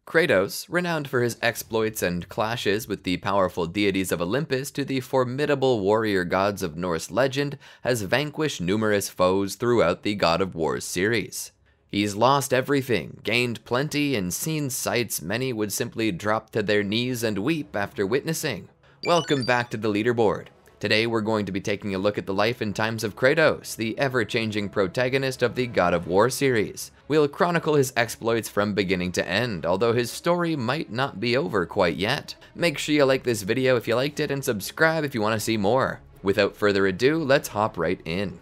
Kratos, renowned for his exploits and clashes with the powerful deities of Olympus to the formidable warrior gods of Norse legend, has vanquished numerous foes throughout the God of War series. He's lost everything, gained plenty, and seen sights many would simply drop to their knees and weep after witnessing. Welcome back to the leaderboard. Today we're going to be taking a look at the life and times of Kratos, the ever-changing protagonist of the God of War series. We'll chronicle his exploits from beginning to end, although his story might not be over quite yet. Make sure you like this video if you liked it and subscribe if you want to see more. Without further ado, let's hop right in.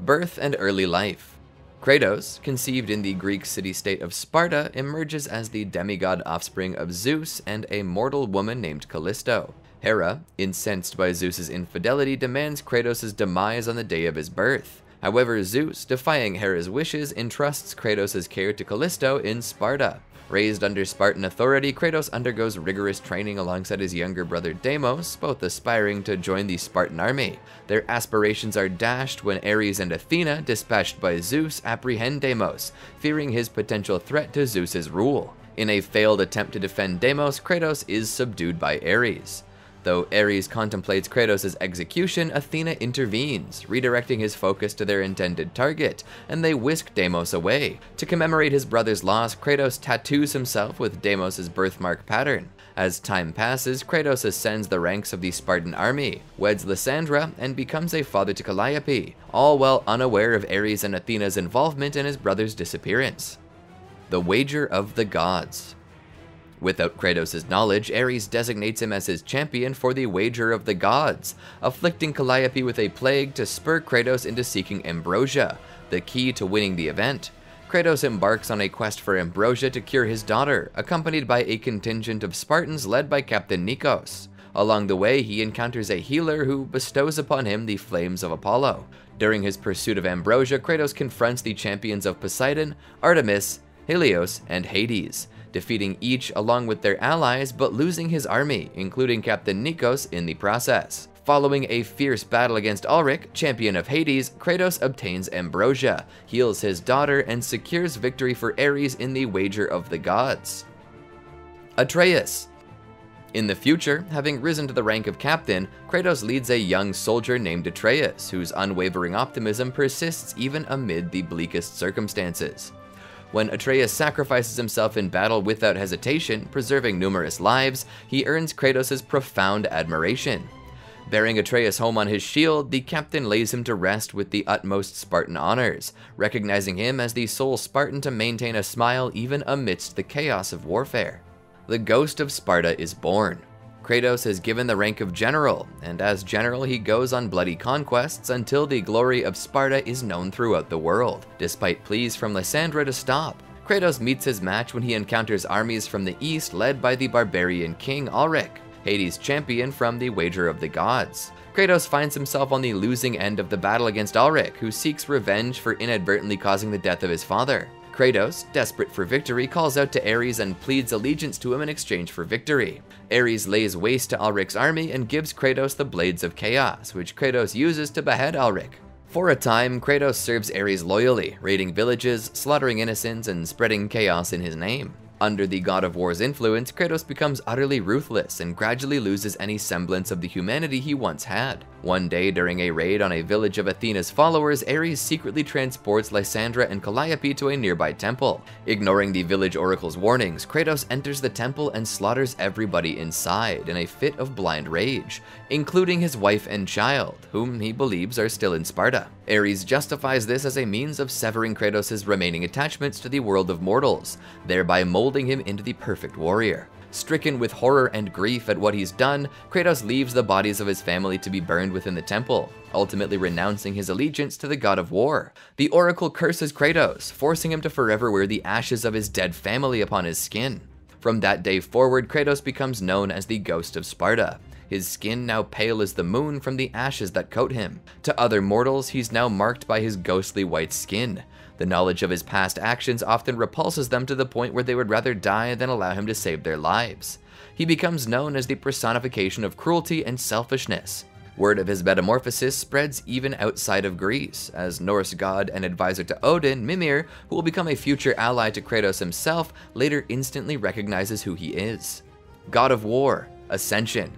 Birth and early life. Kratos, conceived in the Greek city-state of Sparta, emerges as the demigod offspring of Zeus and a mortal woman named Callisto. Hera, incensed by Zeus's infidelity, demands Kratos' demise on the day of his birth. However, Zeus, defying Hera's wishes, entrusts Kratos' care to Callisto in Sparta. Raised under Spartan authority, Kratos undergoes rigorous training alongside his younger brother Deimos, both aspiring to join the Spartan army. Their aspirations are dashed when Ares and Athena, dispatched by Zeus, apprehend Deimos, fearing his potential threat to Zeus's rule. In a failed attempt to defend Deimos, Kratos is subdued by Ares. Though Ares contemplates Kratos' execution, Athena intervenes, redirecting his focus to their intended target, and they whisk Deimos away. To commemorate his brother's loss, Kratos tattoos himself with Deimos' birthmark pattern. As time passes, Kratos ascends the ranks of the Spartan army, weds Lysandra, and becomes a father to Calliope, all while unaware of Ares and Athena's involvement in his brother's disappearance. The Wager of the Gods. Without Kratos' knowledge, Ares designates him as his champion for the Wager of the Gods, afflicting Calliope with a plague to spur Kratos into seeking ambrosia, the key to winning the event. Kratos embarks on a quest for ambrosia to cure his daughter, accompanied by a contingent of Spartans led by Captain Nikos. Along the way, he encounters a healer who bestows upon him the flames of Apollo. During his pursuit of ambrosia, Kratos confronts the champions of Poseidon, Artemis, Helios, and Hades, defeating each along with their allies but losing his army, including Captain Nikos, in the process. Following a fierce battle against Ulrich, champion of Hades, Kratos obtains ambrosia, heals his daughter, and secures victory for Ares in the Wager of the Gods. Atreus. In the future, having risen to the rank of captain, Kratos leads a young soldier named Atreus, whose unwavering optimism persists even amid the bleakest circumstances. When Atreus sacrifices himself in battle without hesitation, preserving numerous lives, he earns Kratos' profound admiration. Bearing Atreus home on his shield, the captain lays him to rest with the utmost Spartan honors, recognizing him as the sole Spartan to maintain a smile even amidst the chaos of warfare. The Ghost of Sparta is born. Kratos is given the rank of general, and as general he goes on bloody conquests until the glory of Sparta is known throughout the world, despite pleas from Lysandra to stop. Kratos meets his match when he encounters armies from the east led by the barbarian king Ulrich, Hades' champion from the Wager of the Gods. Kratos finds himself on the losing end of the battle against Ulrich, who seeks revenge for inadvertently causing the death of his father. Kratos, desperate for victory, calls out to Ares and pleads allegiance to him in exchange for victory. Ares lays waste to Ulrich's army and gives Kratos the Blades of Chaos, which Kratos uses to behead Ulrich. For a time, Kratos serves Ares loyally, raiding villages, slaughtering innocents, and spreading chaos in his name. Under the God of War's influence, Kratos becomes utterly ruthless and gradually loses any semblance of the humanity he once had. One day, during a raid on a village of Athena's followers, Ares secretly transports Lysandra and Calliope to a nearby temple. Ignoring the village oracle's warnings, Kratos enters the temple and slaughters everybody inside in a fit of blind rage, including his wife and child, whom he believes are still in Sparta. Ares justifies this as a means of severing Kratos' remaining attachments to the world of mortals, thereby molding him into the perfect warrior. Stricken with horror and grief at what he's done, Kratos leaves the bodies of his family to be burned within the temple, ultimately renouncing his allegiance to the God of War. The Oracle curses Kratos, forcing him to forever wear the ashes of his dead family upon his skin. From that day forward, Kratos becomes known as the Ghost of Sparta, his skin now pale as the moon from the ashes that coat him. To other mortals, he's now marked by his ghostly white skin. The knowledge of his past actions often repulses them to the point where they would rather die than allow him to save their lives. He becomes known as the personification of cruelty and selfishness. Word of his metamorphosis spreads even outside of Greece, as Norse god and advisor to Odin, Mimir, who will become a future ally to Kratos himself, later instantly recognizes who he is. God of War, Ascension.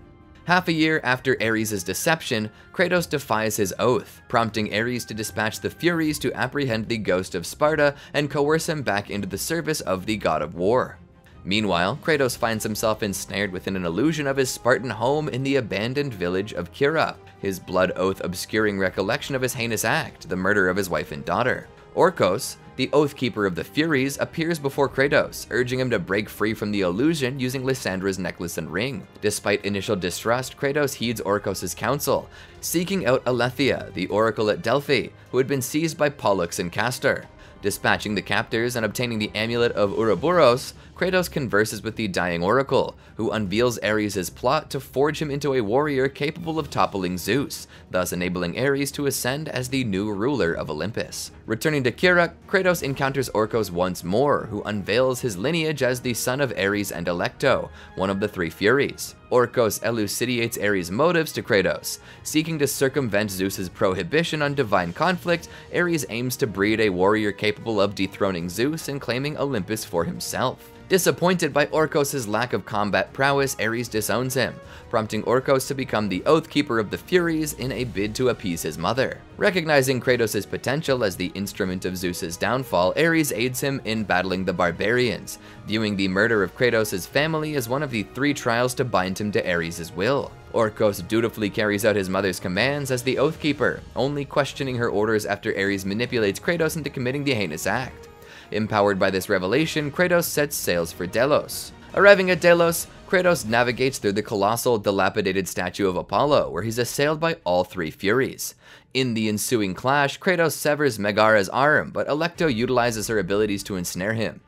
Half a year after Ares' deception, Kratos defies his oath, prompting Ares to dispatch the Furies to apprehend the ghost of Sparta and coerce him back into the service of the God of War. Meanwhile, Kratos finds himself ensnared within an illusion of his Spartan home in the abandoned village of Kira, his blood oath obscuring recollection of his heinous act, the murder of his wife and daughter. Orkos, the Oathkeeper of the Furies, appears before Kratos, urging him to break free from the illusion using Lyssandra's necklace and ring. Despite initial distrust, Kratos heeds Orkos' counsel, seeking out Aletheia, the oracle at Delphi, who had been seized by Pollux and Castor. Dispatching the captors and obtaining the amulet of Ouroboros, Kratos converses with the dying oracle, who unveils Ares' plot to forge him into a warrior capable of toppling Zeus, thus enabling Ares to ascend as the new ruler of Olympus. Returning to Kira, Kratos encounters Orkos once more, who unveils his lineage as the son of Ares and Alecto, one of the three Furies. Orkos elucidates Ares' motives to Kratos. Seeking to circumvent Zeus's prohibition on divine conflict, Ares aims to breed a warrior capable of dethroning Zeus and claiming Olympus for himself. Disappointed by Orkos' lack of combat prowess, Ares disowns him, prompting Orkos to become the Oathkeeper of the Furies in a bid to appease his mother. Recognizing Kratos' potential as the instrument of Zeus's downfall, Ares aids him in battling the barbarians, viewing the murder of Kratos' family as one of the 3 trials to bind him to Ares' will. Orkos dutifully carries out his mother's commands as the Oathkeeper, only questioning her orders after Ares manipulates Kratos into committing the heinous act. Empowered by this revelation, Kratos sets sails for Delos. Arriving at Delos, Kratos navigates through the colossal, dilapidated statue of Apollo, where he's assailed by all 3 Furies. In the ensuing clash, Kratos severs Megara's arm, but Alecto utilizes her abilities to ensnare him.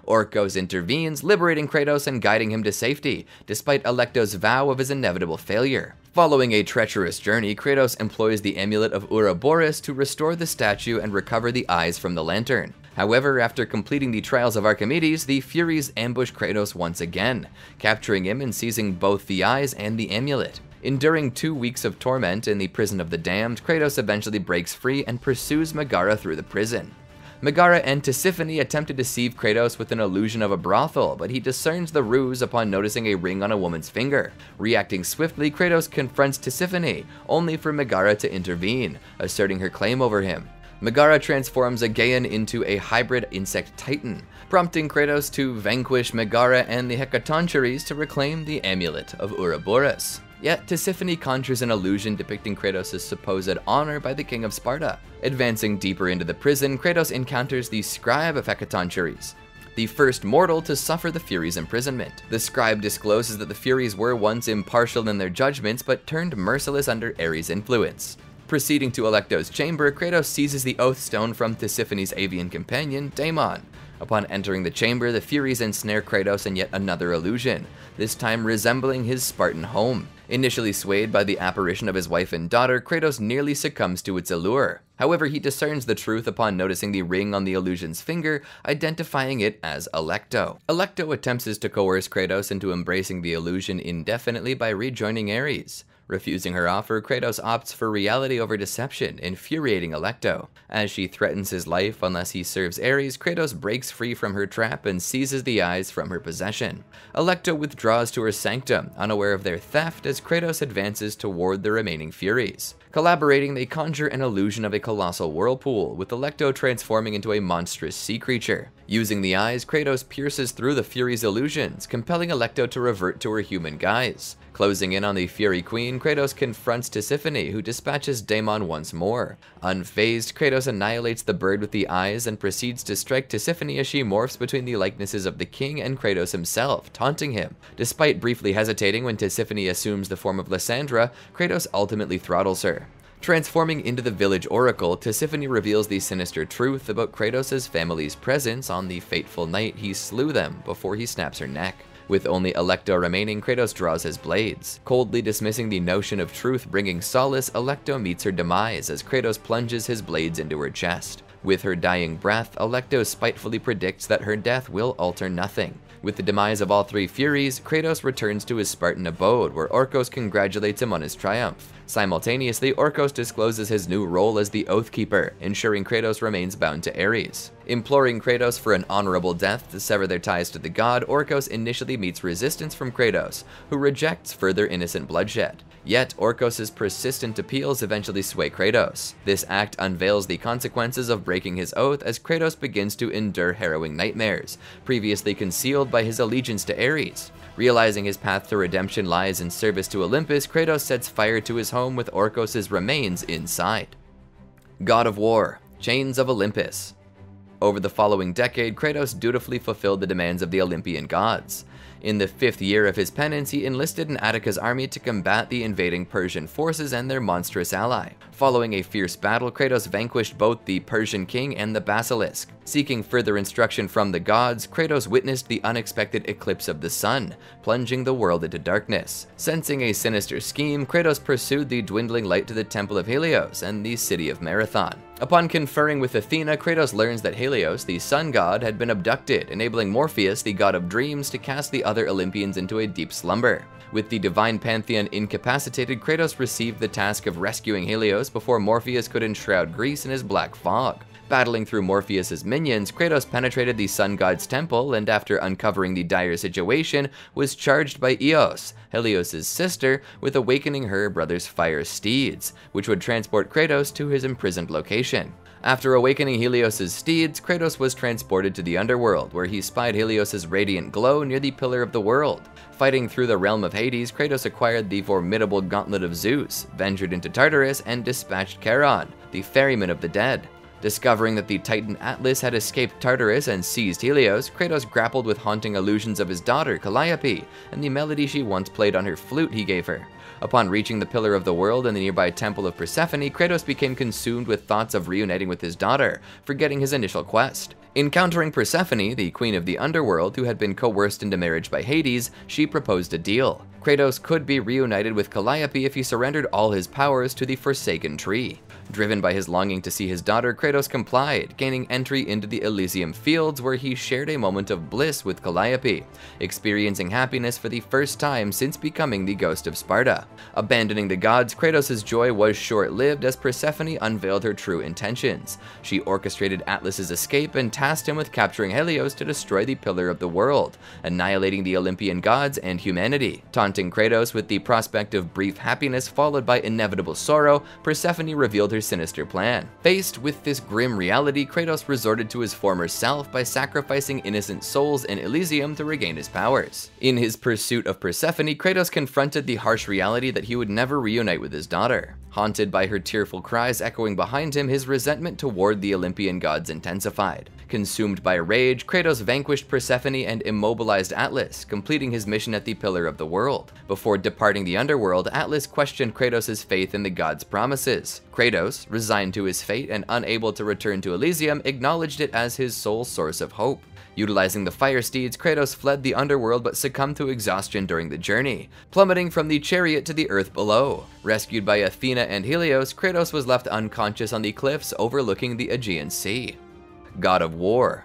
Orkos intervenes, liberating Kratos and guiding him to safety, despite Alecto's vow of his inevitable failure. Following a treacherous journey, Kratos employs the amulet of Ouroboros to restore the statue and recover the eyes from the lantern. However, after completing the trials of Archimedes, the Furies ambush Kratos once again, capturing him and seizing both the eyes and the amulet. Enduring 2 weeks of torment in the prison of the damned, Kratos eventually breaks free and pursues Megara through the prison. Megara and Tisiphone attempt to deceive Kratos with an illusion of a brothel, but he discerns the ruse upon noticing a ring on a woman's finger. Reacting swiftly, Kratos confronts Tisiphone, only for Megara to intervene, asserting her claim over him. Megara transforms Aegeon into a hybrid insect titan, prompting Kratos to vanquish Megara and the Hecatoncheires to reclaim the amulet of Ouroboros. Yet Tisiphone conjures an illusion depicting Kratos' supposed honor by the king of Sparta. Advancing deeper into the prison, Kratos encounters the Scribe of Hecatoncheires, the first mortal to suffer the Furies' imprisonment. The Scribe discloses that the Furies were once impartial in their judgments, but turned merciless under Ares' influence. Proceeding to Alecto's chamber, Kratos seizes the Oath Stone from Tisiphone's avian companion, Daemon. Upon entering the chamber, the Furies ensnare Kratos in yet another illusion, this time resembling his Spartan home. Initially swayed by the apparition of his wife and daughter, Kratos nearly succumbs to its allure. However, he discerns the truth upon noticing the ring on the illusion's finger, identifying it as Alecto. Alecto attempts to coerce Kratos into embracing the illusion indefinitely by rejoining Ares. Refusing her offer, Kratos opts for reality over deception, infuriating Alecto. As she threatens his life unless he serves Ares, Kratos breaks free from her trap and seizes the eyes from her possession. Alecto withdraws to her sanctum, unaware of their theft, as Kratos advances toward the remaining Furies. Collaborating, they conjure an illusion of a colossal whirlpool, with Alecto transforming into a monstrous sea creature. Using the eyes, Kratos pierces through the Furies' illusions, compelling Alecto to revert to her human guise. Closing in on the Fury Queen, Kratos confronts Tisiphone, who dispatches Daemon once more. Unfazed, Kratos annihilates the bird with the eyes and proceeds to strike Tisiphone as she morphs between the likenesses of the king and Kratos himself, taunting him. Despite briefly hesitating when Tisiphone assumes the form of Lysandra, Kratos ultimately throttles her. Transforming into the village oracle, Tisiphone reveals the sinister truth about Kratos' family's presence on the fateful night he slew them before he snaps her neck. With only Alecto remaining, Kratos draws his blades. Coldly dismissing the notion of truth bringing solace, Alecto meets her demise as Kratos plunges his blades into her chest. With her dying breath, Alecto spitefully predicts that her death will alter nothing. With the demise of all three Furies, Kratos returns to his Spartan abode, where Orcos congratulates him on his triumph. Simultaneously, Orcos discloses his new role as the Oathkeeper, ensuring Kratos remains bound to Ares. Imploring Kratos for an honorable death to sever their ties to the god, Orcos initially meets resistance from Kratos, who rejects further innocent bloodshed. Yet, Orcos' persistent appeals eventually sway Kratos. This act unveils the consequences of breaking his oath as Kratos begins to endure harrowing nightmares, previously concealed by his allegiance to Ares. Realizing his path to redemption lies in service to Olympus, Kratos sets fire to his home with Orcos' remains inside. God of War, Chains of Olympus. Over the following decade, Kratos dutifully fulfilled the demands of the Olympian gods. In the 5th year of his penance, he enlisted in Attica's army to combat the invading Persian forces and their monstrous ally. Following a fierce battle, Kratos vanquished both the Persian king and the basilisk. Seeking further instruction from the gods, Kratos witnessed the unexpected eclipse of the sun, plunging the world into darkness. Sensing a sinister scheme, Kratos pursued the dwindling light to the Temple of Helios and the city of Marathon. Upon conferring with Athena, Kratos learns that Helios, the sun god, had been abducted, enabling Morpheus, the god of dreams, to cast the other Olympians into a deep slumber. With the divine pantheon incapacitated, Kratos received the task of rescuing Helios before Morpheus could enshroud Greece in his black fog. Battling through Morpheus' minions, Kratos penetrated the sun god's temple and, after uncovering the dire situation, was charged by Eos, Helios' sister, with awakening her brother's fire steeds, which would transport Kratos to his imprisoned location. After awakening Helios' steeds, Kratos was transported to the underworld, where he spied Helios' radiant glow near the Pillar of the World. Fighting through the realm of Hades, Kratos acquired the formidable Gauntlet of Zeus, ventured into Tartarus, and dispatched Charon, the ferryman of the dead. Discovering that the Titan Atlas had escaped Tartarus and seized Helios, Kratos grappled with haunting illusions of his daughter, Calliope, and the melody she once played on her flute he gave her. Upon reaching the Pillar of the World and the nearby Temple of Persephone, Kratos became consumed with thoughts of reuniting with his daughter, forgetting his initial quest. Encountering Persephone, the queen of the underworld, who had been coerced into marriage by Hades, she proposed a deal. Kratos could be reunited with Calliope if he surrendered all his powers to the Forsaken Tree. Driven by his longing to see his daughter, Kratos complied, gaining entry into the Elysium Fields, where he shared a moment of bliss with Calliope, experiencing happiness for the first time since becoming the Ghost of Sparta. Abandoning the gods, Kratos' joy was short-lived as Persephone unveiled her true intentions. She orchestrated Atlas's escape and tasked him with capturing Helios to destroy the Pillar of the World, annihilating the Olympian gods and humanity. Taunting Kratos with the prospect of brief happiness followed by inevitable sorrow, Persephone revealed her sinister plan. Faced with this grim reality, Kratos resorted to his former self by sacrificing innocent souls in Elysium to regain his powers. In his pursuit of Persephone, Kratos confronted the harsh reality that he would never reunite with his daughter. Haunted by her tearful cries echoing behind him, his resentment toward the Olympian gods intensified. Consumed by rage, Kratos vanquished Persephone and immobilized Atlas, completing his mission at the Pillar of the World. Before departing the underworld, Atlas questioned Kratos' faith in the gods' promises. Kratos, resigned to his fate and unable to return to Elysium, acknowledged it as his sole source of hope. Utilizing the fire steeds, Kratos fled the underworld but succumbed to exhaustion during the journey, plummeting from the chariot to the earth below. Rescued by Athena and Helios, Kratos was left unconscious on the cliffs overlooking the Aegean Sea. God of War.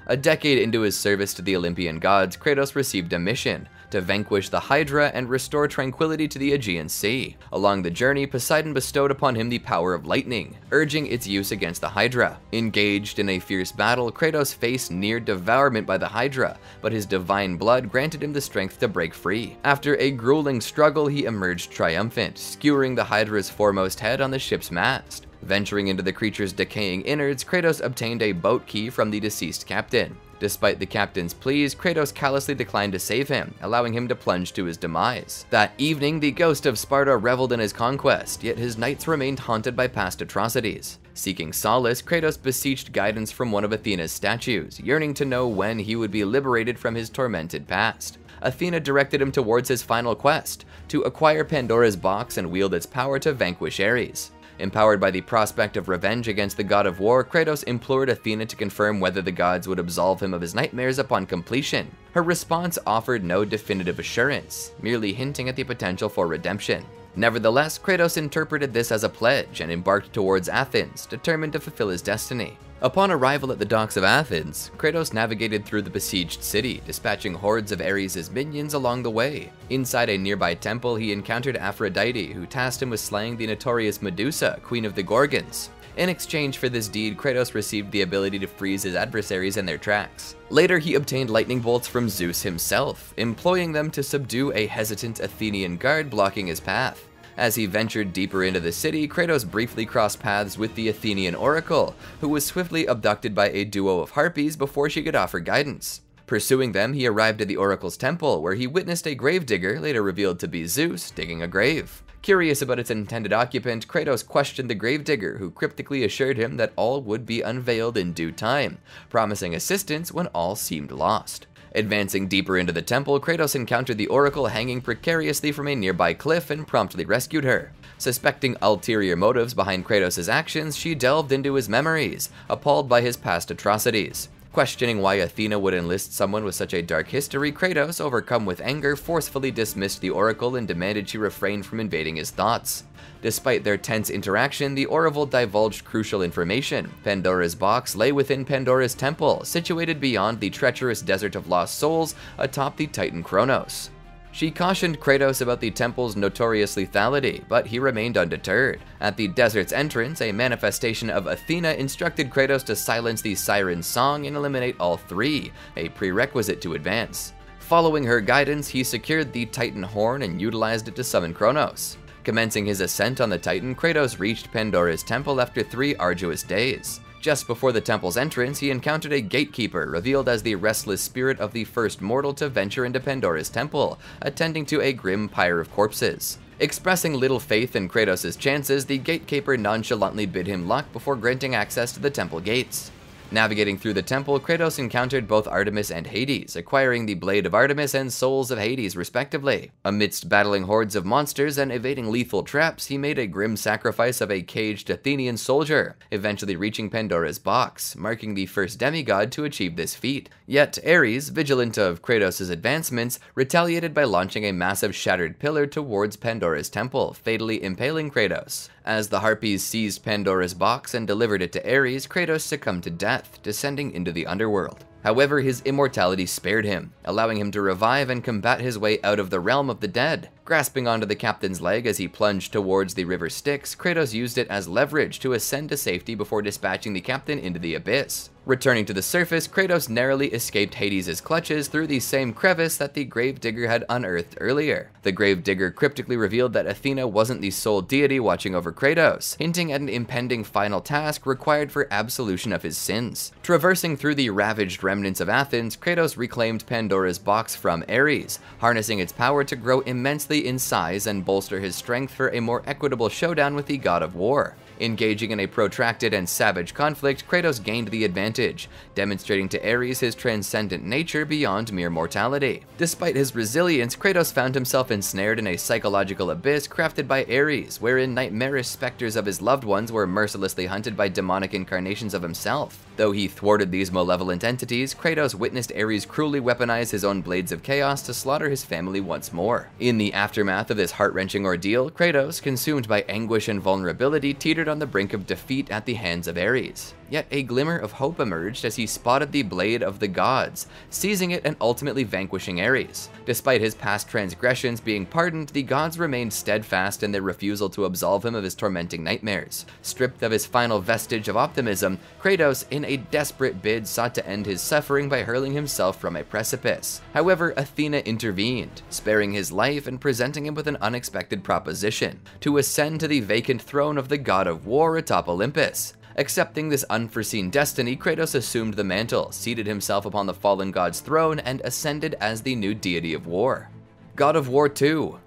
A decade into his service to the Olympian gods, Kratos received a mission to vanquish the Hydra and restore tranquility to the Aegean Sea. Along the journey, Poseidon bestowed upon him the power of lightning, urging its use against the Hydra. Engaged in a fierce battle, Kratos faced near devourment by the Hydra, but his divine blood granted him the strength to break free. After a grueling struggle, he emerged triumphant, skewering the Hydra's foremost head on the ship's mast. Venturing into the creature's decaying innards, Kratos obtained a boat key from the deceased captain. Despite the captain's pleas, Kratos callously declined to save him, allowing him to plunge to his demise. That evening, the Ghost of Sparta reveled in his conquest, yet his nights remained haunted by past atrocities. Seeking solace, Kratos beseeched guidance from one of Athena's statues, yearning to know when he would be liberated from his tormented past. Athena directed him towards his final quest, to acquire Pandora's box and wield its power to vanquish Ares. Empowered by the prospect of revenge against the god of war, Kratos implored Athena to confirm whether the gods would absolve him of his nightmares upon completion. Her response offered no definitive assurance, merely hinting at the potential for redemption. Nevertheless, Kratos interpreted this as a pledge and embarked towards Athens, determined to fulfill his destiny. Upon arrival at the docks of Athens, Kratos navigated through the besieged city, dispatching hordes of Ares' minions along the way. Inside a nearby temple, he encountered Aphrodite, who tasked him with slaying the notorious Medusa, queen of the Gorgons. In exchange for this deed, Kratos received the ability to freeze his adversaries in their tracks. Later, he obtained lightning bolts from Zeus himself, employing them to subdue a hesitant Athenian guard blocking his path. As he ventured deeper into the city, Kratos briefly crossed paths with the Athenian Oracle, who was swiftly abducted by a duo of harpies before she could offer guidance. Pursuing them, he arrived at the Oracle's temple, where he witnessed a gravedigger, later revealed to be Zeus, digging a grave. Curious about its intended occupant, Kratos questioned the gravedigger, who cryptically assured him that all would be unveiled in due time, promising assistance when all seemed lost. Advancing deeper into the temple, Kratos encountered the Oracle hanging precariously from a nearby cliff and promptly rescued her. Suspecting ulterior motives behind Kratos' actions, she delved into his memories, appalled by his past atrocities. Questioning why Athena would enlist someone with such a dark history, Kratos, overcome with anger, forcefully dismissed the Oracle and demanded she refrain from invading his thoughts. Despite their tense interaction, the Oracle divulged crucial information. Pandora's box lay within Pandora's temple, situated beyond the treacherous Desert of Lost Souls atop the Titan Kronos. She cautioned Kratos about the temple's notorious lethality, but he remained undeterred. At the desert's entrance, a manifestation of Athena instructed Kratos to silence the siren's song and eliminate all three, a prerequisite to advance. Following her guidance, he secured the Titan horn and utilized it to summon Kronos. Commencing his ascent on the Titan, Kratos reached Pandora's temple after 3 arduous days. Just before the temple's entrance, he encountered a gatekeeper, revealed as the restless spirit of the first mortal to venture into Pandora's temple, attending to a grim pyre of corpses. Expressing little faith in Kratos' chances, the gatekeeper nonchalantly bid him luck before granting access to the temple gates. Navigating through the temple, Kratos encountered both Artemis and Hades, acquiring the Blade of Artemis and Souls of Hades respectively. Amidst battling hordes of monsters and evading lethal traps, he made a grim sacrifice of a caged Athenian soldier, eventually reaching Pandora's box, marking the first demigod to achieve this feat. Yet Ares, vigilant of Kratos' advancements, retaliated by launching a massive shattered pillar towards Pandora's temple, fatally impaling Kratos. As the Harpies seized Pandora's box and delivered it to Ares, Kratos succumbed to death, descending into the underworld. However, his immortality spared him, allowing him to revive and combat his way out of the realm of the dead. Grasping onto the captain's leg as he plunged towards the river Styx, Kratos used it as leverage to ascend to safety before dispatching the captain into the abyss. Returning to the surface, Kratos narrowly escaped Hades' clutches through the same crevice that the gravedigger had unearthed earlier. The gravedigger cryptically revealed that Athena wasn't the sole deity watching over Kratos, hinting at an impending final task required for absolution of his sins. Traversing through the ravaged remnants of Athens, Kratos reclaimed Pandora's box from Ares, harnessing its power to grow immensely in size and bolster his strength for a more equitable showdown with the god of war. Engaging in a protracted and savage conflict, Kratos gained the advantage, demonstrating to Ares his transcendent nature beyond mere mortality. Despite his resilience, Kratos found himself ensnared in a psychological abyss crafted by Ares, wherein nightmarish specters of his loved ones were mercilessly hunted by demonic incarnations of himself. Though he thwarted these malevolent entities, Kratos witnessed Ares cruelly weaponize his own blades of chaos to slaughter his family once more. In the aftermath of this heart-wrenching ordeal, Kratos, consumed by anguish and vulnerability, teetered on the brink of defeat at the hands of Ares. Yet a glimmer of hope emerged as he spotted the Blade of the Gods, seizing it and ultimately vanquishing Ares. Despite his past transgressions being pardoned, the gods remained steadfast in their refusal to absolve him of his tormenting nightmares. Stripped of his final vestige of optimism, Kratos, in a desperate bid, sought to end his suffering by hurling himself from a precipice. However, Athena intervened, sparing his life and presenting him with an unexpected proposition: to ascend to the vacant throne of the god of war atop Olympus. Accepting this unforeseen destiny, Kratos assumed the mantle, seated himself upon the fallen god's throne, and ascended as the new deity of war. God of War 2.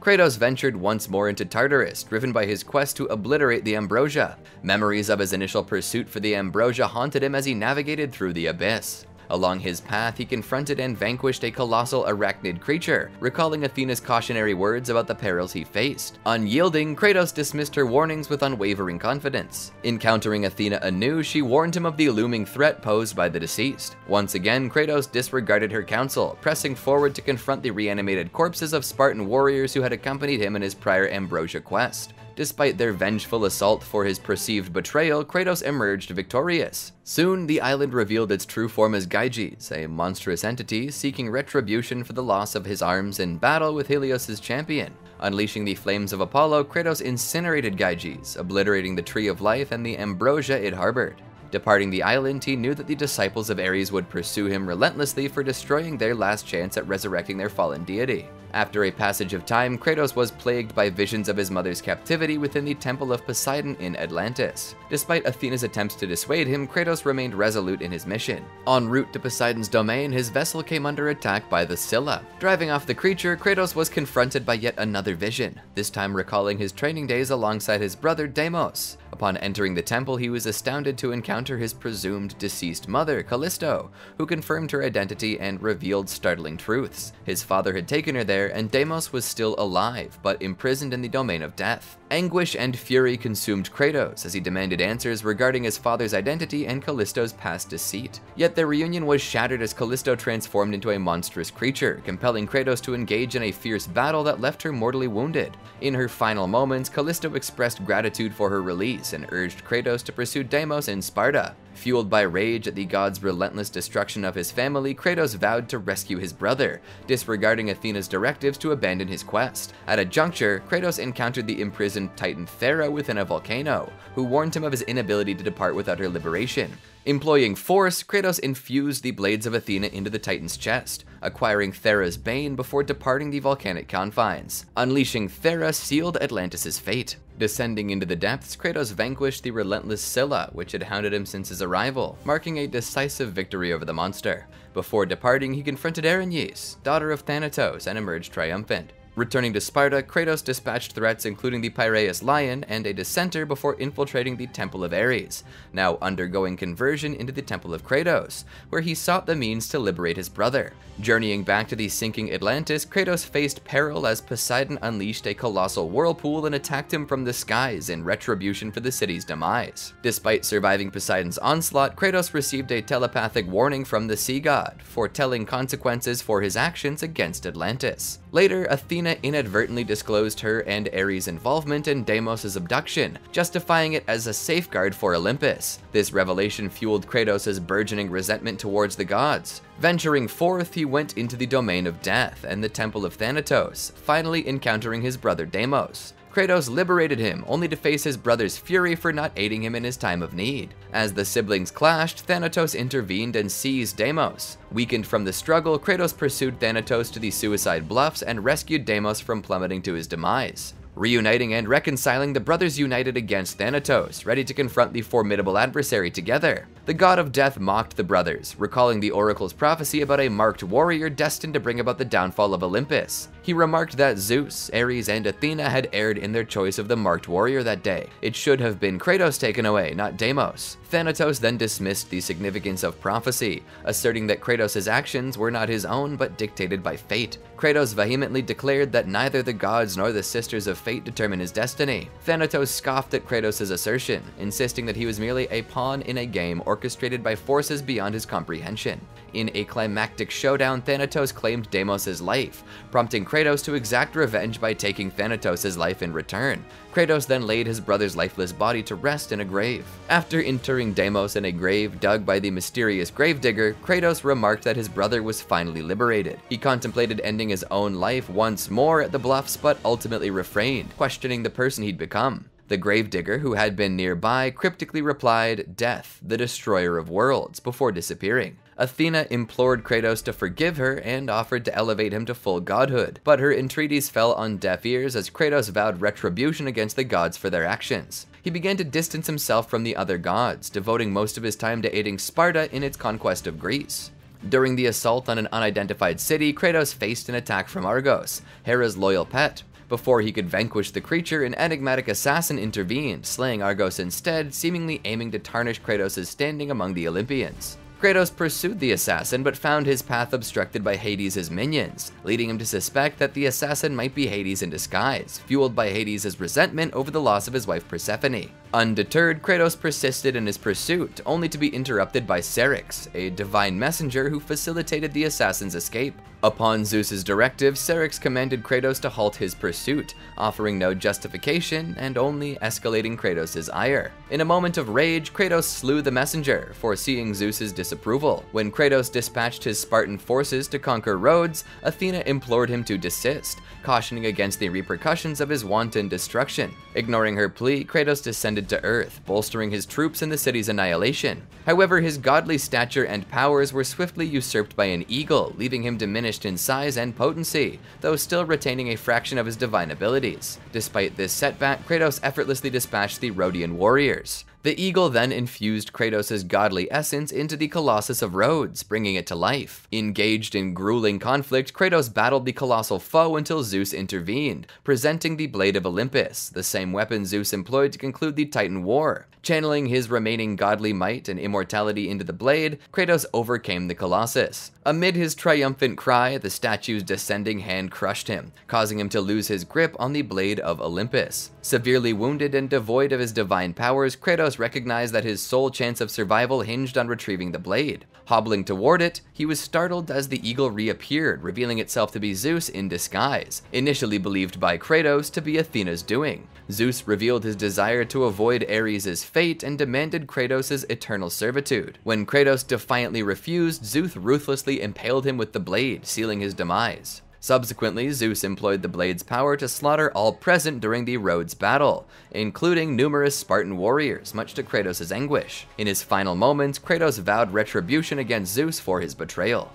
Kratos ventured once more into Tartarus, driven by his quest to obliterate the Ambrosia. Memories of his initial pursuit for the Ambrosia haunted him as he navigated through the abyss. Along his path, he confronted and vanquished a colossal arachnid creature, recalling Athena's cautionary words about the perils he faced. Unyielding, Kratos dismissed her warnings with unwavering confidence. Encountering Athena anew, she warned him of the looming threat posed by the deceased. Once again, Kratos disregarded her counsel, pressing forward to confront the reanimated corpses of Spartan warriors who had accompanied him in his prior Ambrosia quest. Despite their vengeful assault for his perceived betrayal, Kratos emerged victorious. Soon, the island revealed its true form as Gyges, a monstrous entity seeking retribution for the loss of his arms in battle with Helios' champion. Unleashing the flames of Apollo, Kratos incinerated Gyges, obliterating the Tree of Life and the ambrosia it harbored. Departing the island, he knew that the disciples of Ares would pursue him relentlessly for destroying their last chance at resurrecting their fallen deity. After a passage of time, Kratos was plagued by visions of his mother's captivity within the Temple of Poseidon in Atlantis. Despite Athena's attempts to dissuade him, Kratos remained resolute in his mission. En route to Poseidon's domain, his vessel came under attack by the Scylla. Driving off the creature, Kratos was confronted by yet another vision, this time recalling his training days alongside his brother Deimos. Upon entering the temple, he was astounded to encounter his presumed deceased mother, Callisto, who confirmed her identity and revealed startling truths. His father had taken her there, and Deimos was still alive, but imprisoned in the domain of death. Anguish and fury consumed Kratos as he demanded answers regarding his father's identity and Callisto's past deceit. Yet their reunion was shattered as Callisto transformed into a monstrous creature, compelling Kratos to engage in a fierce battle that left her mortally wounded. In her final moments, Callisto expressed gratitude for her release and urged Kratos to pursue Deimos in Sparta. Fueled by rage at the god's relentless destruction of his family, Kratos vowed to rescue his brother, disregarding Athena's directives to abandon his quest. At a juncture, Kratos encountered the imprisoned Titan Thera within a volcano, who warned him of his inability to depart without her liberation. Employing force, Kratos infused the blades of Athena into the Titan's chest, acquiring Thera's bane before departing the volcanic confines. Unleashing Thera sealed Atlantis' fate. Descending into the depths, Kratos vanquished the relentless Scylla, which had hounded him since his arrival, marking a decisive victory over the monster. Before departing, he confronted Erinyes, daughter of Thanatos, and emerged triumphant. Returning to Sparta, Kratos dispatched threats including the Piraeus Lion and a dissenter before infiltrating the Temple of Ares, now undergoing conversion into the Temple of Kratos, where he sought the means to liberate his brother. Journeying back to the sinking Atlantis, Kratos faced peril as Poseidon unleashed a colossal whirlpool and attacked him from the skies in retribution for the city's demise. Despite surviving Poseidon's onslaught, Kratos received a telepathic warning from the sea god, foretelling consequences for his actions against Atlantis. Later, Athena inadvertently disclosed her and Ares' involvement in Deimos' abduction, justifying it as a safeguard for Olympus. This revelation fueled Kratos' burgeoning resentment towards the gods. Venturing forth, he went into the domain of death and the temple of Thanatos, finally encountering his brother Deimos. Kratos liberated him, only to face his brother's fury for not aiding him in his time of need. As the siblings clashed, Thanatos intervened and seized Deimos. Weakened from the struggle, Kratos pursued Thanatos to the Suicide Bluffs and rescued Deimos from plummeting to his demise. Reuniting and reconciling, the brothers united against Thanatos, ready to confront the formidable adversary together. The god of death mocked the brothers, recalling the oracle's prophecy about a marked warrior destined to bring about the downfall of Olympus. He remarked that Zeus, Ares, and Athena had erred in their choice of the marked warrior that day. It should have been Kratos taken away, not Deimos. Thanatos then dismissed the significance of prophecy, asserting that Kratos' actions were not his own but dictated by fate. Kratos vehemently declared that neither the gods nor the Sisters of Fate determine his destiny. Thanatos scoffed at Kratos' assertion, insisting that he was merely a pawn in a game orchestrated by forces beyond his comprehension. In a climactic showdown, Thanatos claimed Deimos' life, prompting Kratos to exact revenge by taking Thanatos' life in return. Kratos then laid his brother's lifeless body to rest in a grave. After interring Deimos in a grave dug by the mysterious gravedigger, Kratos remarked that his brother was finally liberated. He contemplated ending his own life once more at the bluffs, but ultimately refrained, questioning the person he'd become. The gravedigger, who had been nearby, cryptically replied, "Death, the destroyer of worlds," before disappearing. Athena implored Kratos to forgive her and offered to elevate him to full godhood, but her entreaties fell on deaf ears as Kratos vowed retribution against the gods for their actions. He began to distance himself from the other gods, devoting most of his time to aiding Sparta in its conquest of Greece. During the assault on an unidentified city, Kratos faced an attack from Argos, Hera's loyal pet. Before he could vanquish the creature, an enigmatic assassin intervened, slaying Argos instead, seemingly aiming to tarnish Kratos' standing among the Olympians. Kratos pursued the assassin but found his path obstructed by Hades' minions, leading him to suspect that the assassin might be Hades in disguise, fueled by Hades' resentment over the loss of his wife Persephone. Undeterred, Kratos persisted in his pursuit, only to be interrupted by Syrinx, a divine messenger who facilitated the assassin's escape. Upon Zeus's directive, Syrinx commanded Kratos to halt his pursuit, offering no justification and only escalating Kratos' ire. In a moment of rage, Kratos slew the messenger, foreseeing Zeus's disapproval. When Kratos dispatched his Spartan forces to conquer Rhodes, Athena implored him to desist, cautioning against the repercussions of his wanton destruction. Ignoring her plea, Kratos descended to Earth, bolstering his troops in the city's annihilation. However, his godly stature and powers were swiftly usurped by an eagle, leaving him diminished in size and potency, though still retaining a fraction of his divine abilities. Despite this setback, Kratos effortlessly dispatched the Rhodian warriors. The eagle then infused Kratos' godly essence into the Colossus of Rhodes, bringing it to life. Engaged in grueling conflict, Kratos battled the colossal foe until Zeus intervened, presenting the Blade of Olympus, the same weapon Zeus employed to conclude the Titan War. Channeling his remaining godly might and immortality into the blade, Kratos overcame the Colossus. Amid his triumphant cry, the statue's descending hand crushed him, causing him to lose his grip on the Blade of Olympus. Severely wounded and devoid of his divine powers, Kratos recognized that his sole chance of survival hinged on retrieving the blade. Hobbling toward it, he was startled as the eagle reappeared, revealing itself to be Zeus in disguise, initially believed by Kratos to be Athena's doing. Zeus revealed his desire to avoid Ares' fate and demanded Kratos' eternal servitude. When Kratos defiantly refused, Zeus ruthlessly impaled him with the blade, sealing his demise. Subsequently, Zeus employed the blade's power to slaughter all present during the Rhodes battle, including numerous Spartan warriors, much to Kratos' anguish. In his final moments, Kratos vowed retribution against Zeus for his betrayal.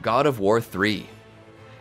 God of War 3.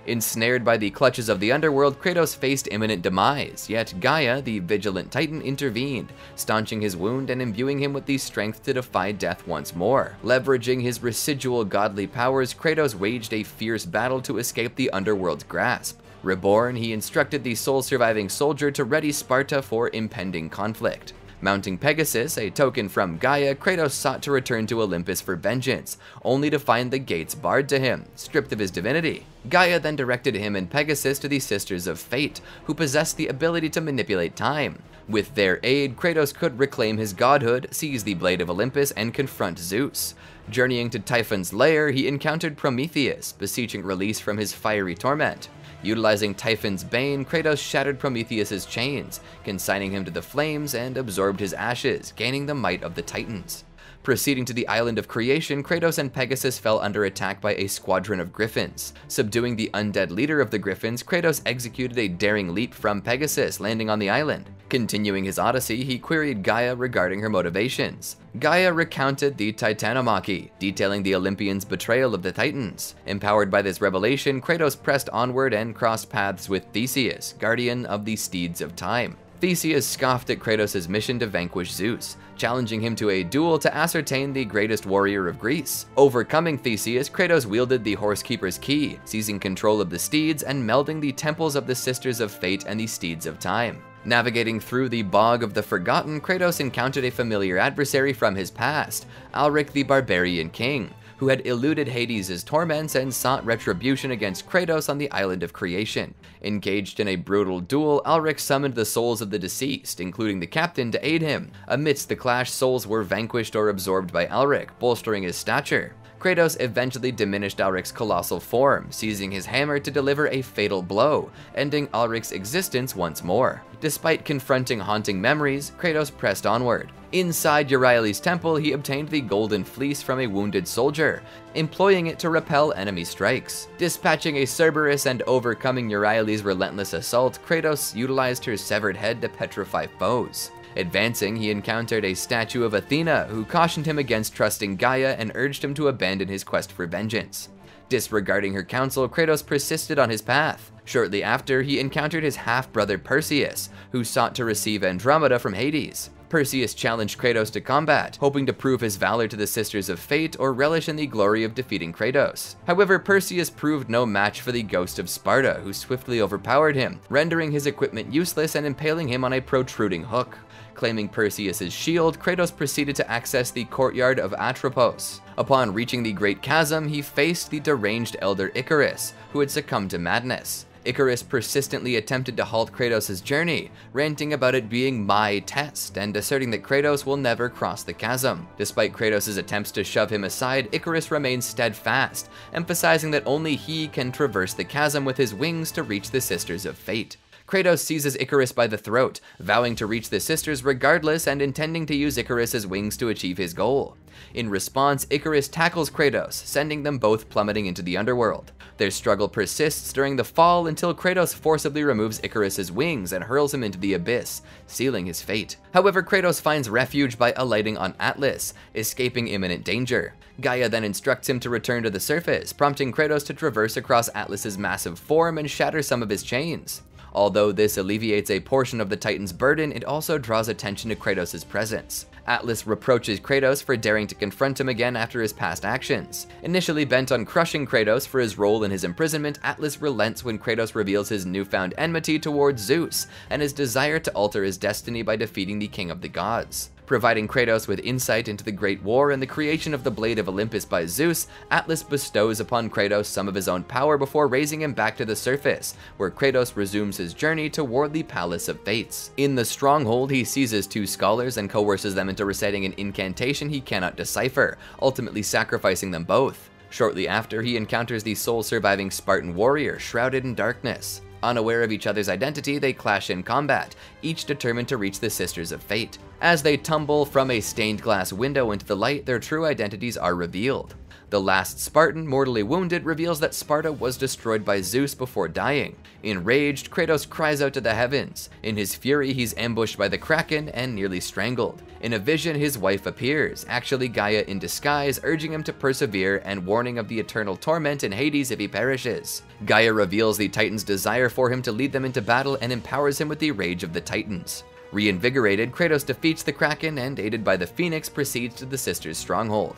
Ensnared by the clutches of the underworld, Kratos faced imminent demise, yet Gaia, the vigilant titan, intervened, staunching his wound and imbuing him with the strength to defy death once more. Leveraging his residual godly powers, Kratos waged a fierce battle to escape the underworld's grasp. Reborn, he instructed the sole surviving soldier to ready Sparta for impending conflict. Mounting Pegasus, a token from Gaia, Kratos sought to return to Olympus for vengeance, only to find the gates barred to him, stripped of his divinity. Gaia then directed him and Pegasus to the Sisters of Fate, who possessed the ability to manipulate time. With their aid, Kratos could reclaim his godhood, seize the Blade of Olympus, and confront Zeus. Journeying to Typhon's lair, he encountered Prometheus, beseeching release from his fiery torment. Utilizing Typhon's bane, Kratos shattered Prometheus' chains, consigning him to the flames, and absorbed his ashes, gaining the might of the Titans. Proceeding to the Island of Creation, Kratos and Pegasus fell under attack by a squadron of griffins. Subduing the undead leader of the griffins, Kratos executed a daring leap from Pegasus, landing on the island. Continuing his odyssey, he queried Gaia regarding her motivations. Gaia recounted the Titanomachy, detailing the Olympians' betrayal of the Titans. Empowered by this revelation, Kratos pressed onward and crossed paths with Theseus, guardian of the Steeds of Time. Theseus scoffed at Kratos' mission to vanquish Zeus, challenging him to a duel to ascertain the greatest warrior of Greece. Overcoming Theseus, Kratos wielded the Horsekeeper's Key, seizing control of the steeds and melding the temples of the Sisters of Fate and the Steeds of Time. Navigating through the Bog of the Forgotten, Kratos encountered a familiar adversary from his past, Alric the Barbarian King, who had eluded Hades' torments and sought retribution against Kratos on the Island of Creation. Engaged in a brutal duel, Alric summoned the souls of the deceased, including the captain, to aid him. Amidst the clash, souls were vanquished or absorbed by Alric, bolstering his stature. Kratos eventually diminished Alric's colossal form, seizing his hammer to deliver a fatal blow, ending Alric's existence once more. Despite confronting haunting memories, Kratos pressed onward. Inside Euryale's temple, he obtained the Golden Fleece from a wounded soldier, employing it to repel enemy strikes. Dispatching a Cerberus and overcoming Euryale's relentless assault, Kratos utilized her severed head to petrify foes. Advancing, he encountered a statue of Athena, who cautioned him against trusting Gaia and urged him to abandon his quest for vengeance. Disregarding her counsel, Kratos persisted on his path. Shortly after, he encountered his half-brother Perseus, who sought to receive Andromeda from Hades. Perseus challenged Kratos to combat, hoping to prove his valor to the Sisters of Fate or relish in the glory of defeating Kratos. However, Perseus proved no match for the Ghost of Sparta, who swiftly overpowered him, rendering his equipment useless and impaling him on a protruding hook. Claiming Perseus' shield, Kratos proceeded to access the courtyard of Atropos. Upon reaching the Great Chasm, he faced the deranged elder Icarus, who had succumbed to madness. Icarus persistently attempted to halt Kratos' journey, ranting about it being my test and asserting that Kratos will never cross the chasm. Despite Kratos' attempts to shove him aside, Icarus remains steadfast, emphasizing that only he can traverse the chasm with his wings to reach the Sisters of Fate. Kratos seizes Icarus by the throat, vowing to reach the sisters regardless and intending to use Icarus' wings to achieve his goal. In response, Icarus tackles Kratos, sending them both plummeting into the underworld. Their struggle persists during the fall until Kratos forcibly removes Icarus' wings and hurls him into the abyss, sealing his fate. However, Kratos finds refuge by alighting on Atlas, escaping imminent danger. Gaia then instructs him to return to the surface, prompting Kratos to traverse across Atlas's massive form and shatter some of his chains. Although this alleviates a portion of the Titan's burden, it also draws attention to Kratos' presence. Atlas reproaches Kratos for daring to confront him again after his past actions. Initially bent on crushing Kratos for his role in his imprisonment, Atlas relents when Kratos reveals his newfound enmity towards Zeus and his desire to alter his destiny by defeating the King of the Gods. Providing Kratos with insight into the Great War and the creation of the Blade of Olympus by Zeus, Atlas bestows upon Kratos some of his own power before raising him back to the surface, where Kratos resumes his journey toward the Palace of Fates. In the stronghold, he seizes two scholars and coerces them into reciting an incantation he cannot decipher, ultimately sacrificing them both. Shortly after, he encounters the sole surviving Spartan warrior, shrouded in darkness. Unaware of each other's identity, they clash in combat, each determined to reach the Sisters of Fate. As they tumble from a stained glass window into the light, their true identities are revealed. The last Spartan, mortally wounded, reveals that Sparta was destroyed by Zeus before dying. Enraged, Kratos cries out to the heavens. In his fury, he's ambushed by the Kraken and nearly strangled. In a vision, his wife appears, actually Gaia in disguise, urging him to persevere and warning of the eternal torment in Hades if he perishes. Gaia reveals the Titans' desire for him to lead them into battle and empowers him with the rage of the Titans. Reinvigorated, Kratos defeats the Kraken and, aided by the Phoenix, proceeds to the Sisters' stronghold.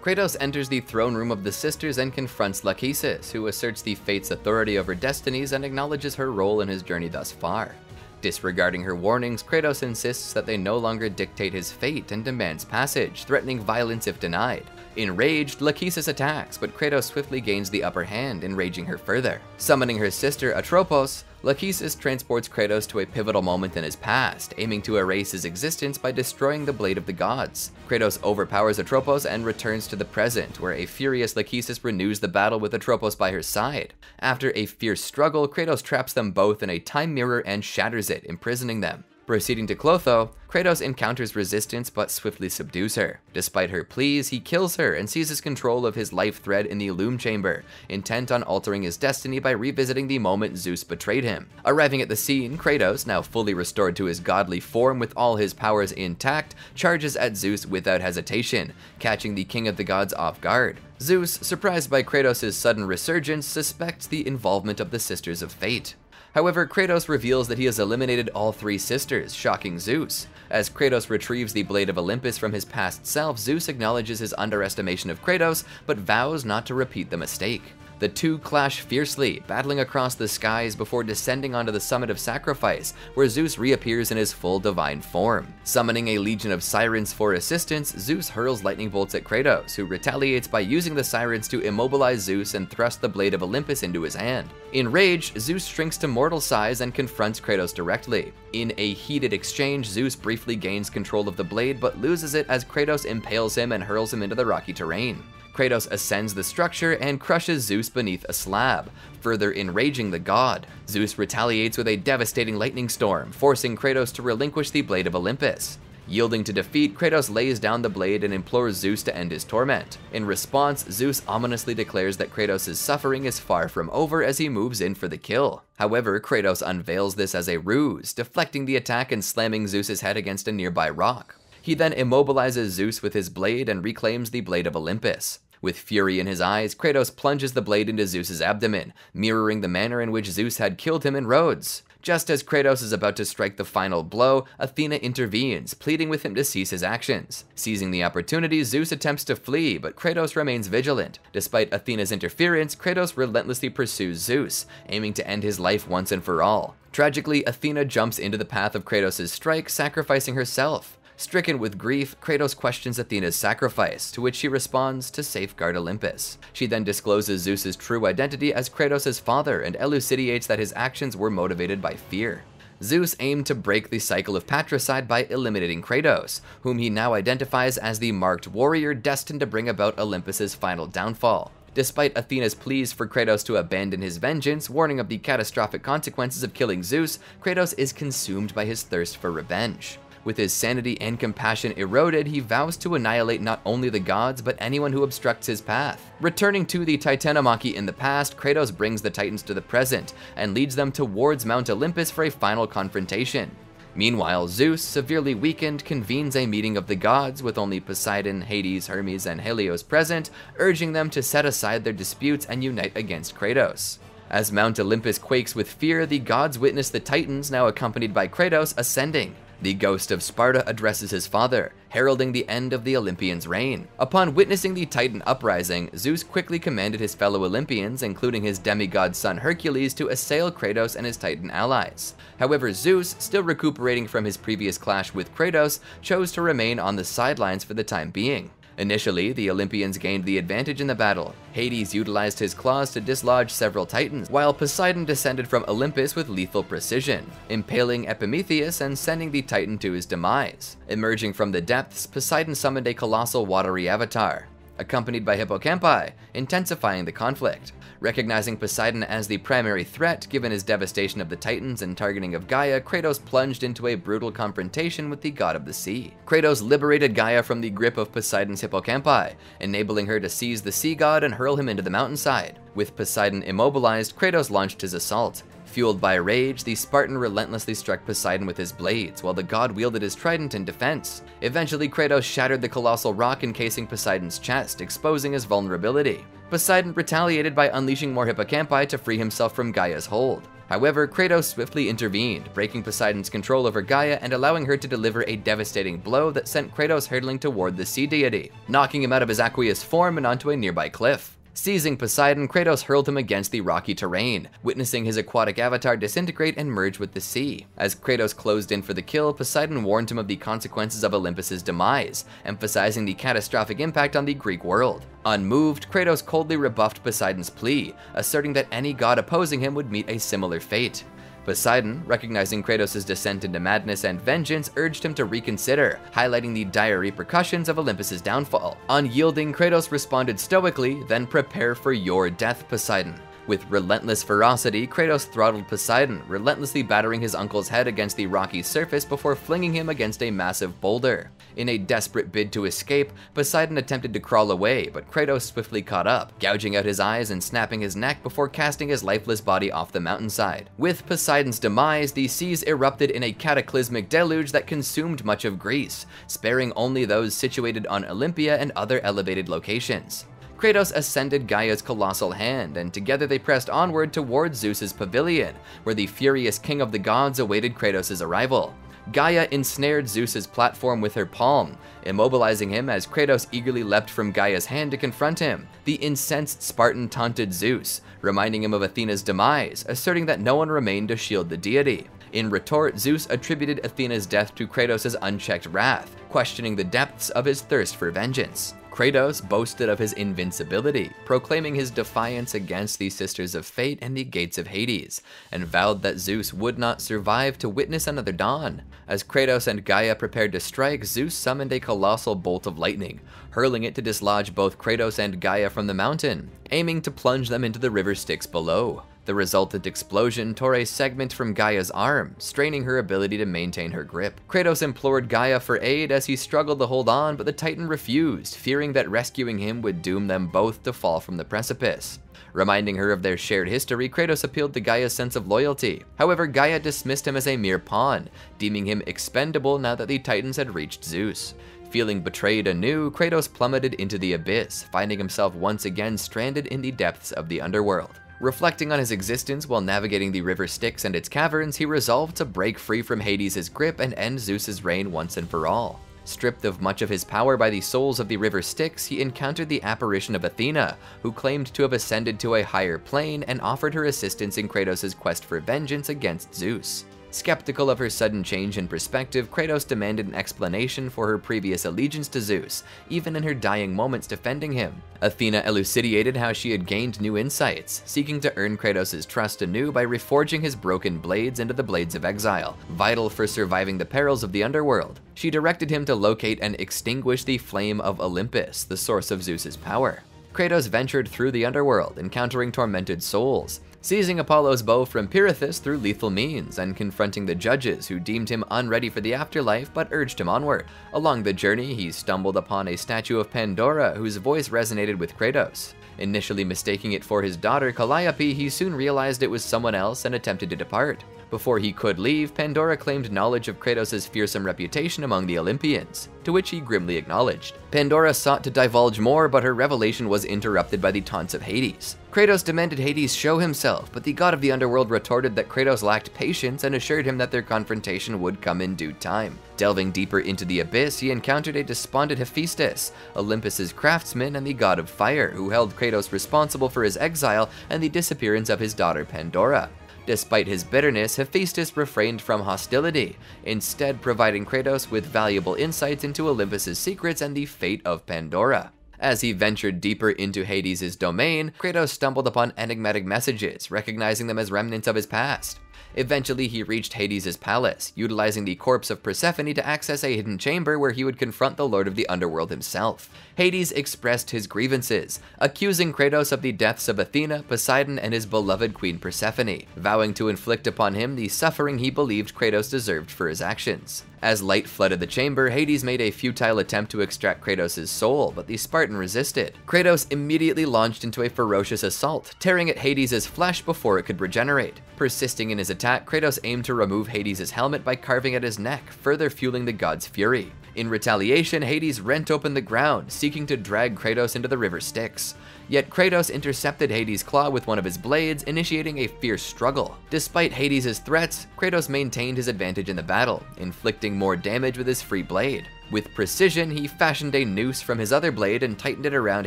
Kratos enters the throne room of the Sisters and confronts Lachesis, who asserts the Fate's authority over destinies and acknowledges her role in his journey thus far. Disregarding her warnings, Kratos insists that they no longer dictate his fate and demands passage, threatening violence if denied. Enraged, Lachesis attacks, but Kratos swiftly gains the upper hand, enraging her further. Summoning her sister Atropos, Lachesis transports Kratos to a pivotal moment in his past, aiming to erase his existence by destroying the Blade of the Gods. Kratos overpowers Atropos and returns to the present, where a furious Lachesis renews the battle with Atropos by her side. After a fierce struggle, Kratos traps them both in a time mirror and shatters it, imprisoning them. Proceeding to Clotho, Kratos encounters resistance but swiftly subdues her. Despite her pleas, he kills her and seizes control of his life thread in the Loom Chamber, intent on altering his destiny by revisiting the moment Zeus betrayed him. Arriving at the scene, Kratos, now fully restored to his godly form with all his powers intact, charges at Zeus without hesitation, catching the King of the Gods off guard. Zeus, surprised by Kratos' sudden resurgence, suspects the involvement of the Sisters of Fate. However, Kratos reveals that he has eliminated all three sisters, shocking Zeus. As Kratos retrieves the Blade of Olympus from his past self, Zeus acknowledges his underestimation of Kratos, but vows not to repeat the mistake. The two clash fiercely, battling across the skies before descending onto the summit of sacrifice, where Zeus reappears in his full divine form. Summoning a legion of sirens for assistance, Zeus hurls lightning bolts at Kratos, who retaliates by using the sirens to immobilize Zeus and thrust the Blade of Olympus into his hand. Enraged, Zeus shrinks to mortal size and confronts Kratos directly. In a heated exchange, Zeus briefly gains control of the blade but loses it as Kratos impales him and hurls him into the rocky terrain. Kratos ascends the structure and crushes Zeus beneath a slab, further enraging the god. Zeus retaliates with a devastating lightning storm, forcing Kratos to relinquish the Blade of Olympus. Yielding to defeat, Kratos lays down the blade and implores Zeus to end his torment. In response, Zeus ominously declares that Kratos' suffering is far from over as he moves in for the kill. However, Kratos unveils this as a ruse, deflecting the attack and slamming Zeus' head against a nearby rock. He then immobilizes Zeus with his blade and reclaims the Blade of Olympus. With fury in his eyes, Kratos plunges the blade into Zeus' abdomen, mirroring the manner in which Zeus had killed him in Rhodes. Just as Kratos is about to strike the final blow, Athena intervenes, pleading with him to cease his actions. Seizing the opportunity, Zeus attempts to flee, but Kratos remains vigilant. Despite Athena's interference, Kratos relentlessly pursues Zeus, aiming to end his life once and for all. Tragically, Athena jumps into the path of Kratos' strike, sacrificing herself. Stricken with grief, Kratos questions Athena's sacrifice, to which she responds to safeguard Olympus. She then discloses Zeus's true identity as Kratos' father and elucidates that his actions were motivated by fear. Zeus aimed to break the cycle of patricide by eliminating Kratos, whom he now identifies as the marked warrior destined to bring about Olympus's final downfall. Despite Athena's pleas for Kratos to abandon his vengeance, warning of the catastrophic consequences of killing Zeus, Kratos is consumed by his thirst for revenge. With his sanity and compassion eroded, he vows to annihilate not only the gods, but anyone who obstructs his path. Returning to the Titanomachy in the past, Kratos brings the Titans to the present, and leads them towards Mount Olympus for a final confrontation. Meanwhile, Zeus, severely weakened, convenes a meeting of the gods, with only Poseidon, Hades, Hermes, and Helios present, urging them to set aside their disputes and unite against Kratos. As Mount Olympus quakes with fear, the gods witness the Titans, now accompanied by Kratos, ascending. The ghost of Sparta addresses his father, heralding the end of the Olympians' reign. Upon witnessing the Titan uprising, Zeus quickly commanded his fellow Olympians, including his demigod son Hercules, to assail Kratos and his Titan allies. However, Zeus, still recuperating from his previous clash with Kratos, chose to remain on the sidelines for the time being. Initially, the Olympians gained the advantage in the battle. Hades utilized his claws to dislodge several titans, while Poseidon descended from Olympus with lethal precision, impaling Epimetheus and sending the titan to his demise. Emerging from the depths, Poseidon summoned a colossal watery avatar, accompanied by hippocampi, intensifying the conflict. Recognizing Poseidon as the primary threat, given his devastation of the Titans and targeting of Gaia, Kratos plunged into a brutal confrontation with the god of the sea. Kratos liberated Gaia from the grip of Poseidon's hippocampi, enabling her to seize the sea god and hurl him into the mountainside. With Poseidon immobilized, Kratos launched his assault. Fueled by rage, the Spartan relentlessly struck Poseidon with his blades, while the god wielded his trident in defense. Eventually, Kratos shattered the colossal rock encasing Poseidon's chest, exposing his vulnerability. Poseidon retaliated by unleashing more hippocampi to free himself from Gaia's hold. However, Kratos swiftly intervened, breaking Poseidon's control over Gaia and allowing her to deliver a devastating blow that sent Kratos hurtling toward the sea deity, knocking him out of his aqueous form and onto a nearby cliff. Seizing Poseidon, Kratos hurled him against the rocky terrain, witnessing his aquatic avatar disintegrate and merge with the sea. As Kratos closed in for the kill, Poseidon warned him of the consequences of Olympus's demise, emphasizing the catastrophic impact on the Greek world. Unmoved, Kratos coldly rebuffed Poseidon's plea, asserting that any god opposing him would meet a similar fate. Poseidon, recognizing Kratos' descent into madness and vengeance, urged him to reconsider, highlighting the dire repercussions of Olympus' downfall. Unyielding, Kratos responded stoically, "Then prepare for your death, Poseidon." With relentless ferocity, Kratos throttled Poseidon, relentlessly battering his uncle's head against the rocky surface before flinging him against a massive boulder. In a desperate bid to escape, Poseidon attempted to crawl away, but Kratos swiftly caught up, gouging out his eyes and snapping his neck before casting his lifeless body off the mountainside. With Poseidon's demise, the seas erupted in a cataclysmic deluge that consumed much of Greece, sparing only those situated on Olympia and other elevated locations. Kratos ascended Gaia's colossal hand, and together they pressed onward towards Zeus's pavilion, where the furious king of the gods awaited Kratos' arrival. Gaia ensnared Zeus's platform with her palm, immobilizing him as Kratos eagerly leapt from Gaia's hand to confront him. The incensed Spartan taunted Zeus, reminding him of Athena's demise, asserting that no one remained to shield the deity. In retort, Zeus attributed Athena's death to Kratos' unchecked wrath, questioning the depths of his thirst for vengeance. Kratos boasted of his invincibility, proclaiming his defiance against the Sisters of Fate and the Gates of Hades, and vowed that Zeus would not survive to witness another dawn. As Kratos and Gaia prepared to strike, Zeus summoned a colossal bolt of lightning, hurling it to dislodge both Kratos and Gaia from the mountain, aiming to plunge them into the river Styx below. The resultant explosion tore a segment from Gaia's arm, straining her ability to maintain her grip. Kratos implored Gaia for aid as he struggled to hold on, but the Titan refused, fearing that rescuing him would doom them both to fall from the precipice. Reminding her of their shared history, Kratos appealed to Gaia's sense of loyalty. However, Gaia dismissed him as a mere pawn, deeming him expendable now that the Titans had reached Zeus. Feeling betrayed anew, Kratos plummeted into the abyss, finding himself once again stranded in the depths of the underworld. Reflecting on his existence while navigating the river Styx and its caverns, he resolved to break free from Hades' grip and end Zeus's reign once and for all. Stripped of much of his power by the souls of the river Styx, he encountered the apparition of Athena, who claimed to have ascended to a higher plane and offered her assistance in Kratos' quest for vengeance against Zeus. Skeptical of her sudden change in perspective, Kratos demanded an explanation for her previous allegiance to Zeus, even in her dying moments defending him. Athena elucidated how she had gained new insights, seeking to earn Kratos' trust anew by reforging his broken blades into the Blades of Exile, vital for surviving the perils of the underworld. She directed him to locate and extinguish the flame of Olympus, the source of Zeus's power. Kratos ventured through the underworld, encountering tormented souls, seizing Apollo's bow from Pirithous through lethal means, and confronting the judges who deemed him unready for the afterlife but urged him onward. Along the journey, he stumbled upon a statue of Pandora whose voice resonated with Kratos. Initially mistaking it for his daughter Calliope, he soon realized it was someone else and attempted to depart. Before he could leave, Pandora claimed knowledge of Kratos' fearsome reputation among the Olympians, to which he grimly acknowledged. Pandora sought to divulge more, but her revelation was interrupted by the taunts of Hades. Kratos demanded Hades show himself, but the god of the underworld retorted that Kratos lacked patience and assured him that their confrontation would come in due time. Delving deeper into the abyss, he encountered a despondent Hephaestus, Olympus's craftsman and the god of fire, who held Kratos responsible for his exile and the disappearance of his daughter Pandora. Despite his bitterness, Hephaestus refrained from hostility, instead providing Kratos with valuable insights into Olympus's secrets and the fate of Pandora. As he ventured deeper into Hades' domain, Kratos stumbled upon enigmatic messages, recognizing them as remnants of his past. Eventually, he reached Hades' palace, utilizing the corpse of Persephone to access a hidden chamber where he would confront the Lord of the Underworld himself. Hades expressed his grievances, accusing Kratos of the deaths of Athena, Poseidon, and his beloved queen Persephone, vowing to inflict upon him the suffering he believed Kratos deserved for his actions. As light flooded the chamber, Hades made a futile attempt to extract Kratos' soul, but the Spartan resisted. Kratos immediately launched into a ferocious assault, tearing at Hades' flesh before it could regenerate. Persisting in his attack, Kratos aimed to remove Hades' helmet by carving at his neck, further fueling the god's fury. In retaliation, Hades rent open the ground, seeking to drag Kratos into the river Styx. Yet Kratos intercepted Hades' claw with one of his blades, initiating a fierce struggle. Despite Hades' threats, Kratos maintained his advantage in the battle, inflicting more damage with his free blade. With precision, he fashioned a noose from his other blade and tightened it around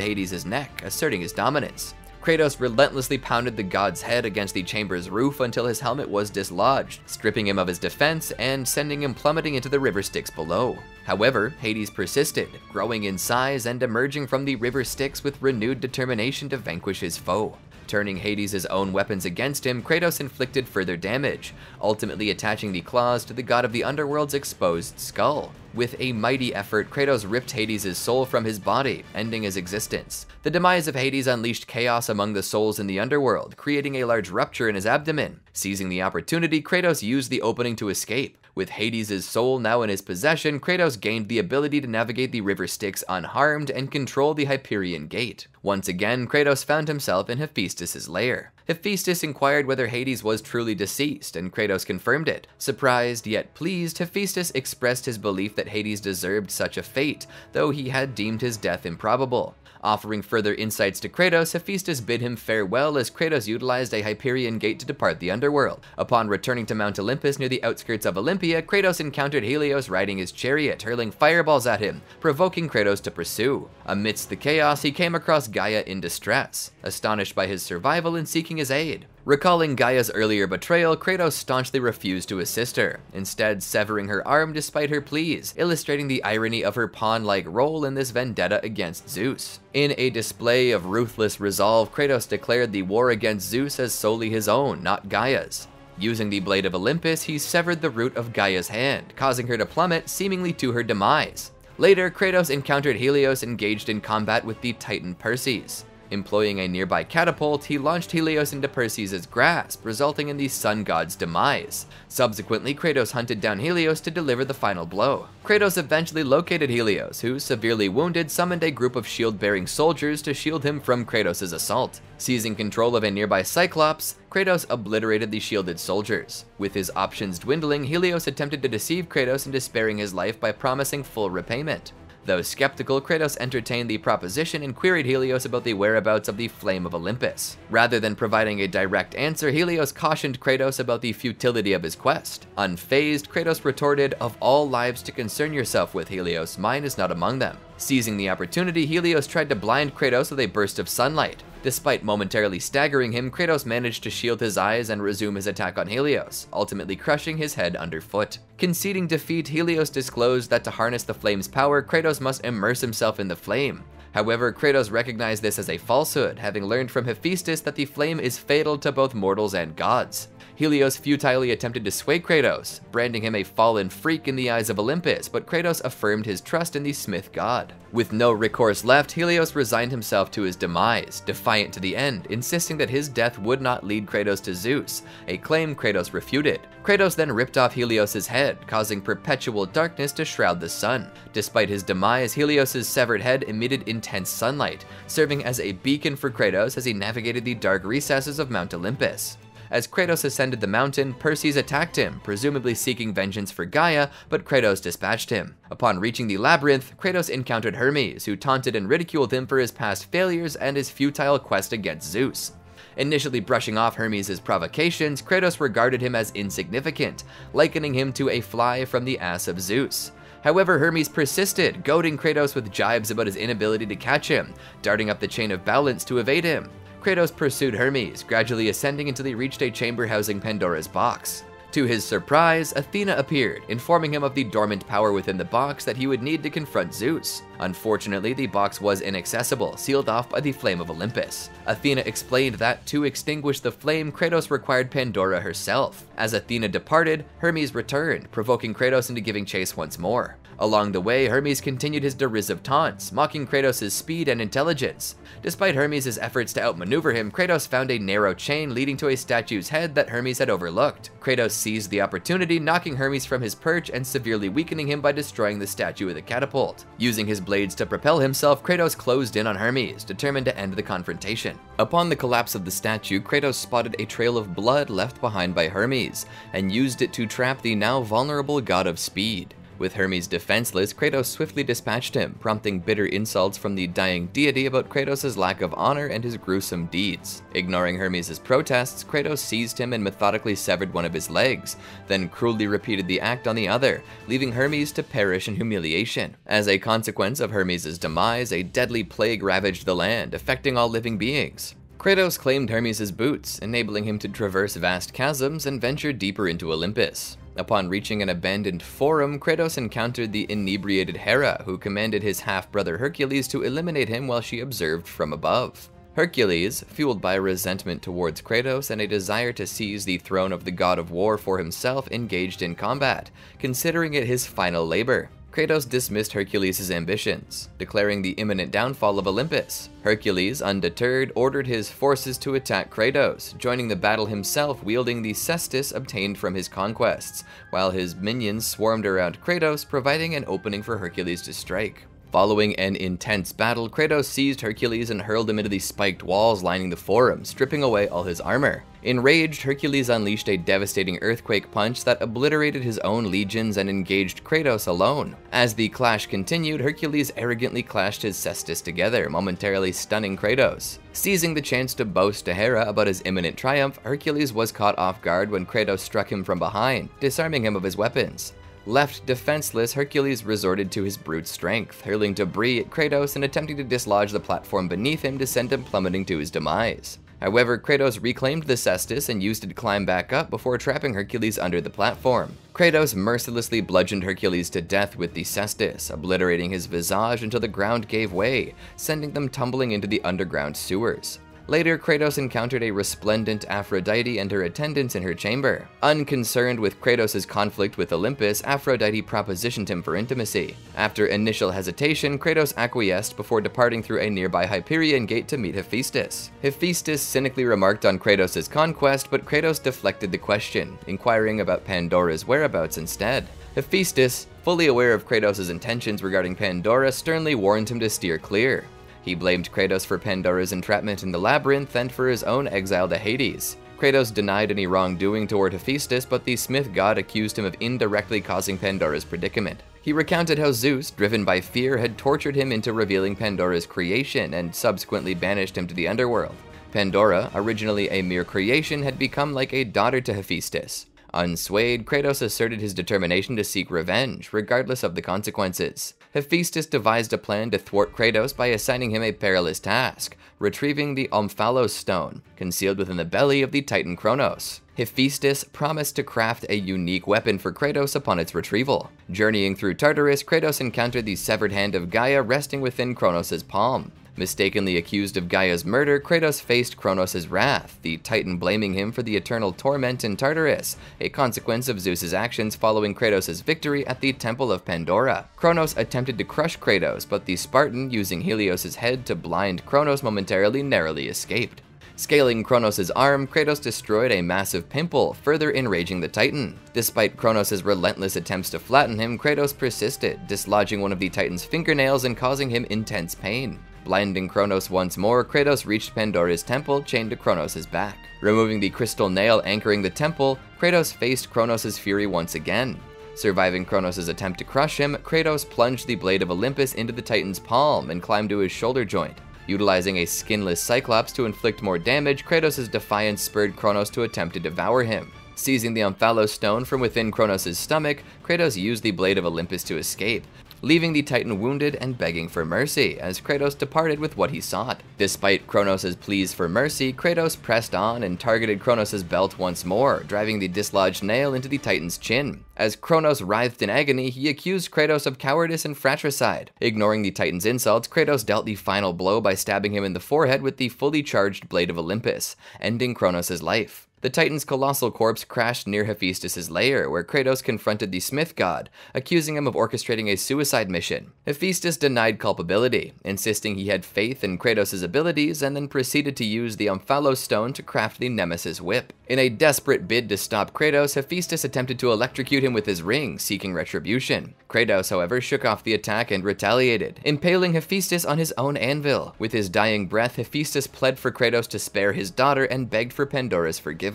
Hades' neck, asserting his dominance. Kratos relentlessly pounded the god's head against the chamber's roof until his helmet was dislodged, stripping him of his defense and sending him plummeting into the river Styx below. However, Hades persisted, growing in size and emerging from the river Styx with renewed determination to vanquish his foe. Turning Hades' own weapons against him, Kratos inflicted further damage, ultimately attaching the claws to the god of the underworld's exposed skull. With a mighty effort, Kratos ripped Hades' soul from his body, ending his existence. The demise of Hades unleashed chaos among the souls in the underworld, creating a large rupture in his abdomen. Seizing the opportunity, Kratos used the opening to escape. With Hades' soul now in his possession, Kratos gained the ability to navigate the river Styx unharmed and control the Hyperion Gate. Once again, Kratos found himself in Hephaestus' lair. Hephaestus inquired whether Hades was truly deceased, and Kratos confirmed it. Surprised yet pleased, Hephaestus expressed his belief that Hades deserved such a fate, though he had deemed his death improbable. Offering further insights to Kratos, Hephaestus bid him farewell as Kratos utilized a Hyperion Gate to depart the underworld. Upon returning to Mount Olympus near the outskirts of Olympia, Kratos encountered Helios riding his chariot, hurling fireballs at him, provoking Kratos to pursue. Amidst the chaos, he came across Gaia in distress, astonished by his survival and seeking his aid. Recalling Gaia's earlier betrayal, Kratos staunchly refused to assist her, instead severing her arm despite her pleas, illustrating the irony of her pawn-like role in this vendetta against Zeus. In a display of ruthless resolve, Kratos declared the war against Zeus as solely his own, not Gaia's. Using the Blade of Olympus, he severed the root of Gaia's hand, causing her to plummet, seemingly to her demise. Later, Kratos encountered Helios engaged in combat with the Titan Perses. Employing a nearby catapult, he launched Helios into Perseus' grasp, resulting in the sun god's demise. Subsequently, Kratos hunted down Helios to deliver the final blow. Kratos eventually located Helios, who, severely wounded, summoned a group of shield-bearing soldiers to shield him from Kratos' assault. Seizing control of a nearby Cyclops, Kratos obliterated the shielded soldiers. With his options dwindling, Helios attempted to deceive Kratos into sparing his life by promising full repayment. Though skeptical, Kratos entertained the proposition and queried Helios about the whereabouts of the Flame of Olympus. Rather than providing a direct answer, Helios cautioned Kratos about the futility of his quest. Unfazed, Kratos retorted, "Of all lives to concern yourself with, Helios, mine is not among them." Seizing the opportunity, Helios tried to blind Kratos with a burst of sunlight. Despite momentarily staggering him, Kratos managed to shield his eyes and resume his attack on Helios, ultimately crushing his head underfoot. Conceding defeat, Helios disclosed that to harness the flame's power, Kratos must immerse himself in the flame. However, Kratos recognized this as a falsehood, having learned from Hephaestus that the flame is fatal to both mortals and gods. Helios futilely attempted to sway Kratos, branding him a fallen freak in the eyes of Olympus, but Kratos affirmed his trust in the smith god. With no recourse left, Helios resigned himself to his demise, defiant to the end, insisting that his death would not lead Kratos to Zeus, a claim Kratos refuted. Kratos then ripped off Helios' head, causing perpetual darkness to shroud the sun. Despite his demise, Helios' severed head emitted intense sunlight, serving as a beacon for Kratos as he navigated the dark recesses of Mount Olympus. As Kratos ascended the mountain, Perseus attacked him, presumably seeking vengeance for Gaia, but Kratos dispatched him. Upon reaching the labyrinth, Kratos encountered Hermes, who taunted and ridiculed him for his past failures and his futile quest against Zeus. Initially brushing off Hermes' provocations, Kratos regarded him as insignificant, likening him to a fly from the ass of Zeus. However, Hermes persisted, goading Kratos with jibes about his inability to catch him, darting up the chain of balance to evade him. Kratos pursued Hermes, gradually ascending until he reached a chamber housing Pandora's box. To his surprise, Athena appeared, informing him of the dormant power within the box that he would need to confront Zeus. Unfortunately, the box was inaccessible, sealed off by the Flame of Olympus. Athena explained that to extinguish the flame, Kratos required Pandora herself. As Athena departed, Hermes returned, provoking Kratos into giving chase once more. Along the way, Hermes continued his derisive taunts, mocking Kratos' speed and intelligence. Despite Hermes' efforts to outmaneuver him, Kratos found a narrow chain leading to a statue's head that Hermes had overlooked. Kratos seized the opportunity, knocking Hermes from his perch and severely weakening him by destroying the statue with a catapult. Using his blades to propel himself, Kratos closed in on Hermes, determined to end the confrontation. Upon the collapse of the statue, Kratos spotted a trail of blood left behind by Hermes, and used it to trap the now vulnerable god of speed. With Hermes defenseless, Kratos swiftly dispatched him, prompting bitter insults from the dying deity about Kratos' lack of honor and his gruesome deeds. Ignoring Hermes' protests, Kratos seized him and methodically severed one of his legs, then cruelly repeated the act on the other, leaving Hermes to perish in humiliation. As a consequence of Hermes' demise, a deadly plague ravaged the land, affecting all living beings. Kratos claimed Hermes' boots, enabling him to traverse vast chasms and venture deeper into Olympus. Upon reaching an abandoned forum, Kratos encountered the inebriated Hera, who commanded his half-brother Hercules to eliminate him while she observed from above. Hercules, fueled by resentment towards Kratos and a desire to seize the throne of the god of war for himself, engaged in combat, considering it his final labor. Kratos dismissed Hercules' ambitions, declaring the imminent downfall of Olympus. Hercules, undeterred, ordered his forces to attack Kratos, joining the battle himself wielding the cestus obtained from his conquests, while his minions swarmed around Kratos, providing an opening for Hercules to strike. Following an intense battle, Kratos seized Hercules and hurled him into the spiked walls lining the forum, stripping away all his armor. Enraged, Hercules unleashed a devastating earthquake punch that obliterated his own legions and engaged Kratos alone. As the clash continued, Hercules arrogantly clashed his cestus together, momentarily stunning Kratos. Seizing the chance to boast to Hera about his imminent triumph, Hercules was caught off guard when Kratos struck him from behind, disarming him of his weapons. Left defenseless, Hercules resorted to his brute strength, hurling debris at Kratos and attempting to dislodge the platform beneath him to send him plummeting to his demise. However, Kratos reclaimed the cestus and used it to climb back up before trapping Hercules under the platform. Kratos mercilessly bludgeoned Hercules to death with the cestus, obliterating his visage until the ground gave way, sending them tumbling into the underground sewers. Later, Kratos encountered a resplendent Aphrodite and her attendants in her chamber. Unconcerned with Kratos' conflict with Olympus, Aphrodite propositioned him for intimacy. After initial hesitation, Kratos acquiesced before departing through a nearby Hyperion gate to meet Hephaestus. Hephaestus cynically remarked on Kratos' conquest, but Kratos deflected the question, inquiring about Pandora's whereabouts instead. Hephaestus, fully aware of Kratos' intentions regarding Pandora, sternly warned him to steer clear. He blamed Kratos for Pandora's entrapment in the labyrinth and for his own exile to Hades. Kratos denied any wrongdoing toward Hephaestus, but the smith god accused him of indirectly causing Pandora's predicament. He recounted how Zeus, driven by fear, had tortured him into revealing Pandora's creation and subsequently banished him to the underworld. Pandora, originally a mere creation, had become like a daughter to Hephaestus. Unswayed, Kratos asserted his determination to seek revenge, regardless of the consequences. Hephaestus devised a plan to thwart Kratos by assigning him a perilous task, retrieving the Omphalos stone, concealed within the belly of the Titan Kronos. Hephaestus promised to craft a unique weapon for Kratos upon its retrieval. Journeying through Tartarus, Kratos encountered the severed hand of Gaia resting within Kronos' palm. Mistakenly accused of Gaia's murder, Kratos faced Kronos' wrath, the Titan blaming him for the eternal torment in Tartarus, a consequence of Zeus's actions following Kratos' victory at the Temple of Pandora. Kronos attempted to crush Kratos, but the Spartan, using Helios' head to blind Kronos momentarily, narrowly escaped. Scaling Kronos' arm, Kratos destroyed a massive pimple, further enraging the Titan. Despite Kronos' relentless attempts to flatten him, Kratos persisted, dislodging one of the Titan's fingernails and causing him intense pain. Blinding Kronos once more, Kratos reached Pandora's temple, chained to Kronos' back. Removing the crystal nail anchoring the temple, Kratos faced Kronos' fury once again. Surviving Kronos' attempt to crush him, Kratos plunged the blade of Olympus into the Titan's palm and climbed to his shoulder joint. Utilizing a skinless Cyclops to inflict more damage, Kratos' defiance spurred Kronos to attempt to devour him. Seizing the Omphalos stone from within Kronos' stomach, Kratos used the blade of Olympus to escape, leaving the Titan wounded and begging for mercy, as Kratos departed with what he sought. Despite Kronos' pleas for mercy, Kratos pressed on and targeted Kronos' belt once more, driving the dislodged nail into the Titan's chin. As Kronos writhed in agony, he accused Kratos of cowardice and fratricide. Ignoring the Titan's insults, Kratos dealt the final blow by stabbing him in the forehead with the fully charged blade of Olympus, ending Kronos' life. The Titan's colossal corpse crashed near Hephaestus' lair, where Kratos confronted the Smith god, accusing him of orchestrating a suicide mission. Hephaestus denied culpability, insisting he had faith in Kratos' abilities, and then proceeded to use the Omphalos stone to craft the Nemesis whip. In a desperate bid to stop Kratos, Hephaestus attempted to electrocute him with his ring, seeking retribution. Kratos, however, shook off the attack and retaliated, impaling Hephaestus on his own anvil. With his dying breath, Hephaestus pled for Kratos to spare his daughter and begged for Pandora's forgiveness.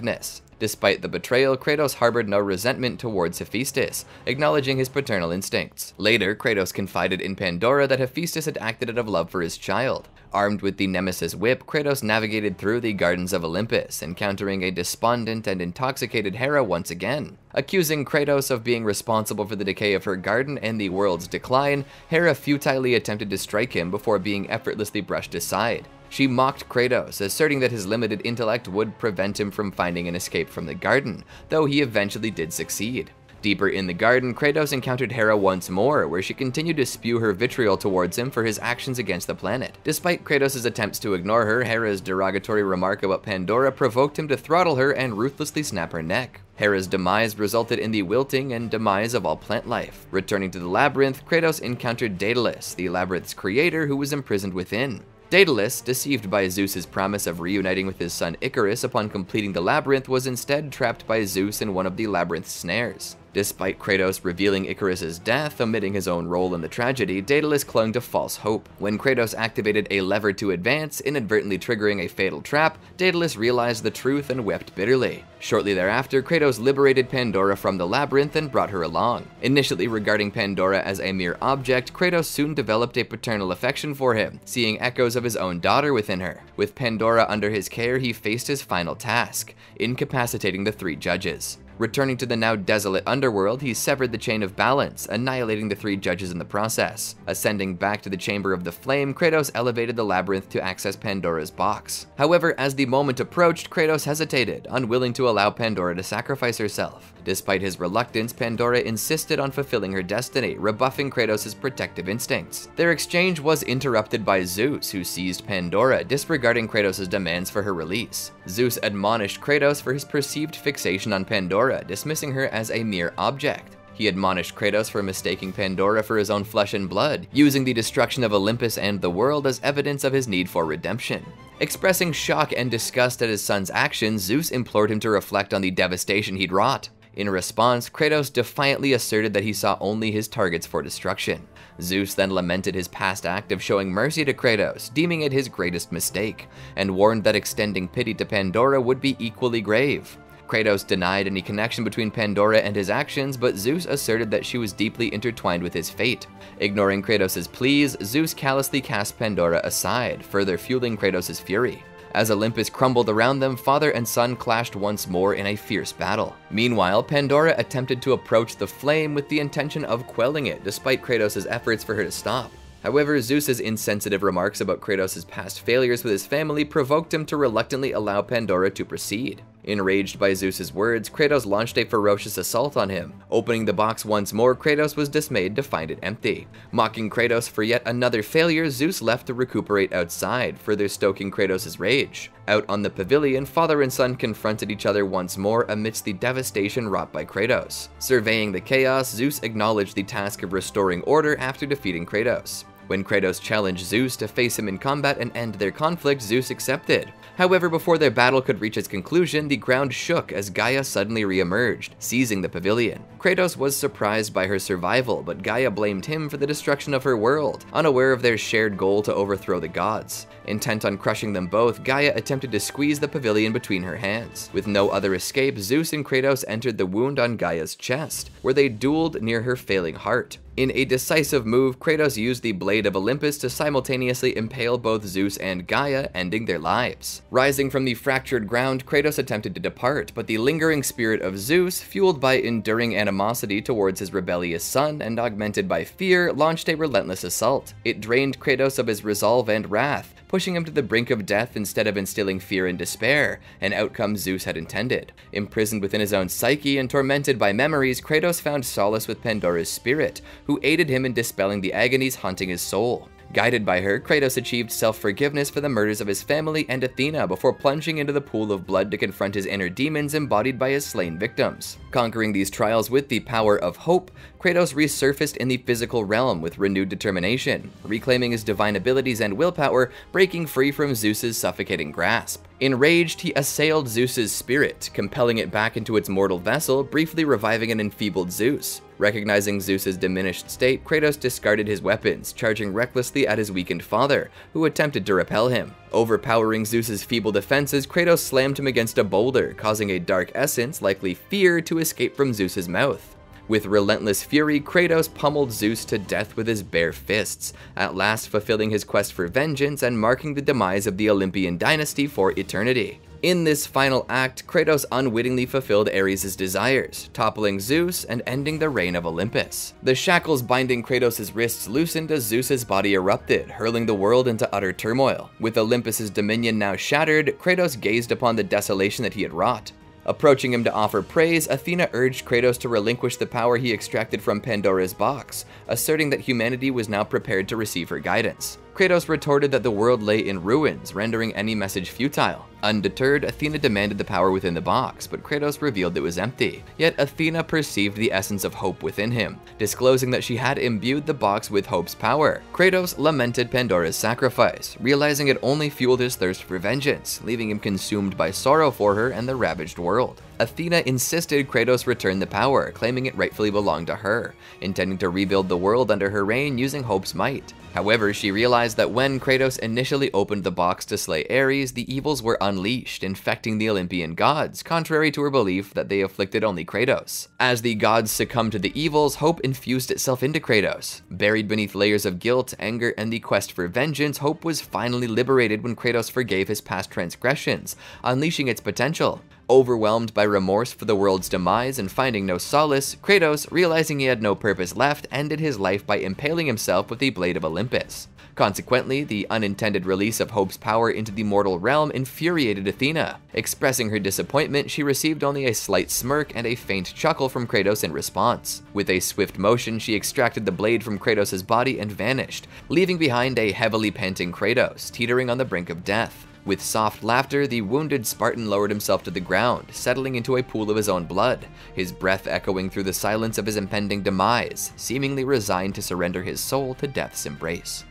Despite the betrayal, Kratos harbored no resentment towards Hephaestus, acknowledging his paternal instincts. Later, Kratos confided in Pandora that Hephaestus had acted out of love for his child. Armed with the Nemesis whip, Kratos navigated through the gardens of Olympus, encountering a despondent and intoxicated Hera once again. Accusing Kratos of being responsible for the decay of her garden and the world's decline, Hera futilely attempted to strike him before being effortlessly brushed aside. She mocked Kratos, asserting that his limited intellect would prevent him from finding an escape from the garden, though he eventually did succeed. Deeper in the garden, Kratos encountered Hera once more, where she continued to spew her vitriol towards him for his actions against the planet. Despite Kratos' attempts to ignore her, Hera's derogatory remark about Pandora provoked him to throttle her and ruthlessly snap her neck. Hera's demise resulted in the wilting and demise of all plant life. Returning to the labyrinth, Kratos encountered Daedalus, the labyrinth's creator, who was imprisoned within. Daedalus, deceived by Zeus's promise of reuniting with his son Icarus upon completing the labyrinth, was instead trapped by Zeus in one of the labyrinth's snares. Despite Kratos revealing Icarus's death, omitting his own role in the tragedy, Daedalus clung to false hope. When Kratos activated a lever to advance, inadvertently triggering a fatal trap, Daedalus realized the truth and wept bitterly. Shortly thereafter, Kratos liberated Pandora from the labyrinth and brought her along. Initially regarding Pandora as a mere object, Kratos soon developed a paternal affection for him, seeing echoes of his own daughter within her. With Pandora under his care, he faced his final task, incapacitating the three judges. Returning to the now desolate underworld, he severed the chain of balance, annihilating the three judges in the process. Ascending back to the Chamber of the Flame, Kratos elevated the labyrinth to access Pandora's box. However, as the moment approached, Kratos hesitated, unwilling to allow Pandora to sacrifice herself. Despite his reluctance, Pandora insisted on fulfilling her destiny, rebuffing Kratos' protective instincts. Their exchange was interrupted by Zeus, who seized Pandora, disregarding Kratos' demands for her release. Zeus admonished Kratos for his perceived fixation on Pandora, dismissing her as a mere object. He admonished Kratos for mistaking Pandora for his own flesh and blood, using the destruction of Olympus and the world as evidence of his need for redemption. Expressing shock and disgust at his son's actions, Zeus implored him to reflect on the devastation he'd wrought. In response, Kratos defiantly asserted that he saw only his targets for destruction. Zeus then lamented his past act of showing mercy to Kratos, deeming it his greatest mistake, and warned that extending pity to Pandora would be equally grave. Kratos denied any connection between Pandora and his actions, but Zeus asserted that she was deeply intertwined with his fate. Ignoring Kratos' pleas, Zeus callously cast Pandora aside, further fueling Kratos' fury. As Olympus crumbled around them, father and son clashed once more in a fierce battle. Meanwhile, Pandora attempted to approach the flame with the intention of quelling it, despite Kratos' efforts for her to stop. However, Zeus's insensitive remarks about Kratos' past failures with his family provoked him to reluctantly allow Pandora to proceed. Enraged by Zeus's words, Kratos launched a ferocious assault on him. Opening the box once more, Kratos was dismayed to find it empty. Mocking Kratos for yet another failure, Zeus left to recuperate outside, further stoking Kratos' rage. Out on the pavilion, father and son confronted each other once more amidst the devastation wrought by Kratos. Surveying the chaos, Zeus acknowledged the task of restoring order after defeating Kratos. When Kratos challenged Zeus to face him in combat and end their conflict, Zeus accepted. However, before their battle could reach its conclusion, the ground shook as Gaia suddenly re-emerged, seizing the pavilion. Kratos was surprised by her survival, but Gaia blamed him for the destruction of her world, unaware of their shared goal to overthrow the gods. Intent on crushing them both, Gaia attempted to squeeze the pavilion between her hands. With no other escape, Zeus and Kratos entered the wound on Gaia's chest, where they dueled near her failing heart. In a decisive move, Kratos used the Blade of Olympus to simultaneously impale both Zeus and Gaia, ending their lives. Rising from the fractured ground, Kratos attempted to depart, but the lingering spirit of Zeus, fueled by enduring animosity towards his rebellious son and augmented by fear, launched a relentless assault. It drained Kratos of his resolve and wrath, pushing him to the brink of death instead of instilling fear and despair, an outcome Zeus had intended. Imprisoned within his own psyche and tormented by memories, Kratos found solace with Pandora's spirit, who aided him in dispelling the agonies haunting his soul. Guided by her, Kratos achieved self-forgiveness for the murders of his family and Athena before plunging into the pool of blood to confront his inner demons embodied by his slain victims. Conquering these trials with the power of hope, Kratos resurfaced in the physical realm with renewed determination, reclaiming his divine abilities and willpower, breaking free from Zeus's suffocating grasp. Enraged, he assailed Zeus's spirit, compelling it back into its mortal vessel, briefly reviving an enfeebled Zeus. Recognizing Zeus's diminished state, Kratos discarded his weapons, charging recklessly at his weakened father, who attempted to repel him. Overpowering Zeus's feeble defenses, Kratos slammed him against a boulder, causing a dark essence, likely fear, to escape from Zeus's mouth. With relentless fury, Kratos pummeled Zeus to death with his bare fists, at last fulfilling his quest for vengeance and marking the demise of the Olympian dynasty for eternity. In this final act, Kratos unwittingly fulfilled Ares' desires, toppling Zeus and ending the reign of Olympus. The shackles binding Kratos' wrists loosened as Zeus's body erupted, hurling the world into utter turmoil. With Olympus' dominion now shattered, Kratos gazed upon the desolation that he had wrought. Approaching him to offer praise, Athena urged Kratos to relinquish the power he extracted from Pandora's box, asserting that humanity was now prepared to receive her guidance. Kratos retorted that the world lay in ruins, rendering any message futile. Undeterred, Athena demanded the power within the box, but Kratos revealed it was empty. Yet Athena perceived the essence of hope within him, disclosing that she had imbued the box with hope's power. Kratos lamented Pandora's sacrifice, realizing it only fueled his thirst for vengeance, leaving him consumed by sorrow for her and the ravaged world. Athena insisted Kratos return the power, claiming it rightfully belonged to her, intending to rebuild the world under her reign using hope's might. However, she realized that when Kratos initially opened the box to slay Ares, the evils were unleashed, infecting the Olympian gods, contrary to her belief that they afflicted only Kratos. As the gods succumbed to the evils, hope infused itself into Kratos. Buried beneath layers of guilt, anger, and the quest for vengeance, hope was finally liberated when Kratos forgave his past transgressions, unleashing its potential. Overwhelmed by remorse for the world's demise and finding no solace, Kratos, realizing he had no purpose left, ended his life by impaling himself with the Blade of Olympus. Consequently, the unintended release of hope's power into the mortal realm infuriated Athena. Expressing her disappointment, she received only a slight smirk and a faint chuckle from Kratos in response. With a swift motion, she extracted the blade from Kratos' body and vanished, leaving behind a heavily panting Kratos, teetering on the brink of death. With soft laughter, the wounded Spartan lowered himself to the ground, settling into a pool of his own blood, his breath echoing through the silence of his impending demise, seemingly resigned to surrender his soul to death's embrace.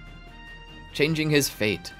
Changing his fate.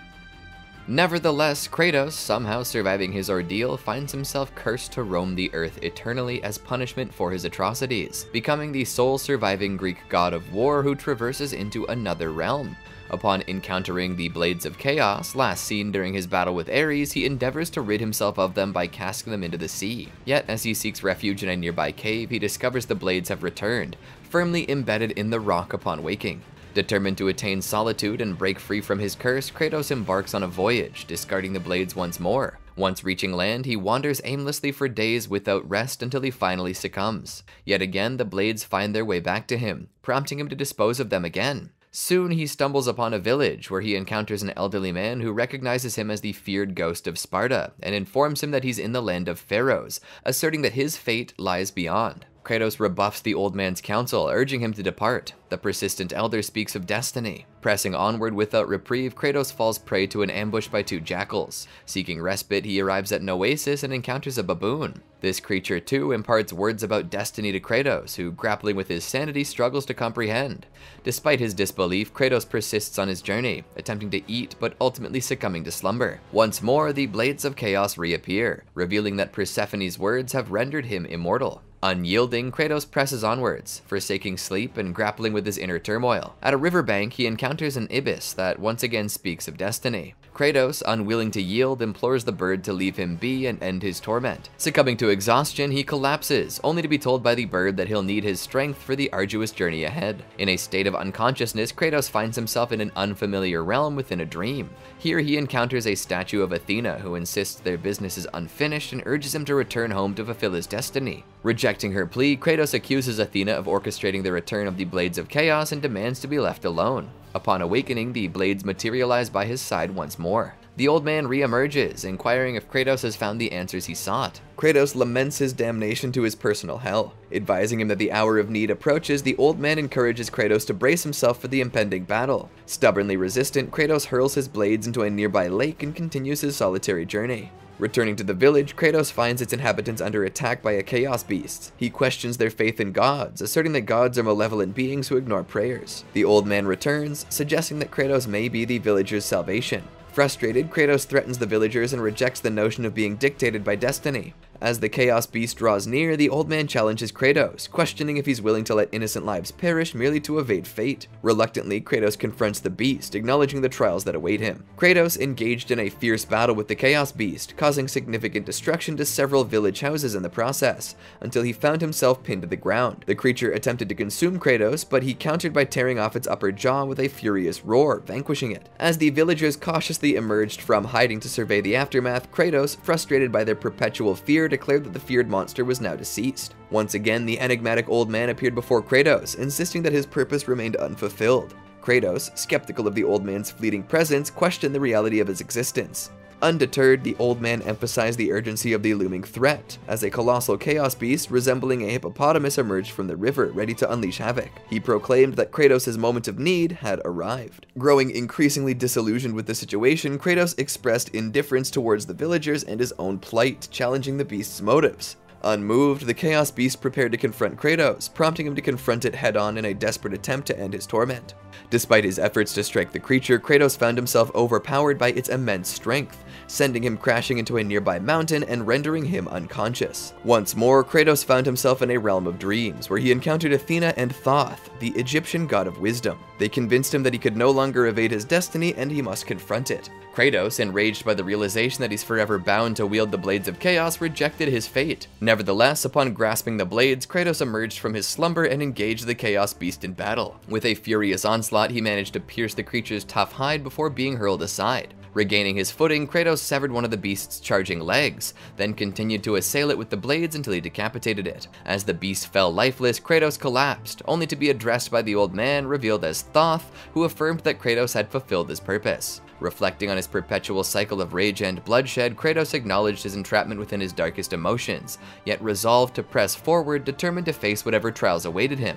Nevertheless, Kratos, somehow surviving his ordeal, finds himself cursed to roam the earth eternally as punishment for his atrocities, becoming the sole surviving Greek god of war who traverses into another realm. Upon encountering the Blades of Chaos, last seen during his battle with Ares, he endeavors to rid himself of them by casting them into the sea. Yet, as he seeks refuge in a nearby cave, he discovers the blades have returned, firmly embedded in the rock upon waking. Determined to attain solitude and break free from his curse, Kratos embarks on a voyage, discarding the blades once more. Once reaching land, he wanders aimlessly for days without rest until he finally succumbs. Yet again, the blades find their way back to him, prompting him to dispose of them again. Soon he stumbles upon a village where he encounters an elderly man who recognizes him as the feared ghost of Sparta and informs him that he's in the land of pharaohs, asserting that his fate lies beyond. Kratos rebuffs the old man's counsel, urging him to depart. The persistent elder speaks of destiny. Pressing onward without reprieve, Kratos falls prey to an ambush by two jackals. Seeking respite, he arrives at an oasis and encounters a baboon. This creature too imparts words about destiny to Kratos, who, grappling with his sanity, struggles to comprehend. Despite his disbelief, Kratos persists on his journey, attempting to eat but ultimately succumbing to slumber. Once more, the Blades of Chaos reappear, revealing that Persephone's words have rendered him immortal. Unyielding, Kratos presses onwards, forsaking sleep and grappling with his inner turmoil. At a riverbank, he encounters an ibis that once again speaks of destiny. Kratos, unwilling to yield, implores the bird to leave him be and end his torment. Succumbing to exhaustion, he collapses, only to be told by the bird that he'll need his strength for the arduous journey ahead. In a state of unconsciousness, Kratos finds himself in an unfamiliar realm within a dream. Here he encounters a statue of Athena who insists their business is unfinished and urges him to return home to fulfill his destiny. Rejecting her plea, Kratos accuses Athena of orchestrating the return of the Blades of Chaos and demands to be left alone. Upon awakening, the blades materialize by his side once more. The old man re-emerges, inquiring if Kratos has found the answers he sought. Kratos laments his damnation to his personal hell. Advising him that the hour of need approaches, the old man encourages Kratos to brace himself for the impending battle. Stubbornly resistant, Kratos hurls his blades into a nearby lake and continues his solitary journey. Returning to the village, Kratos finds its inhabitants under attack by a chaos beast. He questions their faith in gods, asserting that gods are malevolent beings who ignore prayers. The old man returns, suggesting that Kratos may be the villagers' salvation. Frustrated, Kratos threatens the villagers and rejects the notion of being dictated by destiny. As the Chaos Beast draws near, the old man challenges Kratos, questioning if he's willing to let innocent lives perish merely to evade fate. Reluctantly, Kratos confronts the beast, acknowledging the trials that await him. Kratos engaged in a fierce battle with the Chaos Beast, causing significant destruction to several village houses in the process, until he found himself pinned to the ground. The creature attempted to consume Kratos, but he countered by tearing off its upper jaw with a furious roar, vanquishing it. As the villagers cautiously emerged from hiding to survey the aftermath, Kratos, frustrated by their perpetual fear, declared that the feared monster was now deceased. Once again, the enigmatic old man appeared before Kratos, insisting that his purpose remained unfulfilled. Kratos, skeptical of the old man's fleeting presence, questioned the reality of his existence. Undeterred, the old man emphasized the urgency of the looming threat, as a colossal chaos beast resembling a hippopotamus emerged from the river, ready to unleash havoc. He proclaimed that Kratos' moment of need had arrived. Growing increasingly disillusioned with the situation, Kratos expressed indifference towards the villagers and his own plight, challenging the beast's motives. Unmoved, the Chaos Beast prepared to confront Kratos, prompting him to confront it head-on in a desperate attempt to end his torment. Despite his efforts to strike the creature, Kratos found himself overpowered by its immense strength, sending him crashing into a nearby mountain and rendering him unconscious. Once more, Kratos found himself in a realm of dreams, where he encountered Athena and Thoth, the Egyptian god of wisdom. They convinced him that he could no longer evade his destiny and he must confront it. Kratos, enraged by the realization that he's forever bound to wield the Blades of Chaos, rejected his fate. Nevertheless, upon grasping the blades, Kratos emerged from his slumber and engaged the Chaos Beast in battle. With a furious onslaught, he managed to pierce the creature's tough hide before being hurled aside. Regaining his footing, Kratos severed one of the beast's charging legs, then continued to assail it with the blades until he decapitated it. As the beast fell lifeless, Kratos collapsed, only to be addressed by the old man, revealed as Thoth, who affirmed that Kratos had fulfilled his purpose. Reflecting on his perpetual cycle of rage and bloodshed, Kratos acknowledged his entrapment within his darkest emotions, yet resolved to press forward, determined to face whatever trials awaited him.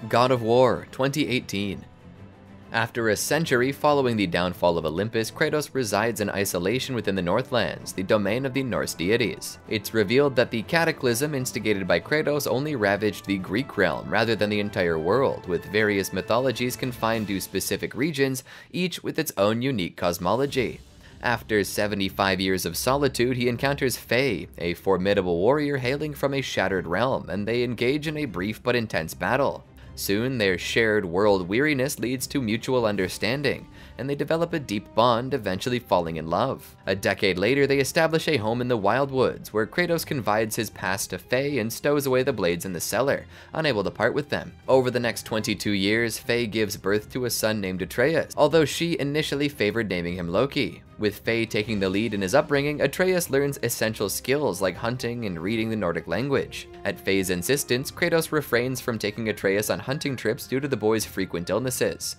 God of War 2018. After a century following the downfall of Olympus, Kratos resides in isolation within the Northlands, the domain of the Norse deities. It's revealed that the cataclysm instigated by Kratos only ravaged the Greek realm rather than the entire world, with various mythologies confined to specific regions, each with its own unique cosmology. After 75 years of solitude, he encounters Faye, a formidable warrior hailing from a shattered realm, and they engage in a brief but intense battle. Soon, their shared world weariness leads to mutual understanding, and they develop a deep bond, eventually falling in love. A decade later, they establish a home in the Wildwoods, where Kratos confides his past to Faye and stows away the blades in the cellar, unable to part with them. Over the next 22 years, Faye gives birth to a son named Atreus, although she initially favored naming him Loki. With Faye taking the lead in his upbringing, Atreus learns essential skills like hunting and reading the Nordic language. At Faye's insistence, Kratos refrains from taking Atreus on hunting trips due to the boy's frequent illnesses.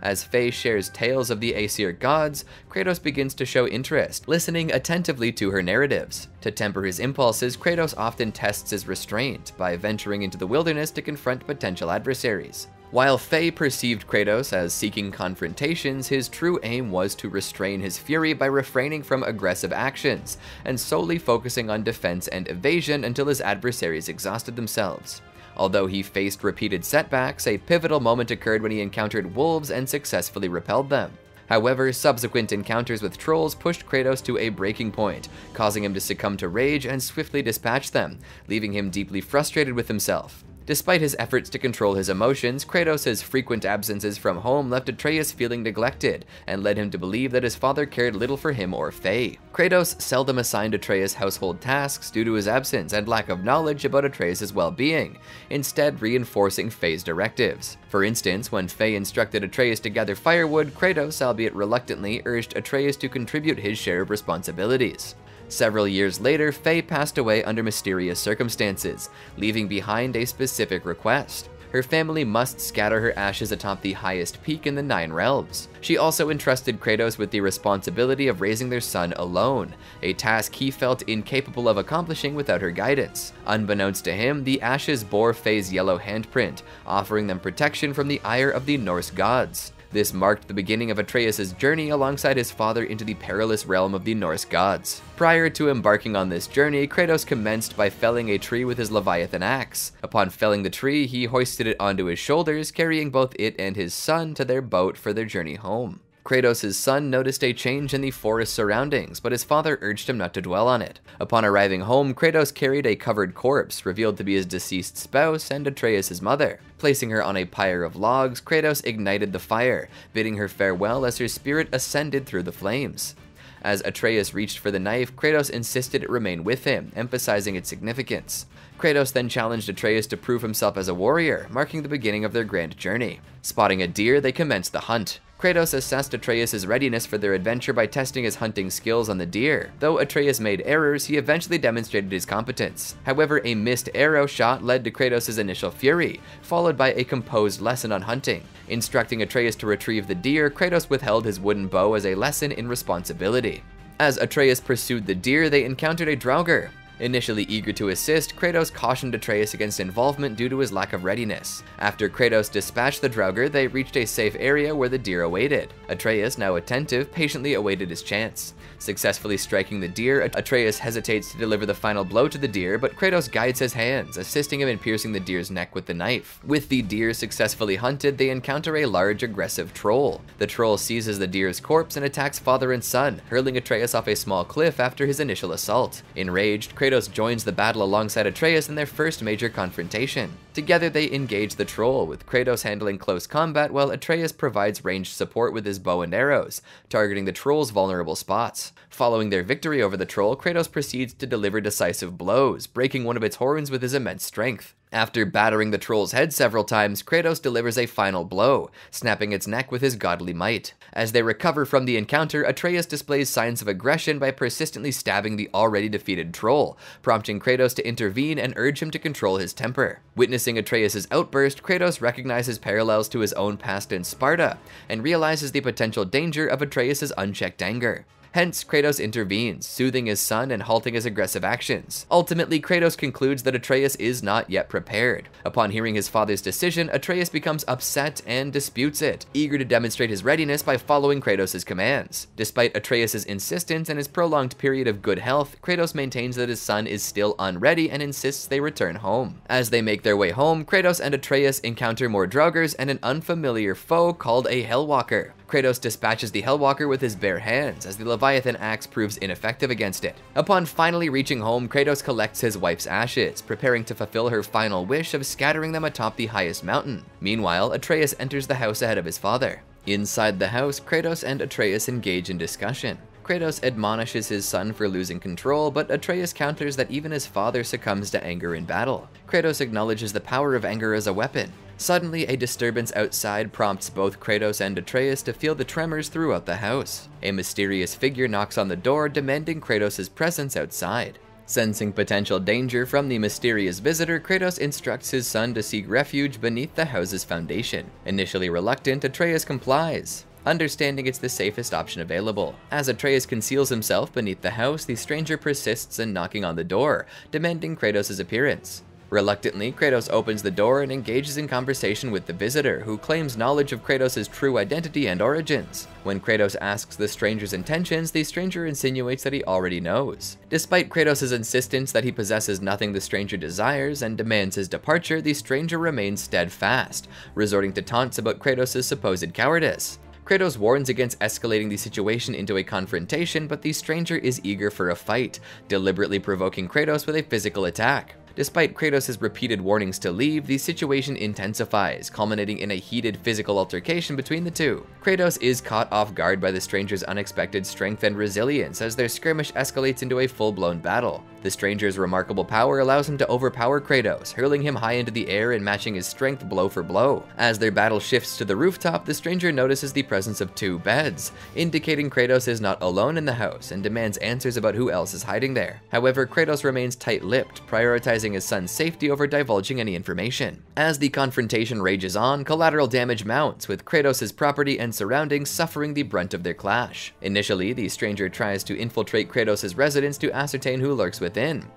As Faye shares tales of the Aesir gods, Kratos begins to show interest, listening attentively to her narratives. To temper his impulses, Kratos often tests his restraint by venturing into the wilderness to confront potential adversaries. While Faye perceived Kratos as seeking confrontations, his true aim was to restrain his fury by refraining from aggressive actions, and solely focusing on defense and evasion until his adversaries exhausted themselves. Although he faced repeated setbacks, a pivotal moment occurred when he encountered wolves and successfully repelled them. However, subsequent encounters with trolls pushed Kratos to a breaking point, causing him to succumb to rage and swiftly dispatch them, leaving him deeply frustrated with himself. Despite his efforts to control his emotions, Kratos' frequent absences from home left Atreus feeling neglected, and led him to believe that his father cared little for him or Faye. Kratos seldom assigned Atreus household tasks due to his absence and lack of knowledge about Atreus' well-being, instead reinforcing Faye's directives. For instance, when Faye instructed Atreus to gather firewood, Kratos, albeit reluctantly, urged Atreus to contribute his share of responsibilities. Several years later, Faye passed away under mysterious circumstances, leaving behind a specific request. Her family must scatter her ashes atop the highest peak in the Nine Realms. She also entrusted Kratos with the responsibility of raising their son alone, a task he felt incapable of accomplishing without her guidance. Unbeknownst to him, the ashes bore Faye's yellow handprint, offering them protection from the ire of the Norse gods. This marked the beginning of Atreus' journey alongside his father into the perilous realm of the Norse gods. Prior to embarking on this journey, Kratos commenced by felling a tree with his Leviathan axe. Upon felling the tree, he hoisted it onto his shoulders, carrying both it and his son to their boat for their journey home. Kratos' son noticed a change in the forest surroundings, but his father urged him not to dwell on it. Upon arriving home, Kratos carried a covered corpse, revealed to be his deceased spouse and Atreus' mother. Placing her on a pyre of logs, Kratos ignited the fire, bidding her farewell as her spirit ascended through the flames. As Atreus reached for the knife, Kratos insisted it remain with him, emphasizing its significance. Kratos then challenged Atreus to prove himself as a warrior, marking the beginning of their grand journey. Spotting a deer, they commenced the hunt. Kratos assessed Atreus' readiness for their adventure by testing his hunting skills on the deer. Though Atreus made errors, he eventually demonstrated his competence. However, a missed arrow shot led to Kratos' initial fury, followed by a composed lesson on hunting. Instructing Atreus to retrieve the deer, Kratos withheld his wooden bow as a lesson in responsibility. As Atreus pursued the deer, they encountered a Draugr. Initially eager to assist, Kratos cautioned Atreus against involvement due to his lack of readiness. After Kratos dispatched the Draugr, they reached a safe area where the deer awaited. Atreus, now attentive, patiently awaited his chance. Successfully striking the deer, Atreus hesitates to deliver the final blow to the deer, but Kratos guides his hands, assisting him in piercing the deer's neck with the knife. With the deer successfully hunted, they encounter a large, aggressive troll. The troll seizes the deer's corpse and attacks father and son, hurling Atreus off a small cliff after his initial assault. Enraged, Kratos joins the battle alongside Atreus in their first major confrontation. Together they engage the troll, with Kratos handling close combat while Atreus provides ranged support with his bow and arrows, targeting the troll's vulnerable spots. Following their victory over the troll, Kratos proceeds to deliver decisive blows, breaking one of its horns with his immense strength. After battering the troll's head several times, Kratos delivers a final blow, snapping its neck with his godly might. As they recover from the encounter, Atreus displays signs of aggression by persistently stabbing the already defeated troll, prompting Kratos to intervene and urge him to control his temper. Witnessing Atreus' outburst, Kratos recognizes parallels to his own past in Sparta, and realizes the potential danger of Atreus' unchecked anger. Hence, Kratos intervenes, soothing his son and halting his aggressive actions. Ultimately, Kratos concludes that Atreus is not yet prepared. Upon hearing his father's decision, Atreus becomes upset and disputes it, eager to demonstrate his readiness by following Kratos' commands. Despite Atreus' insistence and his prolonged period of good health, Kratos maintains that his son is still unready and insists they return home. As they make their way home, Kratos and Atreus encounter more Draugrs and an unfamiliar foe called a Hellwalker. Kratos dispatches the Hellwalker with his bare hands, as the Leviathan axe proves ineffective against it. Upon finally reaching home, Kratos collects his wife's ashes, preparing to fulfill her final wish of scattering them atop the highest mountain. Meanwhile, Atreus enters the house ahead of his father. Inside the house, Kratos and Atreus engage in discussion. Kratos admonishes his son for losing control, but Atreus counters that even his father succumbs to anger in battle. Kratos acknowledges the power of anger as a weapon. Suddenly, a disturbance outside prompts both Kratos and Atreus to feel the tremors throughout the house. A mysterious figure knocks on the door, demanding Kratos' presence outside. Sensing potential danger from the mysterious visitor, Kratos instructs his son to seek refuge beneath the house's foundation. Initially reluctant, Atreus complies, understanding it's the safest option available. As Atreus conceals himself beneath the house, the stranger persists in knocking on the door, demanding Kratos' appearance. Reluctantly, Kratos opens the door and engages in conversation with the visitor, who claims knowledge of Kratos' true identity and origins. When Kratos asks the stranger's intentions, the stranger insinuates that he already knows. Despite Kratos' insistence that he possesses nothing the stranger desires and demands his departure, the stranger remains steadfast, resorting to taunts about Kratos' supposed cowardice. Kratos warns against escalating the situation into a confrontation, but the stranger is eager for a fight, deliberately provoking Kratos with a physical attack. Despite Kratos' repeated warnings to leave, the situation intensifies, culminating in a heated physical altercation between the two. Kratos is caught off guard by the stranger's unexpected strength and resilience as their skirmish escalates into a full-blown battle. The stranger's remarkable power allows him to overpower Kratos, hurling him high into the air and matching his strength blow for blow. As their battle shifts to the rooftop, the stranger notices the presence of two beds, indicating Kratos is not alone in the house and demands answers about who else is hiding there. However, Kratos remains tight-lipped, prioritizing his son's safety over divulging any information. As the confrontation rages on, collateral damage mounts, with Kratos' property and surroundings suffering the brunt of their clash. Initially, the stranger tries to infiltrate Kratos' residence to ascertain who lurks within.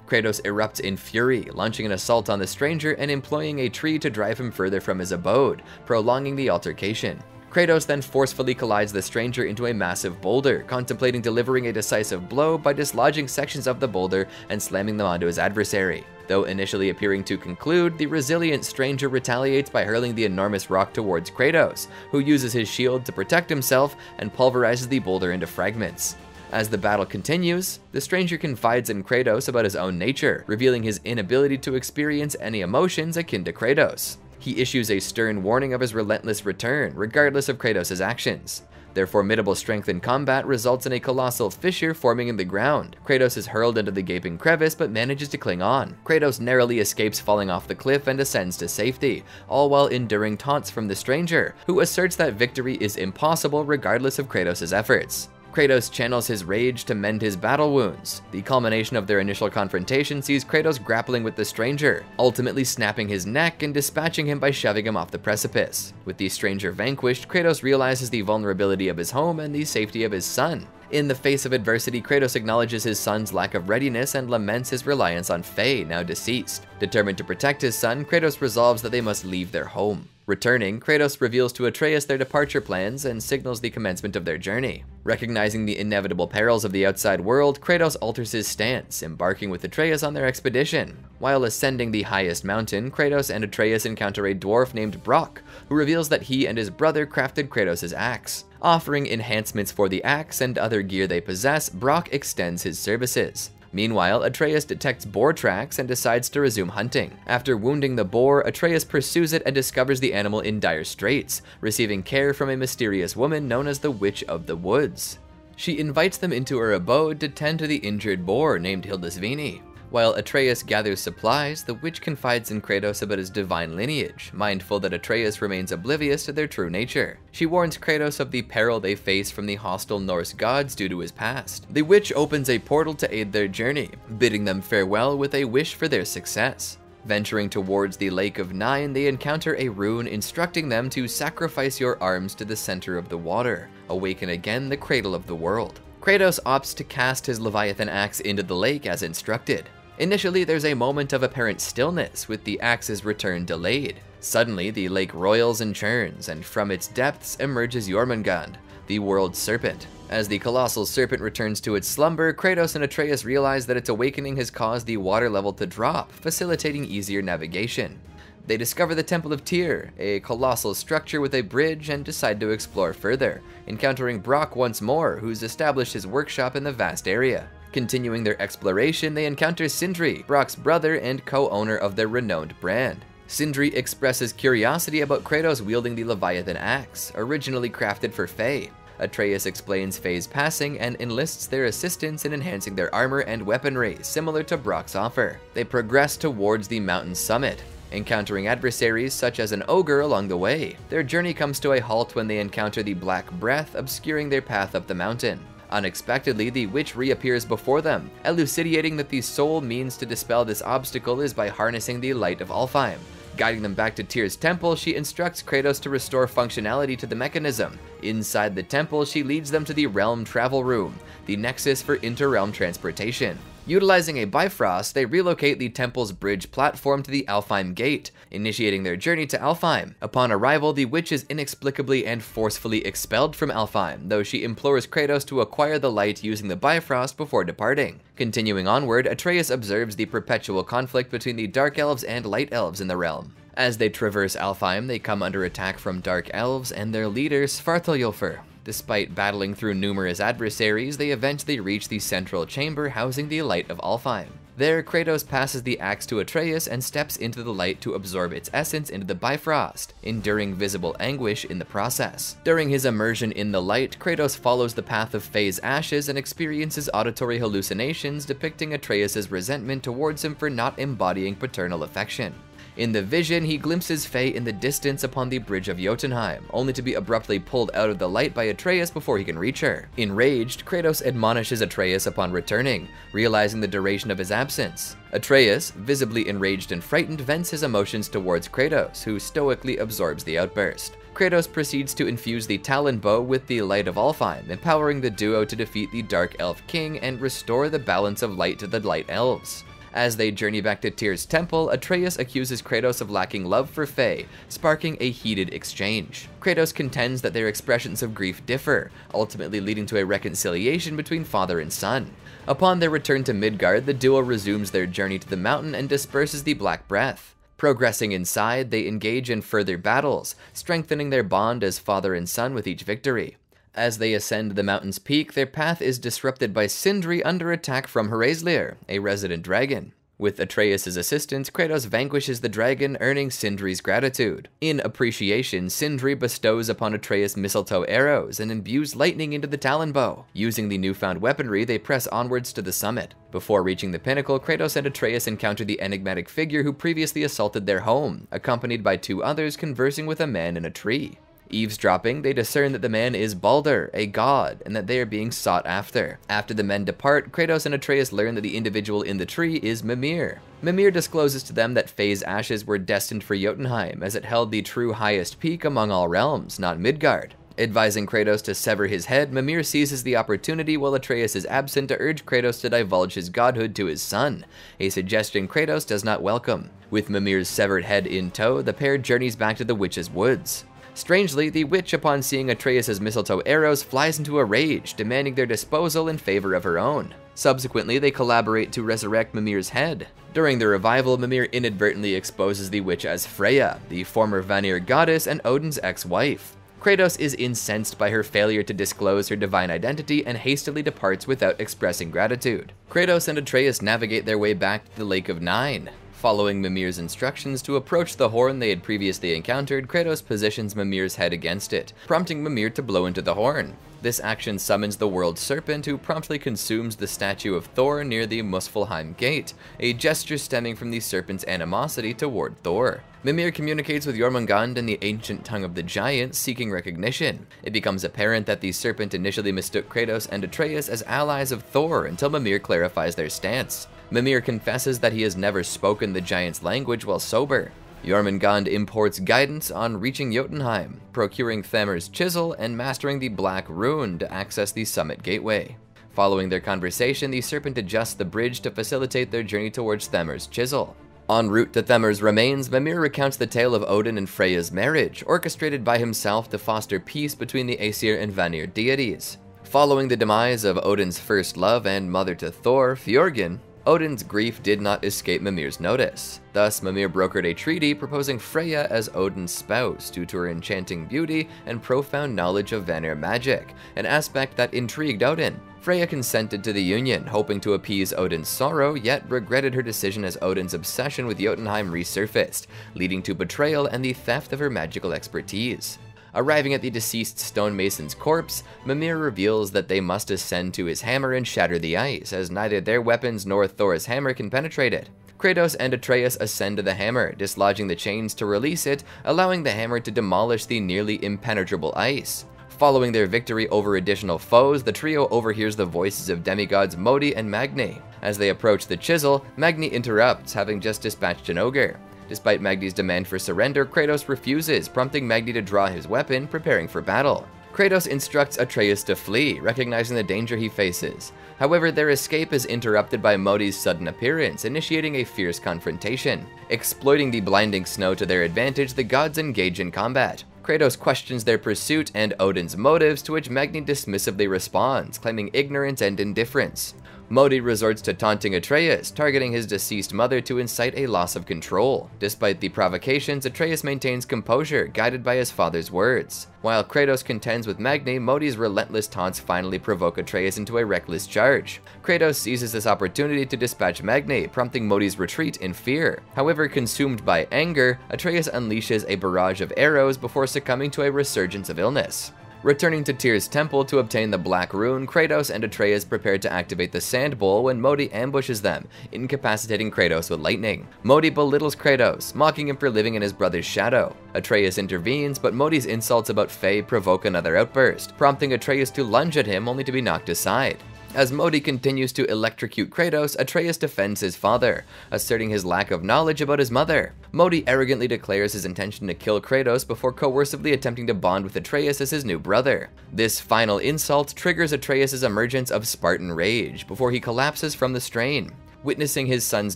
Kratos erupts in fury, launching an assault on the stranger and employing a tree to drive him further from his abode, prolonging the altercation. Kratos then forcefully collides the stranger into a massive boulder, contemplating delivering a decisive blow by dislodging sections of the boulder and slamming them onto his adversary. Though initially appearing to conclude, the resilient stranger retaliates by hurling the enormous rock towards Kratos, who uses his shield to protect himself and pulverizes the boulder into fragments. As the battle continues, the stranger confides in Kratos about his own nature, revealing his inability to experience any emotions akin to Kratos. He issues a stern warning of his relentless return, regardless of Kratos' actions. Their formidable strength in combat results in a colossal fissure forming in the ground. Kratos is hurled into the gaping crevice but manages to cling on. Kratos narrowly escapes falling off the cliff and ascends to safety, all while enduring taunts from the stranger, who asserts that victory is impossible regardless of Kratos' efforts. Kratos channels his rage to mend his battle wounds. The culmination of their initial confrontation sees Kratos grappling with the stranger, ultimately snapping his neck and dispatching him by shoving him off the precipice. With the stranger vanquished, Kratos realizes the vulnerability of his home and the safety of his son. In the face of adversity, Kratos acknowledges his son's lack of readiness and laments his reliance on Faye, now deceased. Determined to protect his son, Kratos resolves that they must leave their home. Returning, Kratos reveals to Atreus their departure plans and signals the commencement of their journey. Recognizing the inevitable perils of the outside world, Kratos alters his stance, embarking with Atreus on their expedition. While ascending the highest mountain, Kratos and Atreus encounter a dwarf named Brok, who reveals that he and his brother crafted Kratos' axe. Offering enhancements for the axe and other gear they possess, Brok extends his services. Meanwhile, Atreus detects boar tracks and decides to resume hunting. After wounding the boar, Atreus pursues it and discovers the animal in dire straits, receiving care from a mysterious woman known as the Witch of the Woods. She invites them into her abode to tend to the injured boar named Hildisvini. While Atreus gathers supplies, the witch confides in Kratos about his divine lineage, mindful that Atreus remains oblivious to their true nature. She warns Kratos of the peril they face from the hostile Norse gods due to his past. The witch opens a portal to aid their journey, bidding them farewell with a wish for their success. Venturing towards the Lake of Nine, they encounter a rune instructing them to sacrifice your arms to the center of the water, awaken again the cradle of the world. Kratos opts to cast his Leviathan axe into the lake as instructed. Initially, there's a moment of apparent stillness, with the axe's return delayed. Suddenly, the lake roils and churns, and from its depths emerges Jormungand, the world's serpent. As the colossal serpent returns to its slumber, Kratos and Atreus realize that its awakening has caused the water level to drop, facilitating easier navigation. They discover the Temple of Tyr, a colossal structure with a bridge, and decide to explore further, encountering Brock once more, who's established his workshop in the vast area. Continuing their exploration, they encounter Sindri, Brock's brother and co-owner of their renowned brand. Sindri expresses curiosity about Kratos wielding the Leviathan axe, originally crafted for Faye. Atreus explains Faye's passing and enlists their assistance in enhancing their armor and weaponry, similar to Brock's offer. They progress towards the mountain summit, encountering adversaries such as an ogre along the way. Their journey comes to a halt when they encounter the Black Breath, obscuring their path up the mountain. Unexpectedly, the witch reappears before them, elucidating that the sole means to dispel this obstacle is by harnessing the light of Alfheim. Guiding them back to Tyr's temple, she instructs Kratos to restore functionality to the mechanism. Inside the temple, she leads them to the Realm Travel Room, the nexus for inter-realm transportation. Utilizing a Bifrost, they relocate the temple's bridge platform to the Alfheim Gate, initiating their journey to Alfheim. Upon arrival, the witch is inexplicably and forcefully expelled from Alfheim, though she implores Kratos to acquire the light using the Bifrost before departing. Continuing onward, Atreus observes the perpetual conflict between the Dark Elves and Light Elves in the realm. As they traverse Alfheim, they come under attack from Dark Elves and their leader, Svartalfur. Despite battling through numerous adversaries, they eventually reach the central chamber housing the Light of Alfheim. There, Kratos passes the axe to Atreus and steps into the light to absorb its essence into the Bifrost, enduring visible anguish in the process. During his immersion in the light, Kratos follows the path of Faye's ashes and experiences auditory hallucinations depicting Atreus' resentment towards him for not embodying paternal affection. In the vision, he glimpses Faye in the distance upon the bridge of Jotunheim, only to be abruptly pulled out of the light by Atreus before he can reach her. Enraged, Kratos admonishes Atreus upon returning, realizing the duration of his absence. Atreus, visibly enraged and frightened, vents his emotions towards Kratos, who stoically absorbs the outburst. Kratos proceeds to infuse the Talon Bow with the Light of Alfheim, empowering the duo to defeat the Dark Elf King and restore the balance of light to the Light Elves. As they journey back to Tyr's temple, Atreus accuses Kratos of lacking love for Faye, sparking a heated exchange. Kratos contends that their expressions of grief differ, ultimately leading to a reconciliation between father and son. Upon their return to Midgard, the duo resumes their journey to the mountain and disperses the Black Breath. Progressing inside, they engage in further battles, strengthening their bond as father and son with each victory. As they ascend the mountain's peak, their path is disrupted by Sindri under attack from Hraeslir, a resident dragon. With Atreus' assistance, Kratos vanquishes the dragon, earning Sindri's gratitude. In appreciation, Sindri bestows upon Atreus mistletoe arrows and imbues lightning into the Talon Bow. Using the newfound weaponry, they press onwards to the summit. Before reaching the pinnacle, Kratos and Atreus encounter the enigmatic figure who previously assaulted their home, accompanied by two others conversing with a man in a tree. Eavesdropping, they discern that the man is Baldur, a god, and that they are being sought after. After the men depart, Kratos and Atreus learn that the individual in the tree is Mimir. Mimir discloses to them that Faye's ashes were destined for Jotunheim, as it held the true highest peak among all realms, not Midgard. Advising Kratos to sever his head, Mimir seizes the opportunity while Atreus is absent to urge Kratos to divulge his godhood to his son, a suggestion Kratos does not welcome. With Mimir's severed head in tow, the pair journeys back to the witch's woods. Strangely, the witch, upon seeing Atreus' mistletoe arrows, flies into a rage, demanding their disposal in favor of her own. Subsequently, they collaborate to resurrect Mimir's head. During the revival, Mimir inadvertently exposes the witch as Freya, the former Vanir goddess and Odin's ex-wife. Kratos is incensed by her failure to disclose her divine identity and hastily departs without expressing gratitude. Kratos and Atreus navigate their way back to the Lake of Nine. Following Mimir's instructions to approach the horn they had previously encountered, Kratos positions Mimir's head against it, prompting Mimir to blow into the horn. This action summons the World Serpent, who promptly consumes the statue of Thor near the Muspelheim Gate, a gesture stemming from the serpent's animosity toward Thor. Mimir communicates with Jormungand in the ancient tongue of the giants, seeking recognition. It becomes apparent that the serpent initially mistook Kratos and Atreus as allies of Thor until Mimir clarifies their stance. Mimir confesses that he has never spoken the giant's language while sober. Jormungand imports guidance on reaching Jotunheim, procuring Thamur's chisel, and mastering the Black Rune to access the summit gateway. Following their conversation, the serpent adjusts the bridge to facilitate their journey towards Thamur's chisel. En route to Thamur's remains, Mimir recounts the tale of Odin and Freya's marriage, orchestrated by himself to foster peace between the Aesir and Vanir deities. Following the demise of Odin's first love and mother to Thor, Fjörgyn, Odin's grief did not escape Mimir's notice. Thus, Mimir brokered a treaty proposing Freya as Odin's spouse due to her enchanting beauty and profound knowledge of Vanir magic, an aspect that intrigued Odin. Freya consented to the union, hoping to appease Odin's sorrow, yet regretted her decision as Odin's obsession with Jotunheim resurfaced, leading to betrayal and the theft of her magical expertise. Arriving at the deceased stonemason's corpse, Mimir reveals that they must ascend to his hammer and shatter the ice, as neither their weapons nor Thor's hammer can penetrate it. Kratos and Atreus ascend to the hammer, dislodging the chains to release it, allowing the hammer to demolish the nearly impenetrable ice. Following their victory over additional foes, the trio overhears the voices of demigods Modi and Magni. As they approach the chisel, Magni interrupts, having just dispatched an ogre. Despite Magni's demand for surrender, Kratos refuses, prompting Magni to draw his weapon, preparing for battle. Kratos instructs Atreus to flee, recognizing the danger he faces. However, their escape is interrupted by Modi's sudden appearance, initiating a fierce confrontation. Exploiting the blinding snow to their advantage, the gods engage in combat. Kratos questions their pursuit and Odin's motives, to which Magni dismissively responds, claiming ignorance and indifference. Modi resorts to taunting Atreus, targeting his deceased mother to incite a loss of control. Despite the provocations, Atreus maintains composure, guided by his father's words. While Kratos contends with Magni, Modi's relentless taunts finally provoke Atreus into a reckless charge. Kratos seizes this opportunity to dispatch Magni, prompting Modi's retreat in fear. However, consumed by anger, Atreus unleashes a barrage of arrows before succumbing to a resurgence of illness. Returning to Tyr's temple to obtain the Black Rune, Kratos and Atreus prepare to activate the Sand Bowl when Modi ambushes them, incapacitating Kratos with lightning. Modi belittles Kratos, mocking him for living in his brother's shadow. Atreus intervenes, but Modi's insults about Faye provoke another outburst, prompting Atreus to lunge at him only to be knocked aside. As Modi continues to electrocute Kratos, Atreus defends his father, asserting his lack of knowledge about his mother. Modi arrogantly declares his intention to kill Kratos before coercively attempting to bond with Atreus as his new brother. This final insult triggers Atreus' emergence of Spartan rage before he collapses from the strain. Witnessing his son's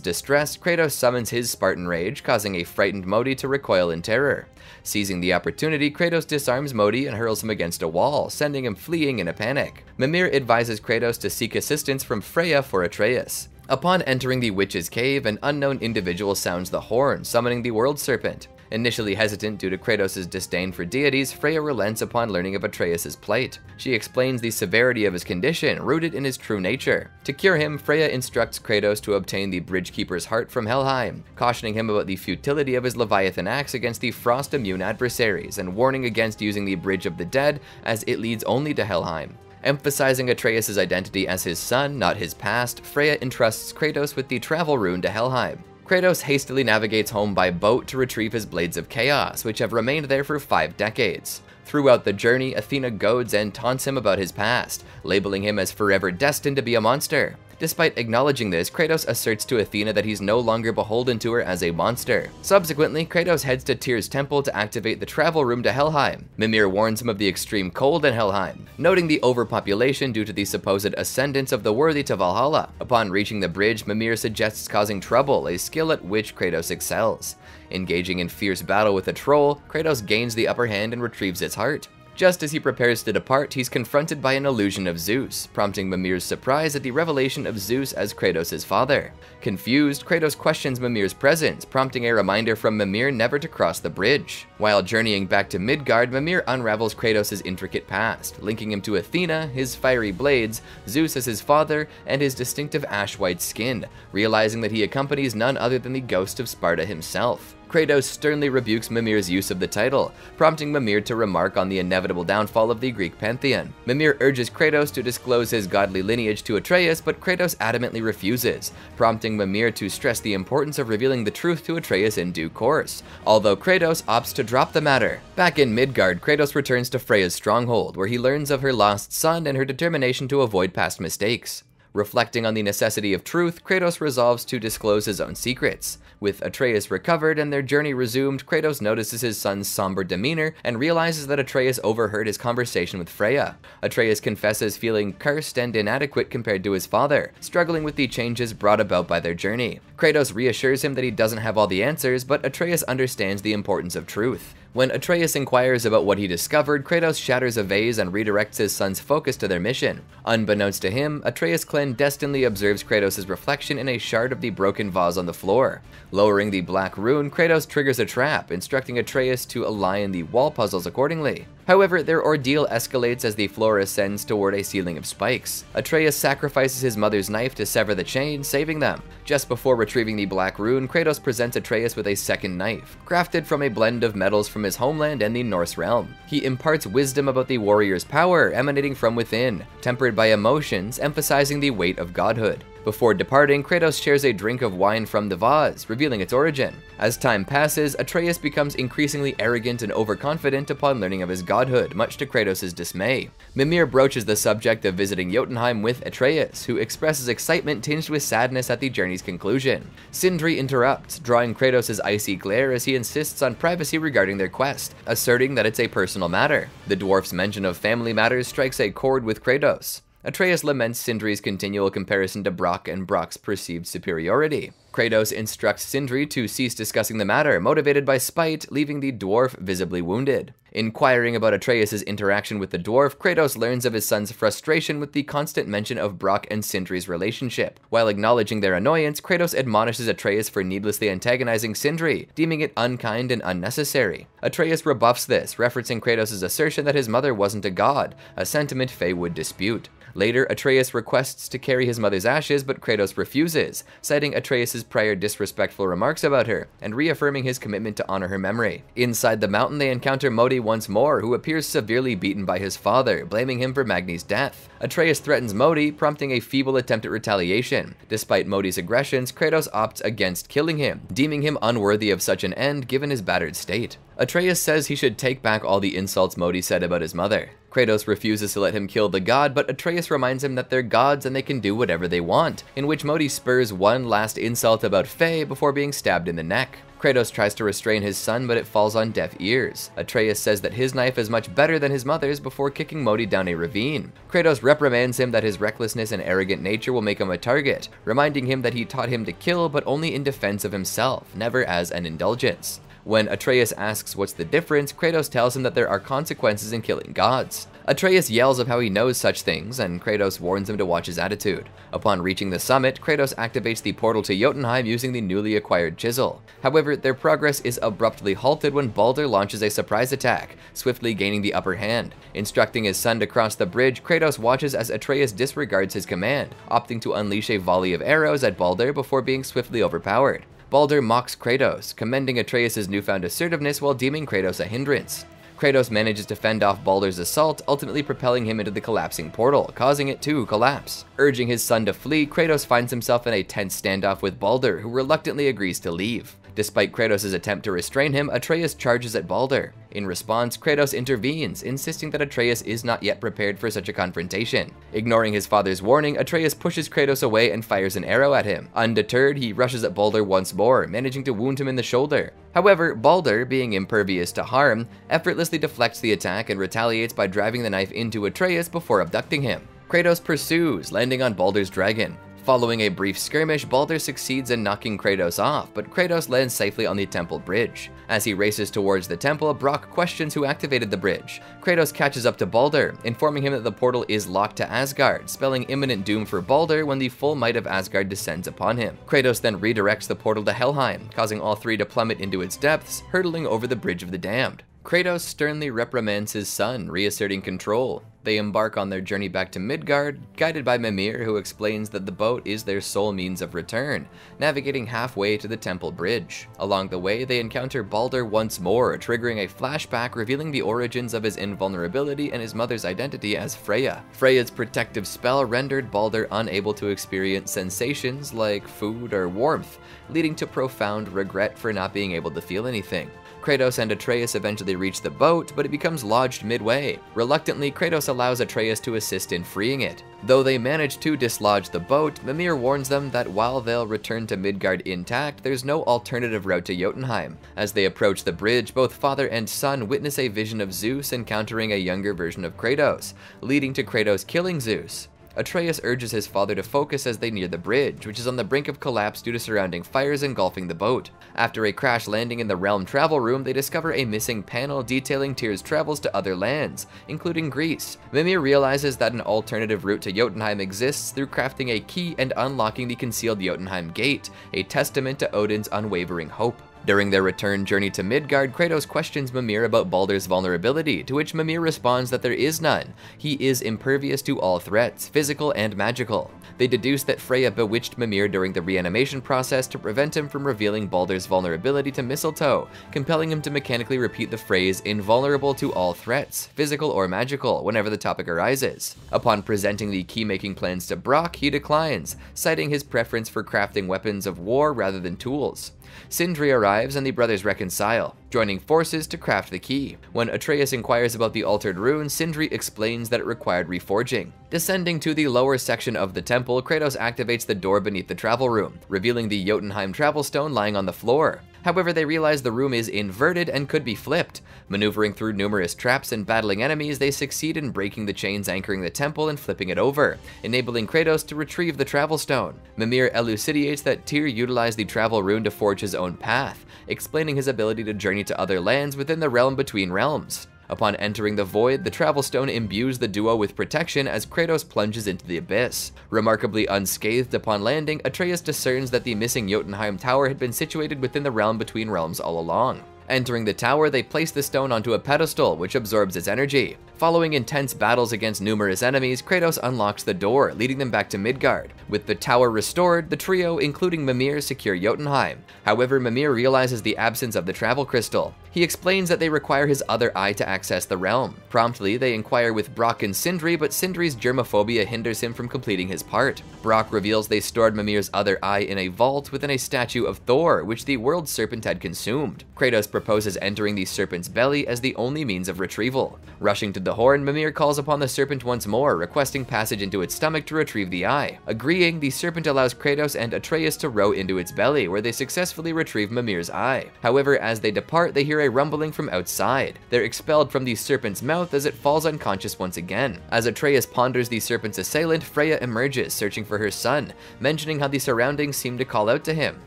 distress, Kratos summons his Spartan rage, causing a frightened Modi to recoil in terror. Seizing the opportunity, Kratos disarms Modi and hurls him against a wall, sending him fleeing in a panic. Mimir advises Kratos to seek assistance from Freya for Atreus. Upon entering the witch's cave, an unknown individual sounds the horn, summoning the World Serpent. Initially hesitant due to Kratos' disdain for deities, Freya relents upon learning of Atreus' plight. She explains the severity of his condition, rooted in his true nature. To cure him, Freya instructs Kratos to obtain the Bridgekeeper's heart from Helheim, cautioning him about the futility of his Leviathan axe against the frost-immune adversaries, and warning against using the Bridge of the Dead, as it leads only to Helheim. Emphasizing Atreus' identity as his son, not his past, Freya entrusts Kratos with the travel rune to Helheim. Kratos hastily navigates home by boat to retrieve his Blades of Chaos, which have remained there for 5 decades. Throughout the journey, Athena goads and taunts him about his past, labeling him as forever destined to be a monster. Despite acknowledging this, Kratos asserts to Athena that he's no longer beholden to her as a monster. Subsequently, Kratos heads to Tyr's temple to activate the travel room to Helheim. Mimir warns him of the extreme cold in Helheim, noting the overpopulation due to the supposed ascendance of the worthy to Valhalla. Upon reaching the bridge, Mimir suggests causing trouble, a skill at which Kratos excels. Engaging in fierce battle with a troll, Kratos gains the upper hand and retrieves its heart. Just as he prepares to depart, he's confronted by an illusion of Zeus, prompting Mimir's surprise at the revelation of Zeus as Kratos' father. Confused, Kratos questions Mimir's presence, prompting a reminder from Mimir never to cross the bridge. While journeying back to Midgard, Mimir unravels Kratos' intricate past, linking him to Athena, his fiery blades, Zeus as his father, and his distinctive ash-white skin, realizing that he accompanies none other than the ghost of Sparta himself. Kratos sternly rebukes Mimir's use of the title, prompting Mimir to remark on the inevitable downfall of the Greek pantheon. Mimir urges Kratos to disclose his godly lineage to Atreus, but Kratos adamantly refuses, prompting Mimir to stress the importance of revealing the truth to Atreus in due course, although Kratos opts to drop the matter. Back in Midgard, Kratos returns to Freya's stronghold, where he learns of her lost son and her determination to avoid past mistakes. Reflecting on the necessity of truth, Kratos resolves to disclose his own secrets. With Atreus recovered and their journey resumed, Kratos notices his son's somber demeanor and realizes that Atreus overheard his conversation with Freya. Atreus confesses feeling cursed and inadequate compared to his father, struggling with the changes brought about by their journey. Kratos reassures him that he doesn't have all the answers, but Atreus understands the importance of truth. When Atreus inquires about what he discovered, Kratos shatters a vase and redirects his son's focus to their mission. Unbeknownst to him, Atreus clandestinely observes Kratos' reflection in a shard of the broken vase on the floor. Lowering the black rune, Kratos triggers a trap, instructing Atreus to align the wall puzzles accordingly. However, their ordeal escalates as the floor ascends toward a ceiling of spikes. Atreus sacrifices his mother's knife to sever the chain, saving them. Just before retrieving the black rune, Kratos presents Atreus with a second knife, crafted from a blend of metals from his homeland and the Norse realm. He imparts wisdom about the warrior's power emanating from within, tempered by emotions, emphasizing the weight of godhood. Before departing, Kratos shares a drink of wine from the vase, revealing its origin. As time passes, Atreus becomes increasingly arrogant and overconfident upon learning of his godhood, much to Kratos' dismay. Mimir broaches the subject of visiting Jotunheim with Atreus, who expresses excitement tinged with sadness at the journey's conclusion. Sindri interrupts, drawing Kratos' icy glare as he insists on privacy regarding their quest, asserting that it's a personal matter. The dwarf's mention of family matters strikes a chord with Kratos. Atreus laments Sindri's continual comparison to Brock and Brock's perceived superiority. Kratos instructs Sindri to cease discussing the matter, motivated by spite, leaving the dwarf visibly wounded. Inquiring about Atreus' interaction with the dwarf, Kratos learns of his son's frustration with the constant mention of Brock and Sindri's relationship. While acknowledging their annoyance, Kratos admonishes Atreus for needlessly antagonizing Sindri, deeming it unkind and unnecessary. Atreus rebuffs this, referencing Kratos' assertion that his mother wasn't a god, a sentiment Faye would dispute. Later, Atreus requests to carry his mother's ashes, but Kratos refuses, citing Atreus' prior disrespectful remarks about her, and reaffirming his commitment to honor her memory. Inside the mountain, they encounter Modi once more, who appears severely beaten by his father, blaming him for Magni's death. Atreus threatens Modi, prompting a feeble attempt at retaliation. Despite Modi's aggressions, Kratos opts against killing him, deeming him unworthy of such an end given his battered state. Atreus says he should take back all the insults Modi said about his mother. Kratos refuses to let him kill the god, but Atreus reminds him that they're gods and they can do whatever they want, in which Modi spurs one last insult about Faye before being stabbed in the neck. Kratos tries to restrain his son, but it falls on deaf ears. Atreus says that his knife is much better than his mother's before kicking Modi down a ravine. Kratos reprimands him that his recklessness and arrogant nature will make him a target, reminding him that he taught him to kill, but only in defense of himself, never as an indulgence. When Atreus asks what's the difference, Kratos tells him that there are consequences in killing gods. Atreus yells of how he knows such things, and Kratos warns him to watch his attitude. Upon reaching the summit, Kratos activates the portal to Jotunheim using the newly acquired chisel. However, their progress is abruptly halted when Baldur launches a surprise attack, swiftly gaining the upper hand. Instructing his son to cross the bridge, Kratos watches as Atreus disregards his command, opting to unleash a volley of arrows at Baldur before being swiftly overpowered. Baldur mocks Kratos, commending Atreus' newfound assertiveness while deeming Kratos a hindrance. Kratos manages to fend off Baldur's assault, ultimately propelling him into the collapsing portal, causing it to collapse. Urging his son to flee, Kratos finds himself in a tense standoff with Baldur, who reluctantly agrees to leave. Despite Kratos' attempt to restrain him, Atreus charges at Baldur. In response, Kratos intervenes, insisting that Atreus is not yet prepared for such a confrontation. Ignoring his father's warning, Atreus pushes Kratos away and fires an arrow at him. Undeterred, he rushes at Baldur once more, managing to wound him in the shoulder. However, Baldur, being impervious to harm, effortlessly deflects the attack and retaliates by driving the knife into Atreus before abducting him. Kratos pursues, landing on Baldur's dragon. Following a brief skirmish, Baldur succeeds in knocking Kratos off, but Kratos lands safely on the temple bridge. As he races towards the temple, Brock questions who activated the bridge. Kratos catches up to Baldur, informing him that the portal is locked to Asgard, spelling imminent doom for Baldur when the full might of Asgard descends upon him. Kratos then redirects the portal to Helheim, causing all three to plummet into its depths, hurtling over the Bridge of the Damned. Kratos sternly reprimands his son, reasserting control. They embark on their journey back to Midgard, guided by Mimir, who explains that the boat is their sole means of return, navigating halfway to the temple bridge. Along the way, they encounter Baldur once more, triggering a flashback revealing the origins of his invulnerability and his mother's identity as Freya. Freya's protective spell rendered Baldur unable to experience sensations like food or warmth, leading to profound regret for not being able to feel anything. Kratos and Atreus eventually reach the boat, but it becomes lodged midway. Reluctantly, Kratos allows Atreus to assist in freeing it. Though they manage to dislodge the boat, Mimir warns them that while they'll return to Midgard intact, there's no alternative route to Jotunheim. As they approach the bridge, both father and son witness a vision of Zeus encountering a younger version of Kratos, leading to Kratos killing Zeus. Atreus urges his father to focus as they near the bridge, which is on the brink of collapse due to surrounding fires engulfing the boat. After a crash landing in the realm travel room, they discover a missing panel detailing Tyr's travels to other lands, including Greece. Mimir realizes that an alternative route to Jotunheim exists through crafting a key and unlocking the concealed Jotunheim Gate, a testament to Odin's unwavering hope. During their return journey to Midgard, Kratos questions Mimir about Baldur's vulnerability, to which Mimir responds that there is none. He is impervious to all threats, physical and magical. They deduce that Freya bewitched Mimir during the reanimation process to prevent him from revealing Baldur's vulnerability to mistletoe, compelling him to mechanically repeat the phrase invulnerable to all threats, physical or magical, whenever the topic arises. Upon presenting the key-making plans to Brock, he declines, citing his preference for crafting weapons of war rather than tools. Sindri arrives and the brothers reconcile, joining forces to craft the key. When Atreus inquires about the altered rune, Sindri explains that it required reforging. Descending to the lower section of the temple, Kratos activates the door beneath the travel room, revealing the Jotunheim travel stone lying on the floor. However, they realize the room is inverted and could be flipped. Maneuvering through numerous traps and battling enemies, they succeed in breaking the chains anchoring the temple and flipping it over, enabling Kratos to retrieve the travel stone. Mimir elucidates that Tyr utilized the travel rune to forge his own path, explaining his ability to journey to other lands within the realm between realms. Upon entering the void, the travel stone imbues the duo with protection as Kratos plunges into the abyss. Remarkably unscathed upon landing, Atreus discerns that the missing Jotunheim tower had been situated within the realm between realms all along. Entering the tower, they place the stone onto a pedestal, which absorbs its energy. Following intense battles against numerous enemies, Kratos unlocks the door, leading them back to Midgard. With the tower restored, the trio, including Mimir, secure Jotunheim. However, Mimir realizes the absence of the travel crystal. He explains that they require his other eye to access the realm. Promptly, they inquire with Brock and Sindri, but Sindri's germophobia hinders him from completing his part. Brock reveals they stored Mimir's other eye in a vault within a statue of Thor, which the world serpent had consumed. Kratos proposes entering the serpent's belly as the only means of retrieval. Rushing to the horn, Mimir calls upon the serpent once more, requesting passage into its stomach to retrieve the eye. Agreeing, the serpent allows Kratos and Atreus to row into its belly, where they successfully retrieve Mimir's eye. However, as they depart, they hear a rumbling from outside. They're expelled from the serpent's mouth as it falls unconscious once again. As Atreus ponders the serpent's assailant, Freya emerges, searching for her son, mentioning how the surroundings seem to call out to him.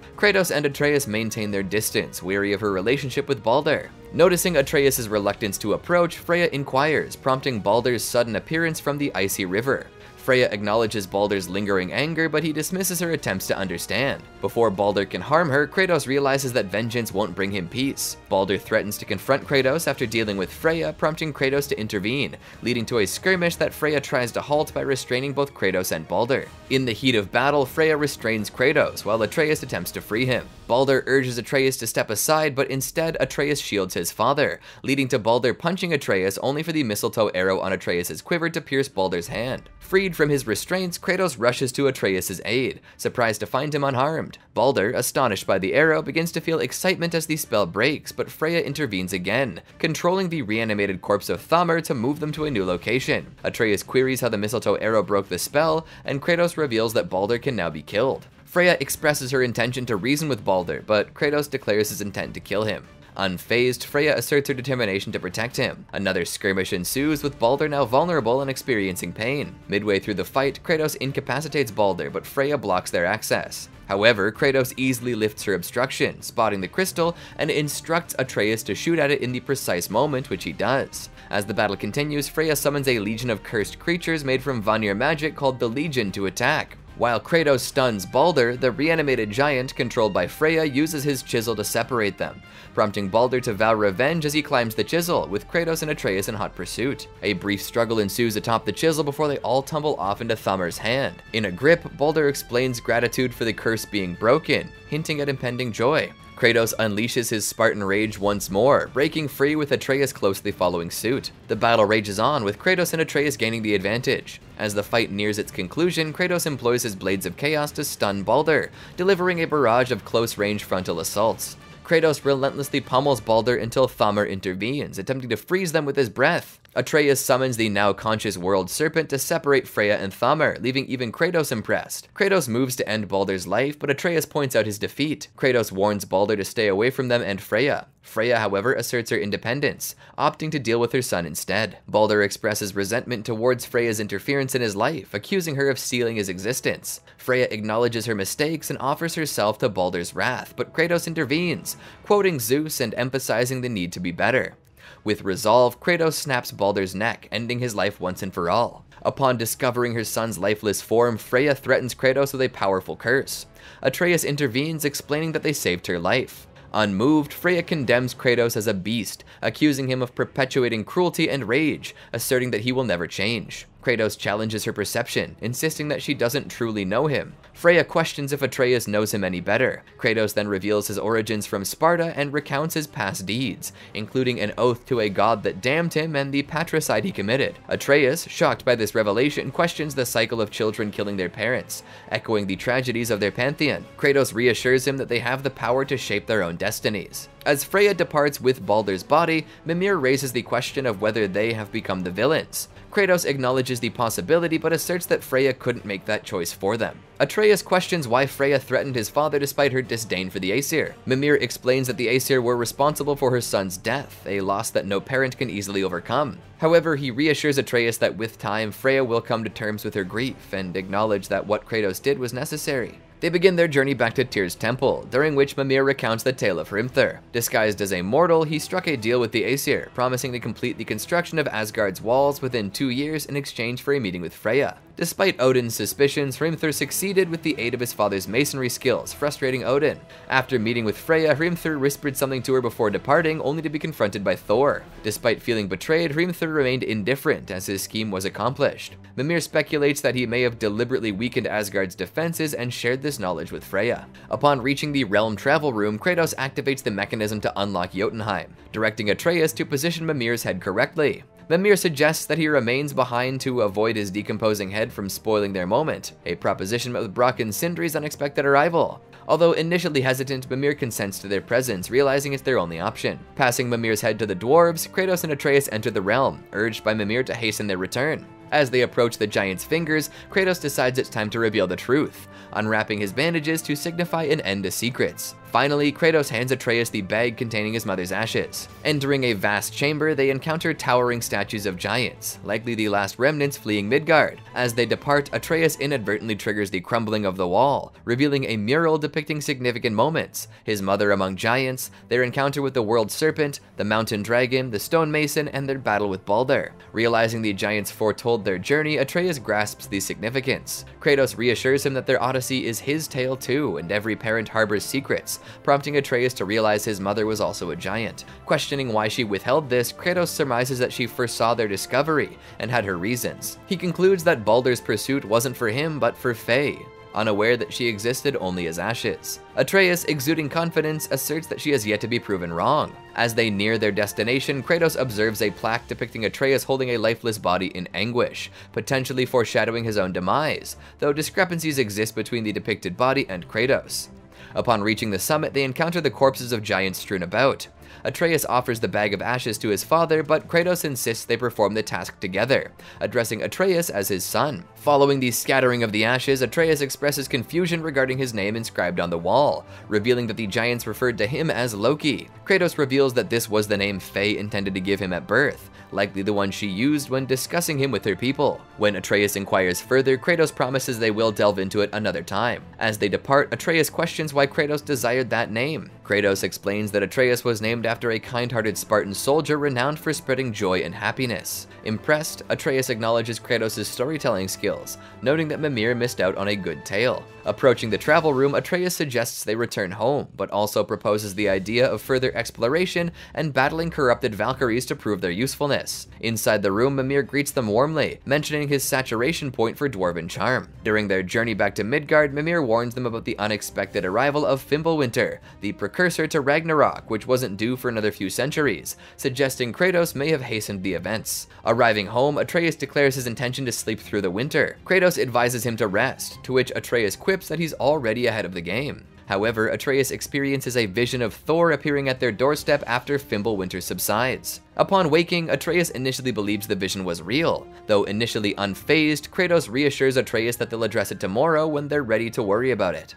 Kratos and Atreus maintain their distance, weary of her relationship with Baldur. Noticing Atreus' reluctance to approach, Freya inquires, prompting Baldur's sudden appearance from the icy river. Freya acknowledges Baldur's lingering anger, but he dismisses her attempts to understand. Before Baldur can harm her, Kratos realizes that vengeance won't bring him peace. Baldur threatens to confront Kratos after dealing with Freya, prompting Kratos to intervene, leading to a skirmish that Freya tries to halt by restraining both Kratos and Baldur. In the heat of battle, Freya restrains Kratos, while Atreus attempts to free him. Baldur urges Atreus to step aside, but instead Atreus shields his father, leading to Baldur punching Atreus only for the mistletoe arrow on Atreus' quiver to pierce Baldur's hand. Freed from his restraints, Kratos rushes to Atreus' aid, surprised to find him unharmed. Baldur, astonished by the arrow, begins to feel excitement as the spell breaks, but Freya intervenes again, controlling the reanimated corpse of Thamur to move them to a new location. Atreus queries how the mistletoe arrow broke the spell, and Kratos reveals that Baldur can now be killed. Freya expresses her intention to reason with Baldur, but Kratos declares his intent to kill him. Unfazed, Freya asserts her determination to protect him. Another skirmish ensues, with Baldur now vulnerable and experiencing pain. Midway through the fight, Kratos incapacitates Baldur, but Freya blocks their access. However, Kratos easily lifts her obstruction, spotting the crystal, and instructs Atreus to shoot at it in the precise moment, which he does. As the battle continues, Freya summons a legion of cursed creatures made from Vanir magic called the Legion to attack. While Kratos stuns Baldur, the reanimated giant, controlled by Freya, uses his chisel to separate them, prompting Baldur to vow revenge as he climbs the chisel, with Kratos and Atreus in hot pursuit. A brief struggle ensues atop the chisel before they all tumble off into Thamur's hand. In a grip, Baldur explains gratitude for the curse being broken, hinting at impending joy. Kratos unleashes his Spartan rage once more, breaking free with Atreus closely following suit. The battle rages on, with Kratos and Atreus gaining the advantage. As the fight nears its conclusion, Kratos employs his Blades of Chaos to stun Baldur, delivering a barrage of close-range frontal assaults. Kratos relentlessly pummels Baldur until Thamur intervenes, attempting to freeze them with his breath. Atreus summons the now conscious World Serpent to separate Freya and Thamur, leaving even Kratos impressed. Kratos moves to end Baldur's life, but Atreus points out his defeat. Kratos warns Baldur to stay away from them and Freya. Freya, however, asserts her independence, opting to deal with her son instead. Balder expresses resentment towards Freya's interference in his life, accusing her of stealing his existence. Freya acknowledges her mistakes and offers herself to Balder's wrath, but Kratos intervenes, quoting Zeus and emphasizing the need to be better. With resolve, Kratos snaps Balder's neck, ending his life once and for all. Upon discovering her son's lifeless form, Freya threatens Kratos with a powerful curse. Atreus intervenes, explaining that they saved her life. Unmoved, Freya condemns Kratos as a beast, accusing him of perpetuating cruelty and rage, asserting that he will never change. Kratos challenges her perception, insisting that she doesn't truly know him. Freya questions if Atreus knows him any better. Kratos then reveals his origins from Sparta and recounts his past deeds, including an oath to a god that damned him and the patricide he committed. Atreus, shocked by this revelation, questions the cycle of children killing their parents, echoing the tragedies of their pantheon. Kratos reassures him that they have the power to shape their own destinies. As Freya departs with Balder's body, Mimir raises the question of whether they have become the villains. Kratos acknowledges the possibility but asserts that Freya couldn't make that choice for them. Atreus questions why Freya threatened his father despite her disdain for the Aesir. Mimir explains that the Aesir were responsible for her son's death, a loss that no parent can easily overcome. However, he reassures Atreus that with time, Freya will come to terms with her grief and acknowledge that what Kratos did was necessary. They begin their journey back to Tyr's temple, during which Mimir recounts the tale of Hrimthur. Disguised as a mortal, he struck a deal with the Aesir, promising to complete the construction of Asgard's walls within 2 years in exchange for a meeting with Freya. Despite Odin's suspicions, Hrimthur succeeded with the aid of his father's masonry skills, frustrating Odin. After meeting with Freya, Hrimthur whispered something to her before departing, only to be confronted by Thor. Despite feeling betrayed, Hrimthur remained indifferent as his scheme was accomplished. Mimir speculates that he may have deliberately weakened Asgard's defenses and shared this knowledge with Freya. Upon reaching the Realm Travel Room, Kratos activates the mechanism to unlock Jotunheim, directing Atreus to position Mimir's head correctly. Mimir suggests that he remains behind to avoid his decomposing head from spoiling their moment, a proposition met with Brock and Sindri's unexpected arrival. Although initially hesitant, Mimir consents to their presence, realizing it's their only option. Passing Mimir's head to the dwarves, Kratos and Atreus enter the realm, urged by Mimir to hasten their return. As they approach the giant's fingers, Kratos decides it's time to reveal the truth, unwrapping his bandages to signify an end to secrets. Finally, Kratos hands Atreus the bag containing his mother's ashes. Entering a vast chamber, they encounter towering statues of giants, likely the last remnants fleeing Midgard. As they depart, Atreus inadvertently triggers the crumbling of the wall, revealing a mural depicting significant moments: his mother among giants, their encounter with the world serpent, the mountain dragon, the stone mason, and their battle with Balder. Realizing the giants foretold their journey, Atreus grasps the significance. Kratos reassures him that their odyssey is his tale too, and every parent harbors secrets, prompting Atreus to realize his mother was also a giant. Questioning why she withheld this, Kratos surmises that she foresaw their discovery and had her reasons. He concludes that Balder's pursuit wasn't for him but for Faye, unaware that she existed only as ashes. Atreus, exuding confidence, asserts that she has yet to be proven wrong. As they near their destination, Kratos observes a plaque depicting Atreus holding a lifeless body in anguish, potentially foreshadowing his own demise, though discrepancies exist between the depicted body and Kratos. Upon reaching the summit, they encounter the corpses of giants strewn about. Atreus offers the bag of ashes to his father, but Kratos insists they perform the task together, addressing Atreus as his son. Following the scattering of the ashes, Atreus expresses confusion regarding his name inscribed on the wall, revealing that the giants referred to him as Loki. Kratos reveals that this was the name Faye intended to give him at birth, likely the one she used when discussing him with her people. When Atreus inquires further, Kratos promises they will delve into it another time. As they depart, Atreus questions why Kratos desired that name. Kratos explains that Atreus was named after a kind-hearted Spartan soldier renowned for spreading joy and happiness. Impressed, Atreus acknowledges Kratos' storytelling skills, noting that Mimir missed out on a good tale. Approaching the travel room, Atreus suggests they return home, but also proposes the idea of further exploration and battling corrupted Valkyries to prove their usefulness. Inside the room, Mimir greets them warmly, mentioning his saturation point for dwarven charm. During their journey back to Midgard, Mimir warns them about the unexpected arrival of Fimbulwinter, the precursor to Ragnarok, which wasn't due for another few centuries, suggesting Kratos may have hastened the events. Arriving home, Atreus declares his intention to sleep through the winter. Kratos advises him to rest, to which Atreus quips that he's already ahead of the game. However, Atreus experiences a vision of Thor appearing at their doorstep after Fimbulwinter subsides. Upon waking, Atreus initially believes the vision was real. Though initially unfazed, Kratos reassures Atreus that they'll address it tomorrow when they're ready to worry about it.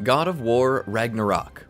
God of War Ragnarok.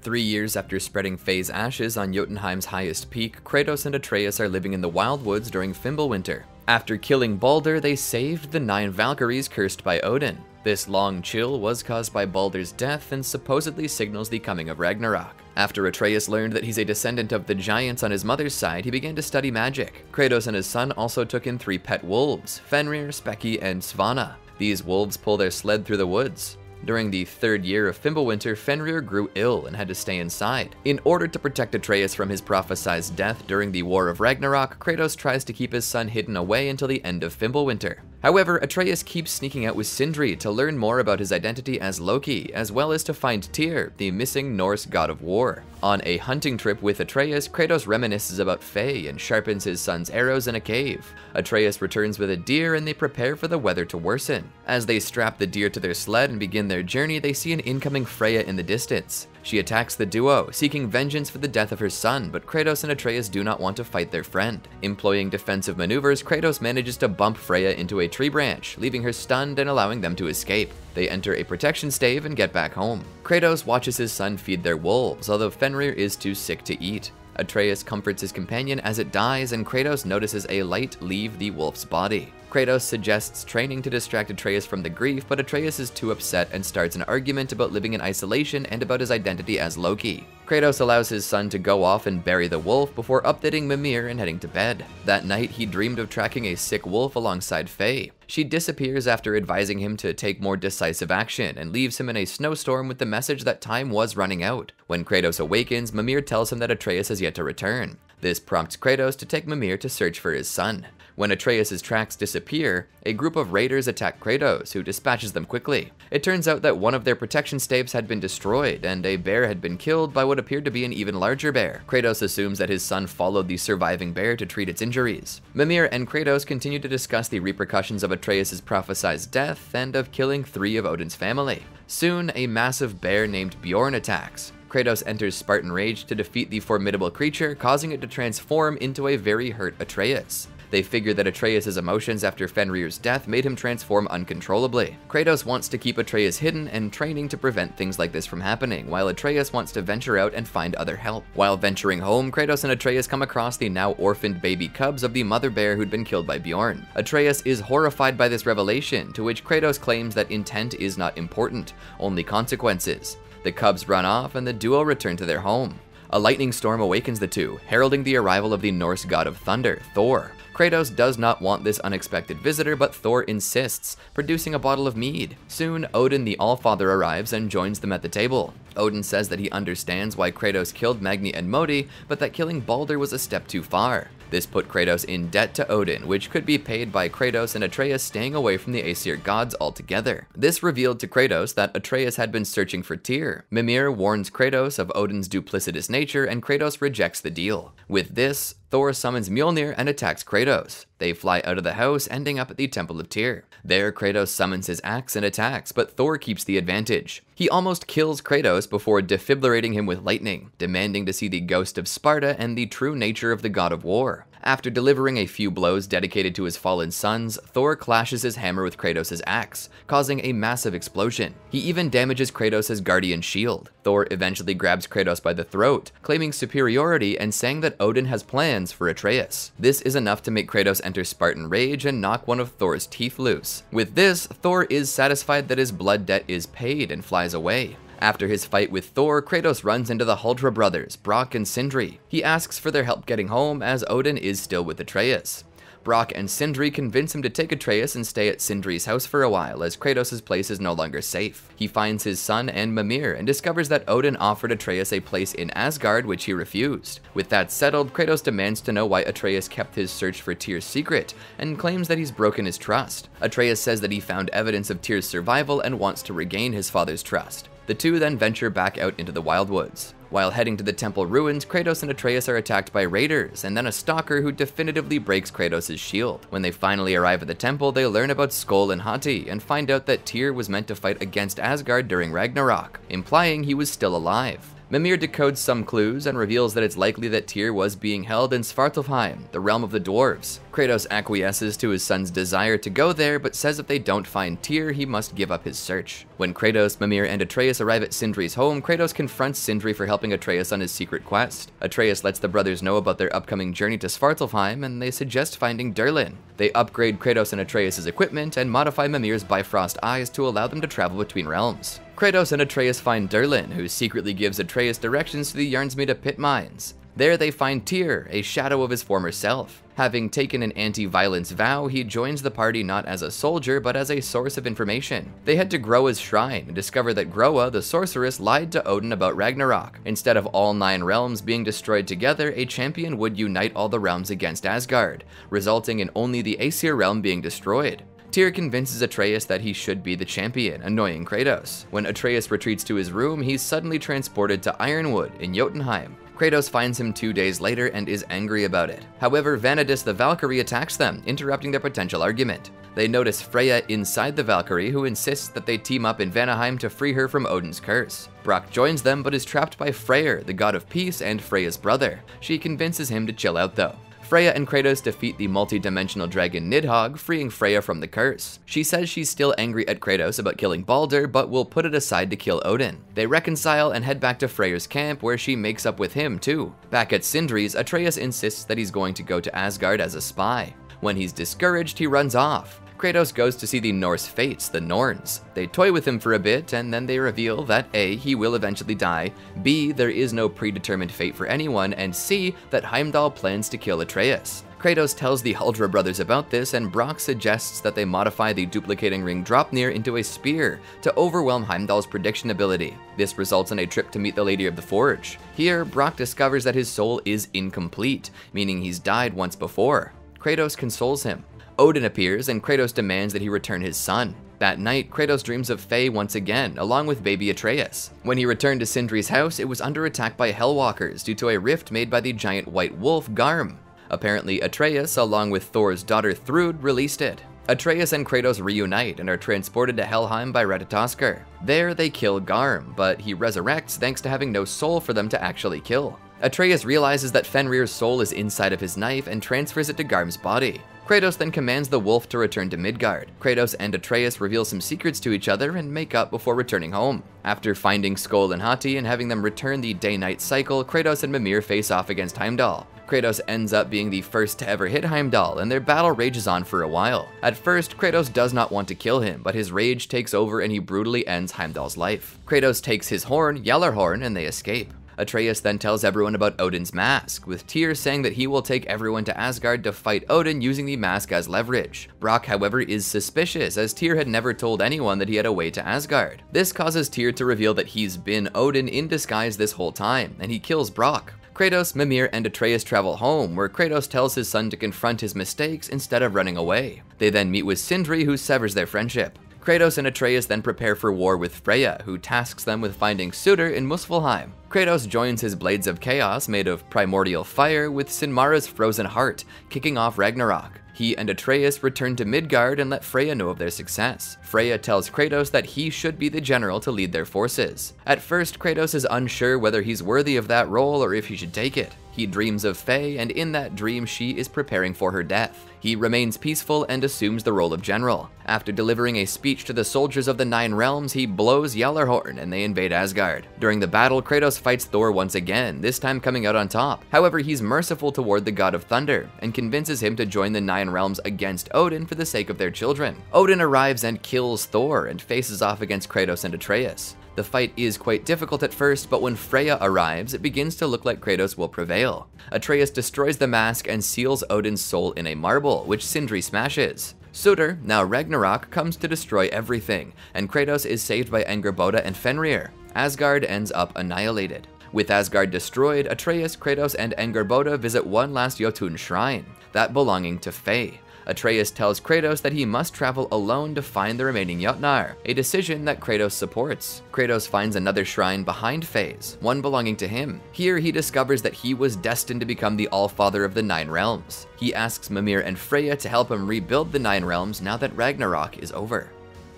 3 years after spreading Faye's ashes on Jotunheim's highest peak, Kratos and Atreus are living in the wild woods during Fimbulwinter. After killing Baldur, they saved the 9 Valkyries cursed by Odin. This long chill was caused by Baldur's death and supposedly signals the coming of Ragnarok. After Atreus learned that he's a descendant of the giants on his mother's side, he began to study magic. Kratos and his son also took in 3 pet wolves, Fenrir, Speki, and Svanna. These wolves pull their sled through the woods. During the 3rd year of Fimbulwinter, Fenrir grew ill and had to stay inside. In order to protect Atreus from his prophesied death during the War of Ragnarok, Kratos tries to keep his son hidden away until the end of Fimbulwinter. However, Atreus keeps sneaking out with Sindri to learn more about his identity as Loki, as well as to find Tyr, the missing Norse god of war. On a hunting trip with Atreus, Kratos reminisces about Faye and sharpens his son's arrows in a cave. Atreus returns with a deer and they prepare for the weather to worsen. As they strap the deer to their sled and begin their journey, they see an incoming Freya in the distance. She attacks the duo, seeking vengeance for the death of her son, but Kratos and Atreus do not want to fight their friend. Employing defensive maneuvers, Kratos manages to bump Freya into a tree branch, leaving her stunned and allowing them to escape. They enter a protection stave and get back home. Kratos watches his son feed their wolves, although Fenrir is too sick to eat. Atreus comforts his companion as it dies, and Kratos notices a light leave the wolf's body. Kratos suggests training to distract Atreus from the grief, but Atreus is too upset and starts an argument about living in isolation and about his identity as Loki. Kratos allows his son to go off and bury the wolf before updating Mimir and heading to bed. That night, he dreamed of tracking a sick wolf alongside Faye. She disappears after advising him to take more decisive action and leaves him in a snowstorm with the message that time was running out. When Kratos awakens, Mimir tells him that Atreus has yet to return. This prompts Kratos to take Mimir to search for his son. When Atreus' tracks disappear, a group of raiders attack Kratos, who dispatches them quickly. It turns out that one of their protection staves had been destroyed, and a bear had been killed by what appeared to be an even larger bear. Kratos assumes that his son followed the surviving bear to treat its injuries. Mimir and Kratos continue to discuss the repercussions of Atreus' prophesied death and of killing 3 of Odin's family. Soon, a massive bear named Bjorn attacks. Kratos enters Spartan Rage to defeat the formidable creature, causing it to transform into a very hurt Atreus. They figure that Atreus' emotions after Fenrir's death made him transform uncontrollably. Kratos wants to keep Atreus hidden and training to prevent things like this from happening, while Atreus wants to venture out and find other help. While venturing home, Kratos and Atreus come across the now orphaned baby cubs of the mother bear who'd been killed by Bjorn. Atreus is horrified by this revelation, to which Kratos claims that intent is not important, only consequences. The cubs run off and the duo return to their home. A lightning storm awakens the two, heralding the arrival of the Norse god of thunder, Thor. Kratos does not want this unexpected visitor, but Thor insists, producing a bottle of mead. Soon, Odin the Allfather arrives and joins them at the table. Odin says that he understands why Kratos killed Magni and Modi, but that killing Baldur was a step too far. This put Kratos in debt to Odin, which could be paid by Kratos and Atreus staying away from the Aesir gods altogether. This revealed to Kratos that Atreus had been searching for Tyr. Mimir warns Kratos of Odin's duplicitous nature, and Kratos rejects the deal. With this, Thor summons Mjolnir and attacks Kratos. They fly out of the house, ending up at the Temple of Tyr. There, Kratos summons his axe and attacks, but Thor keeps the advantage. He almost kills Kratos before defibrillating him with lightning, demanding to see the ghost of Sparta and the true nature of the god of war. After delivering a few blows dedicated to his fallen sons, Thor clashes his hammer with Kratos' axe, causing a massive explosion. He even damages Kratos' guardian shield. Thor eventually grabs Kratos by the throat, claiming superiority and saying that Odin has plans for Atreus. This is enough to make Kratos enter Spartan Rage and knock one of Thor's teeth loose. With this, Thor is satisfied that his blood debt is paid and flies away. After his fight with Thor, Kratos runs into the Huldra brothers, Brock and Sindri. He asks for their help getting home, as Odin is still with Atreus. Brock and Sindri convince him to take Atreus and stay at Sindri's house for a while, as Kratos' place is no longer safe. He finds his son and Mimir, and discovers that Odin offered Atreus a place in Asgard, which he refused. With that settled, Kratos demands to know why Atreus kept his search for Tyr's secret, and claims that he's broken his trust. Atreus says that he found evidence of Tyr's survival and wants to regain his father's trust. The two then venture back out into the wildwoods. While heading to the temple ruins, Kratos and Atreus are attacked by raiders, and then a stalker who definitively breaks Kratos' shield. When they finally arrive at the temple, they learn about Skoll and Hati, and find out that Tyr was meant to fight against Asgard during Ragnarok, implying he was still alive. Mimir decodes some clues and reveals that it's likely that Tyr was being held in Svartalfheim, the realm of the dwarves. Kratos acquiesces to his son's desire to go there, but says if they don't find Tyr, he must give up his search. When Kratos, Mimir, and Atreus arrive at Sindri's home, Kratos confronts Sindri for helping Atreus on his secret quest. Atreus lets the brothers know about their upcoming journey to Svartalfheim, and they suggest finding Durlin. They upgrade Kratos and Atreus' equipment and modify Mimir's Bifrost eyes to allow them to travel between realms. Kratos and Atreus find Durlin, who secretly gives Atreus directions to the Jarnsmita pit mines. There they find Tyr, a shadow of his former self. Having taken an anti-violence vow, he joins the party not as a soldier, but as a source of information. They head to Groa's shrine and discover that Groa, the sorceress, lied to Odin about Ragnarok. Instead of all 9 realms being destroyed together, a champion would unite all the realms against Asgard, resulting in only the Aesir realm being destroyed. Tyr convinces Atreus that he should be the champion, annoying Kratos. When Atreus retreats to his room, he's suddenly transported to Ironwood in Jotunheim. Kratos finds him 2 days later and is angry about it. However, Vanadis the Valkyrie attacks them, interrupting their potential argument. They notice Freya inside the Valkyrie, who insists that they team up in Vanaheim to free her from Odin's curse. Brock joins them but is trapped by Freyr, the god of peace and Freya's brother. She convinces him to chill out though. Freya and Kratos defeat the multi-dimensional dragon Nidhogg, freeing Freya from the curse. She says she's still angry at Kratos about killing Baldur, but will put it aside to kill Odin. They reconcile and head back to Freyr's camp, where she makes up with him too. Back at Sindri's, Atreus insists that he's going to go to Asgard as a spy. When he's discouraged, he runs off. Kratos goes to see the Norse fates, the Norns. They toy with him for a bit, and then they reveal that A, he will eventually die, B, there is no predetermined fate for anyone, and C, that Heimdall plans to kill Atreus. Kratos tells the Huldra brothers about this, and Brock suggests that they modify the duplicating ring Draupnir into a spear to overwhelm Heimdall's prediction ability. This results in a trip to meet the Lady of the Forge. Here, Brock discovers that his soul is incomplete, meaning he's died once before. Kratos consoles him. Odin appears, and Kratos demands that he return his son. That night, Kratos dreams of Faye once again, along with baby Atreus. When he returned to Sindri's house, it was under attack by Hellwalkers due to a rift made by the giant white wolf Garm. Apparently, Atreus, along with Thor's daughter Thrud, released it. Atreus and Kratos reunite and are transported to Helheim by Ratatoskr. There, they kill Garm, but he resurrects thanks to having no soul for them to actually kill. Atreus realizes that Fenrir's soul is inside of his knife and transfers it to Garm's body. Kratos then commands the wolf to return to Midgard. Kratos and Atreus reveal some secrets to each other and make up before returning home. After finding Skoll and Hati and having them return the day-night cycle, Kratos and Mimir face off against Heimdall. Kratos ends up being the first to ever hit Heimdall, and their battle rages on for a while. At first, Kratos does not want to kill him, but his rage takes over and he brutally ends Heimdall's life. Kratos takes his horn, Gjallarhorn, and they escape. Atreus then tells everyone about Odin's mask, with Tyr saying that he will take everyone to Asgard to fight Odin using the mask as leverage. Brock, however, is suspicious, as Tyr had never told anyone that he had a way to Asgard. This causes Tyr to reveal that he's been Odin in disguise this whole time, and he kills Brock. Kratos, Mimir, and Atreus travel home, where Kratos tells his son to confront his mistakes instead of running away. They then meet with Sindri, who severs their friendship. Kratos and Atreus then prepare for war with Freya, who tasks them with finding Surtur in Muspelheim. Kratos joins his Blades of Chaos, made of primordial fire, with Sinmara's frozen heart, kicking off Ragnarok. He and Atreus return to Midgard and let Freya know of their success. Freya tells Kratos that he should be the general to lead their forces. At first, Kratos is unsure whether he's worthy of that role or if he should take it. He dreams of Faye, and in that dream she is preparing for her death. He remains peaceful and assumes the role of general. After delivering a speech to the soldiers of the 9 realms, he blows Gjallarhorn and they invade Asgard. During the battle, Kratos fights Thor once again, this time coming out on top. However, he's merciful toward the god of thunder and convinces him to join the 9 realms against Odin for the sake of their children. Odin arrives and kills Thor and faces off against Kratos and Atreus. The fight is quite difficult at first, but when Freya arrives, it begins to look like Kratos will prevail. Atreus destroys the mask and seals Odin's soul in a marble, which Sindri smashes. Surtur, now Ragnarok, comes to destroy everything, and Kratos is saved by Angrboda and Fenrir. Asgard ends up annihilated. With Asgard destroyed, Atreus, Kratos, and Angrboda visit one last Jotun shrine, that belonging to Faye. Atreus tells Kratos that he must travel alone to find the remaining Jotnar, a decision that Kratos supports. Kratos finds another shrine behind Faye's, one belonging to him. Here he discovers that he was destined to become the Allfather of the 9 realms. He asks Mimir and Freya to help him rebuild the 9 realms now that Ragnarok is over.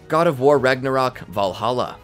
God of War Ragnarok Valhalla.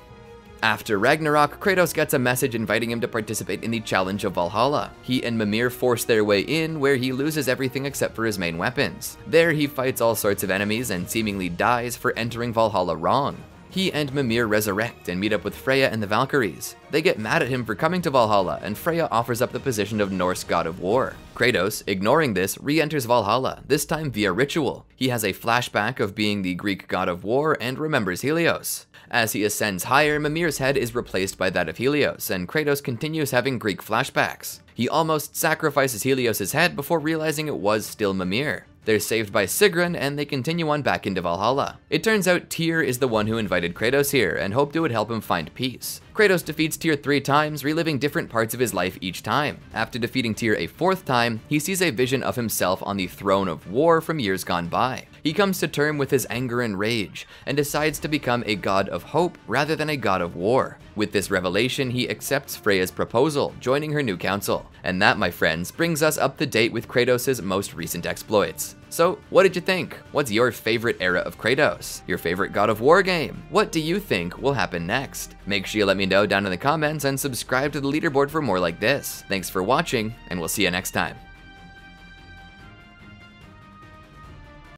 After Ragnarok, Kratos gets a message inviting him to participate in the Challenge of Valhalla. He and Mimir force their way in, where he loses everything except for his main weapons. There he fights all sorts of enemies and seemingly dies for entering Valhalla wrong. He and Mimir resurrect and meet up with Freya and the Valkyries. They get mad at him for coming to Valhalla, and Freya offers up the position of Norse god of war. Kratos, ignoring this, re-enters Valhalla, this time via ritual. He has a flashback of being the Greek god of war and remembers Helios. As he ascends higher, Mimir's head is replaced by that of Helios, and Kratos continues having Greek flashbacks. He almost sacrifices Helios' head before realizing it was still Mimir. They're saved by Sigrun, and they continue on back into Valhalla. It turns out Tyr is the one who invited Kratos here, and hoped it would help him find peace. Kratos defeats Tyr 3 times, reliving different parts of his life each time. After defeating Tyr a 4th time, he sees a vision of himself on the throne of war from years gone by. He comes to terms with his anger and rage, and decides to become a god of hope rather than a god of war. With this revelation, he accepts Freya's proposal, joining her new council. And that, my friends, brings us up to date with Kratos' most recent exploits. So, what did you think? What's your favorite era of Kratos? Your favorite God of War game? What do you think will happen next? Make sure you let me know down in the comments and subscribe to the leaderboard for more like this. Thanks for watching, and we'll see you next time.